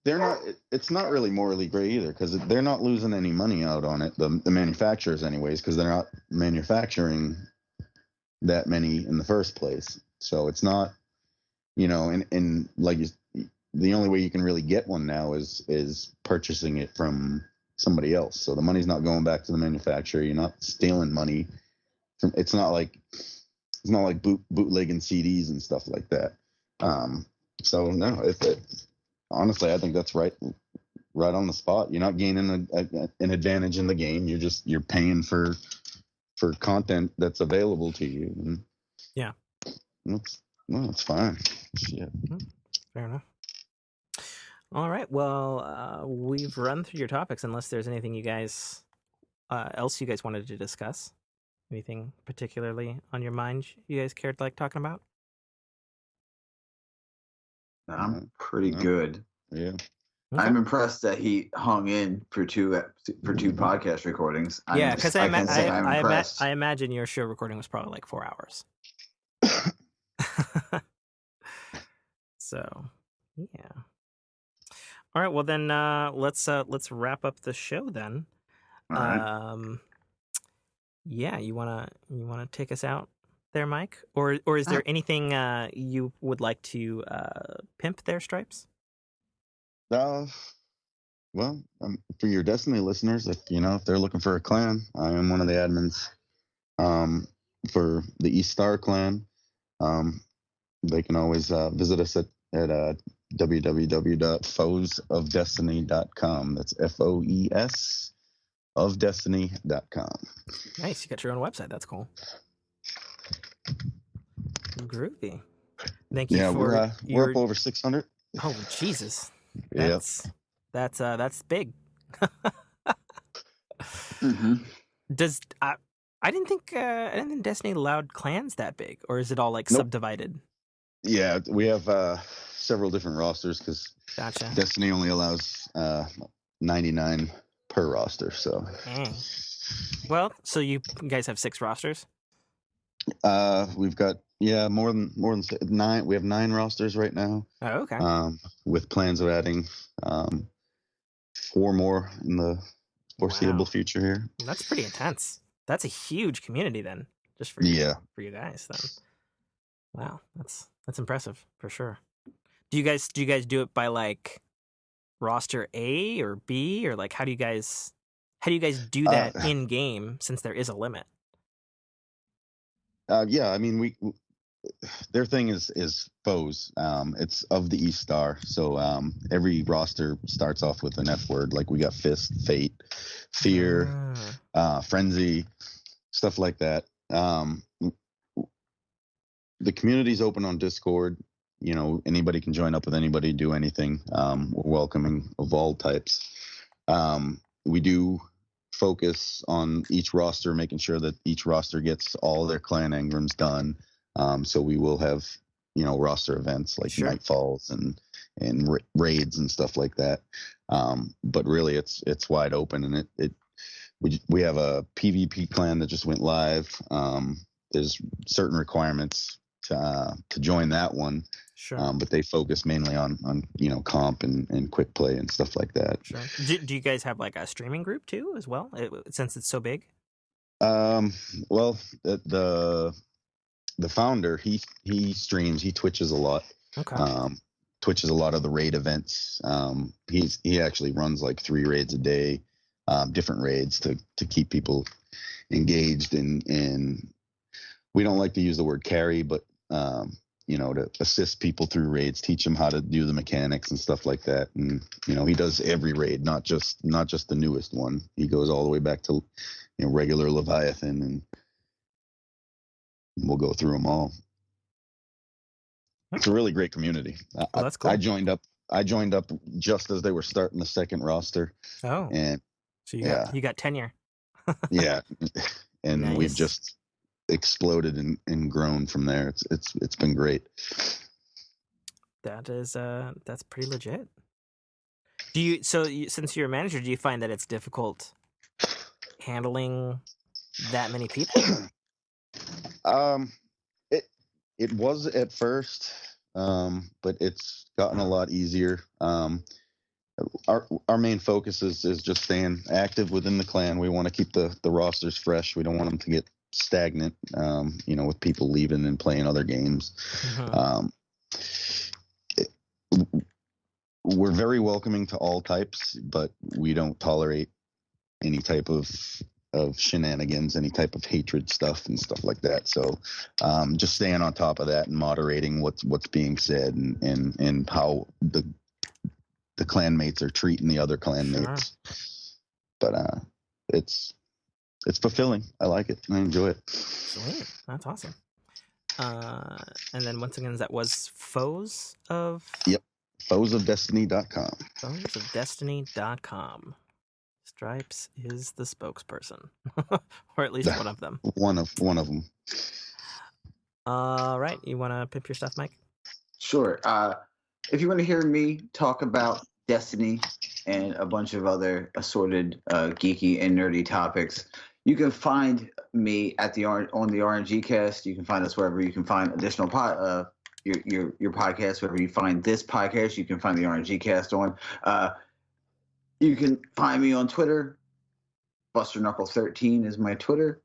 they're not. It's not really morally gray either, because they're not losing any money out on it. The manufacturers, anyways, because they're not manufacturing that many in the first place. So it's not, you know, and like the only way you can really get one now is purchasing it from somebody else. So the money's not going back to the manufacturer. You're not stealing money. It's not like bootlegging CDs and stuff like that. So no, honestly, I think that's right on the spot. You're not gaining an advantage in the game. You're paying for content that's available to you. And Yeah. it's fine. Shit. Fair enough. All right. Well, we've run through your topics. Unless there's anything you guys else you guys wanted to discuss, anything particularly on your mind you guys cared like talking about? I'm pretty good. Yeah. Okay. I'm impressed that he hung in for two podcast recordings. Yeah, because I can say I'm impressed. I imagine your show recording was probably like 4 hours. So, yeah. All right. Well, then let's wrap up the show then. All right. Yeah, you wanna take us out there, Mike, or is there anything you would like to pimp there, Stripes? Well, for your Destiny listeners, if they're looking for a clan, I am one of the admins. For the East Star clan, they can always visit us at www.foesofdestiny.com. That's FOES of destiny.com. Nice, you got your own website. That's cool. Groovy. Thank you. Yeah, for we're up over 600. Oh Jesus, Yeah, that's big. Mm-hmm. Does I didn't think Destiny allowed clans that big, or is it all like Nope. subdivided? Yeah, we have several different rosters because Gotcha. Destiny only allows 99 per roster. So, Dang. Well, so you guys have 6 rosters? we've got more than 9. We have 9 rosters right now. Oh, okay. With plans of adding 4 more in the foreseeable future here. That's pretty intense. That's a huge community then, just for for you guys then. Wow, that's impressive for sure. Do you guys do it by like roster A or B, or like how do you guys do that in game, since there is a limit? Yeah, I mean their thing is foes. It's of the East Star, so every roster starts off with an F word. Like we got Fist, Fate, Fear, Frenzy, stuff like that. The community's open on Discord. Anybody can join up with anybody, do anything. We're welcoming of all types. We do focus on each roster, making sure that each roster gets all their clan engrams done. So we will have, roster events like Nightfalls and raids and stuff like that. But really it's wide open, and we have a PvP clan that just went live. There's certain requirements to join that one. Sure. But they focus mainly on comp and quick play and stuff like that. Sure. Do you guys have like a streaming group too as well, since it's so big? Well, the founder, he streams, he twitches a lot. Okay. Twitches a lot of the raid events. He actually runs like 3 raids a day, different raids to keep people engaged, and we don't like to use the word carry, but to assist people through raids, teach them how to do the mechanics and stuff like that. And he does every raid, not just the newest one. He goes all the way back to regular Leviathan, and we'll go through them all. It's a really great community. That's cool. I joined up just as they were starting the second roster. Oh, and so you got tenure. Yeah, and Nice. we've just exploded and grown from there. It's been great. That's pretty legit. Since you're a manager, do you find that it's difficult handling that many people? It was at first, but it's gotten a lot easier. Our main focus is just staying active within the clan. We want to keep the rosters fresh. We don't want them to get stagnant, with people leaving and playing other games. Mm-hmm. We're very welcoming to all types, but we don't tolerate any type of shenanigans, any type of hatred stuff and stuff like that. So just staying on top of that and moderating what's being said and how the the clanmates are treating the other clanmates. But it's fulfilling. I like it. I enjoy it. Sweet. That's awesome. And then once again, that was Foes of... Yep. Foesofdestiny.com. Foesofdestiny.com. Stripes is the spokesperson. Or at least one of them. One of them. All right. You want to pimp your stuff, Mike? Sure. If you want to hear me talk about Destiny and a bunch of other assorted geeky and nerdy topics, you can find me on the RNG Cast. You can find us wherever you can find additional your podcast. Wherever you find this podcast, you can find the RNG Cast on. You can find me on Twitter. BusterKnuckle13 is my Twitter.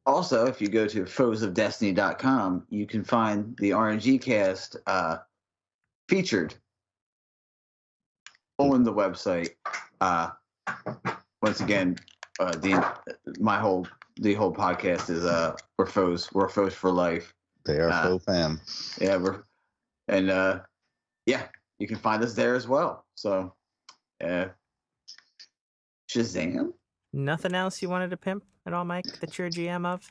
Also, if you go to foesofdestiny.com, you can find the RNG Cast featured on the website. Once again, the whole podcast is we're foes for life. They are foe fam. Yeah, you can find us there as well. So, Shazam. Nothing else you wanted to pimp at all, Mike, that you're a GM of?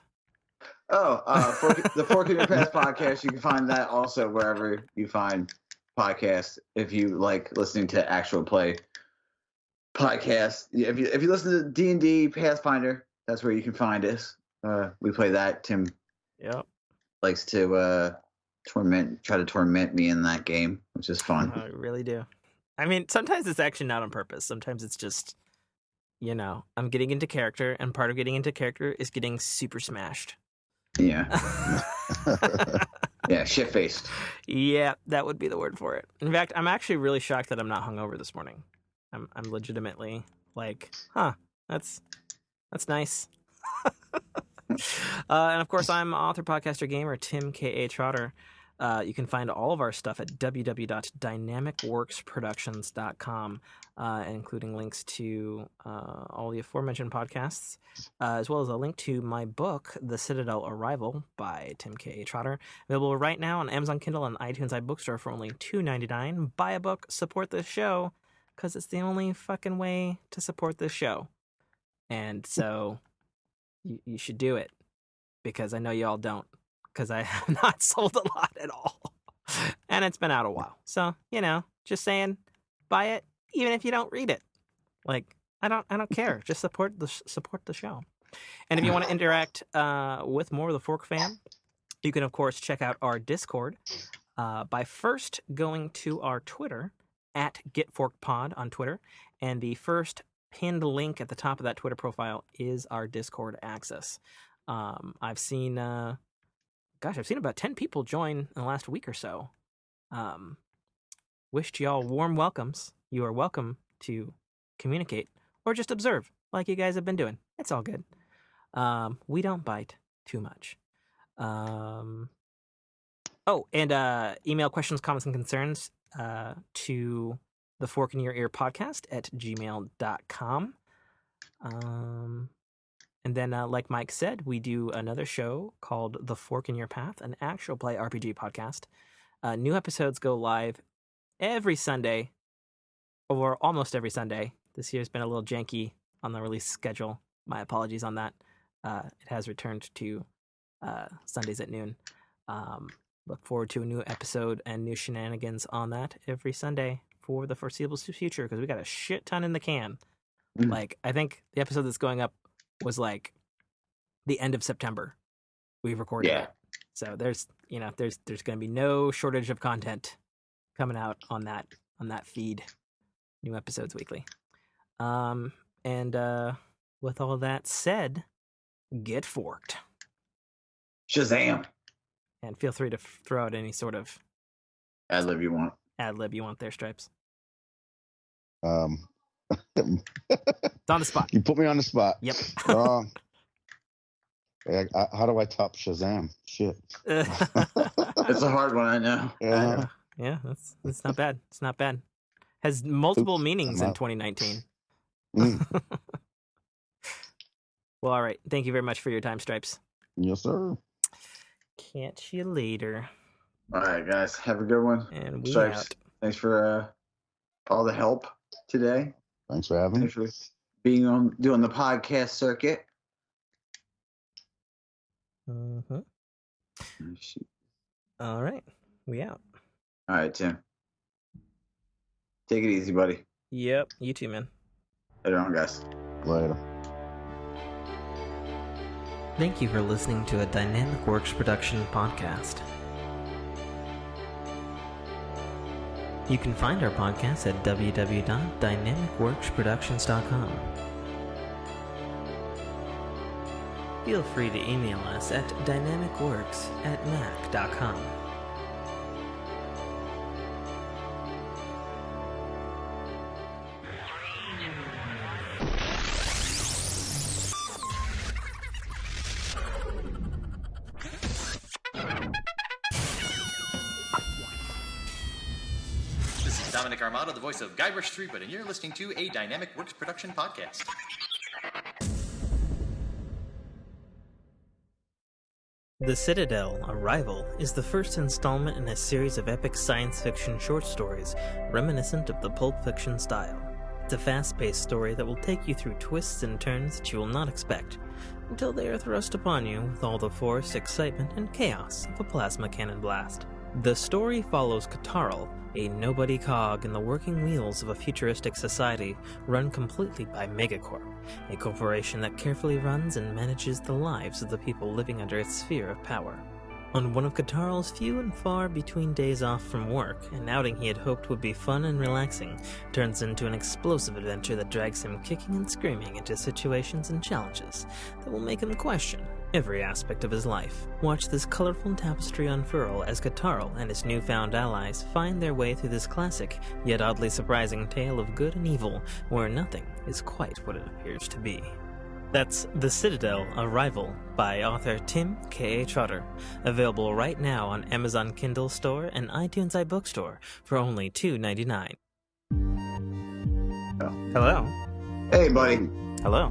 The Fork in Your Past podcast, you can find that also wherever you find podcasts. If you like listening to actual play podcasts, if you listen to D&D Pathfinder, that's where you can find us. We play that. Tim likes to try to torment me in that game, which is fun. I really do. I mean, sometimes it's actually not on purpose. Sometimes it's just, I'm getting into character, and part of getting into character is getting super smashed. Yeah. Yeah, shit-faced. Yeah, that would be the word for it. In fact, I'm actually really shocked that I'm not hungover this morning. I'm legitimately like, that's nice. And of course, I'm author, podcaster, gamer, Tim K.A. Trotter. You can find all of our stuff at www.dynamicworksproductions.com, including links to all the aforementioned podcasts, as well as a link to my book, The Citadel Arrival by Tim K.A. Trotter, available right now on Amazon Kindle and iTunes iBookstore for only $2.99. Buy a book, support this show, because it's the only fucking way to support this show. And so you should do it, because I know you all don't. Because I have not sold a lot at all. And it's been out a while. So, just saying, buy it, even if you don't read it. Like, I don't care. Just support the show. And if you want to interact with more of the Fork fam, you can, of course, check out our Discord by first going to our Twitter, at GetForkedPod on Twitter. And the first pinned link at the top of that Twitter profile is our Discord access. I've seen about 10 people join in the last week or so. Wished y'all warm welcomes. You are welcome to communicate or just observe like you guys have been doing. It's all good. We don't bite too much. And email questions, comments, and concerns to the Fork in Your Ear podcast at gmail.com. And then, like Mike said, we do another show called The Fork in Your Path, an actual play RPG podcast. New episodes go live every Sunday, or almost every Sunday. This year's been a little janky on the release schedule. My apologies on that. It has returned to Sundays at noon. Look forward to a new episode and new shenanigans on that every Sunday for the foreseeable future, because we got a shit ton in the can. Like, I think the episode that's going up was like the end of September. We recorded it. So there's going to be no shortage of content coming out on that feed. New episodes weekly. And with all that said, get forked. Shazam. And feel free to throw out any sort of ad-lib you want there, Stripes. It's on the spot. You put me on the spot. Yep. How do I top Shazam? Shit. It's a hard one, I know. Yeah, it's not bad. It's not bad. Has multiple meanings in 2019. Well, all right. Thank you very much for your time, Stripes. Yes, sir. Catch you later. All right, guys. Have a good one. And we Stripes. out. Thanks for all the help today. Thanks for having me. Thanks for being doing the podcast circuit. Mm-hmm. All right. We out. All right, Tim. Take it easy, buddy. Yep. You too, man. Later on, guys. Later. Thank you for listening to a Dynamic Works production podcast. You can find our podcast at www.dynamicworksproductions.com. Feel free to email us at dynamicworks@mac.com. This is Dominic Armato, the voice of Guybrush Threepwood, and you're listening to a Dynamic Works production podcast. The Citadel, Arrival, is the first installment in a series of epic science fiction short stories reminiscent of the Pulp Fiction style. It's a fast-paced story that will take you through twists and turns that you will not expect, until they are thrust upon you with all the force, excitement, and chaos of a plasma cannon blast. The story follows Katarl, a nobody cog in the working wheels of a futuristic society run completely by Megacorp, a corporation that carefully runs and manages the lives of the people living under its sphere of power. On one of Katarl's few and far between days off from work, an outing he had hoped would be fun and relaxing turns into an explosive adventure that drags him kicking and screaming into situations and challenges that will make him question every aspect of his life. Watch this colorful tapestry unfurl as Katarl and his newfound allies find their way through this classic, yet oddly surprising tale of good and evil, where nothing is quite what it appears to be. That's The Citadel, Arrival by author Tim K.A. Trotter, available right now on Amazon Kindle Store and iTunes iBookstore for only $2.99. Hello. Hey, buddy. Hello.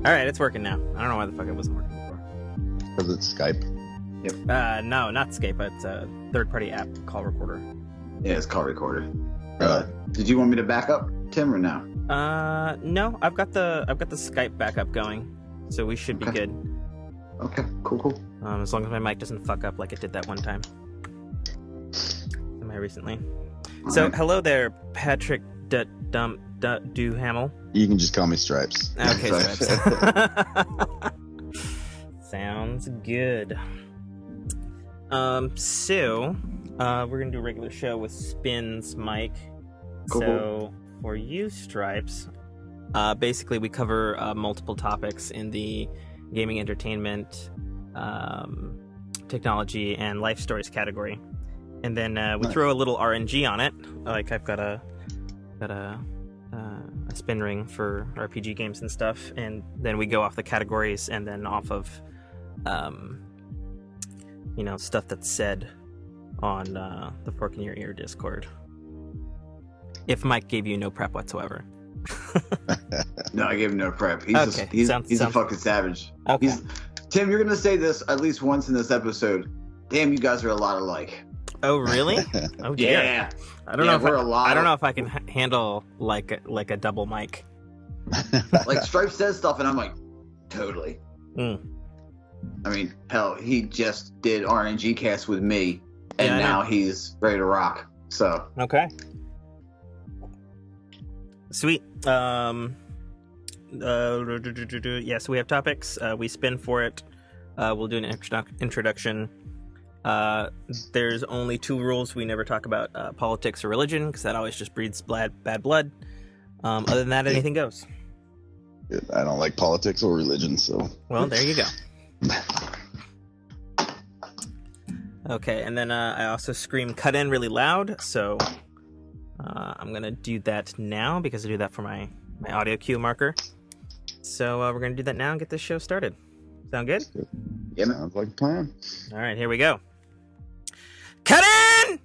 All right, it's working now. I don't know why the fuck it wasn't working before. Because it's Skype. No, not Skype. It's a third-party app call recorder. Yeah, it's call recorder. Did you want me to back up, Tim, or no? No. I've got the Skype backup going, so we should be good. Okay, cool. As long as my mic doesn't fuck up like it did that one time. Recently. So, hello there, Patrick Duhamel. You can just call me Stripes. Okay, Stripes. Sounds good. So, we're gonna do a regular show with Spin's mic. Cool. So, for you, Stripes, basically we cover multiple topics in the gaming, entertainment, technology, and life stories category, and then we throw a little RNG on it. Like I've got a spin ring for RPG games and stuff, and then we go off the categories and then off of stuff that's said on the Fork in Your Ear Discord. If Mike gave you no prep whatsoever. No, I gave him no prep. He's a fucking savage. Okay. Tim, you're gonna say this at least once in this episode. Damn, you guys are a lot alike. Oh really? Oh dear. Yeah. I don't know if I can handle like a double mic. Like Stripe says stuff, and I'm like, totally. I mean, hell, he just did RNG cast with me, and now he's ready to rock. So okay. Sweet. So we have topics. We spin for it. We'll do an introduction. There's only 2 rules. We never talk about politics or religion, because that always just breeds bad blood. Other than that, anything goes. I don't like politics or religion, so... Well, there you go. Okay, and then I also scream cut in really loud, so... I'm going to do that now because I do that for my audio cue marker. So we're going to do that now and get this show started. Sound good? Yeah, sounds like a plan. All right, here we go. Cut in!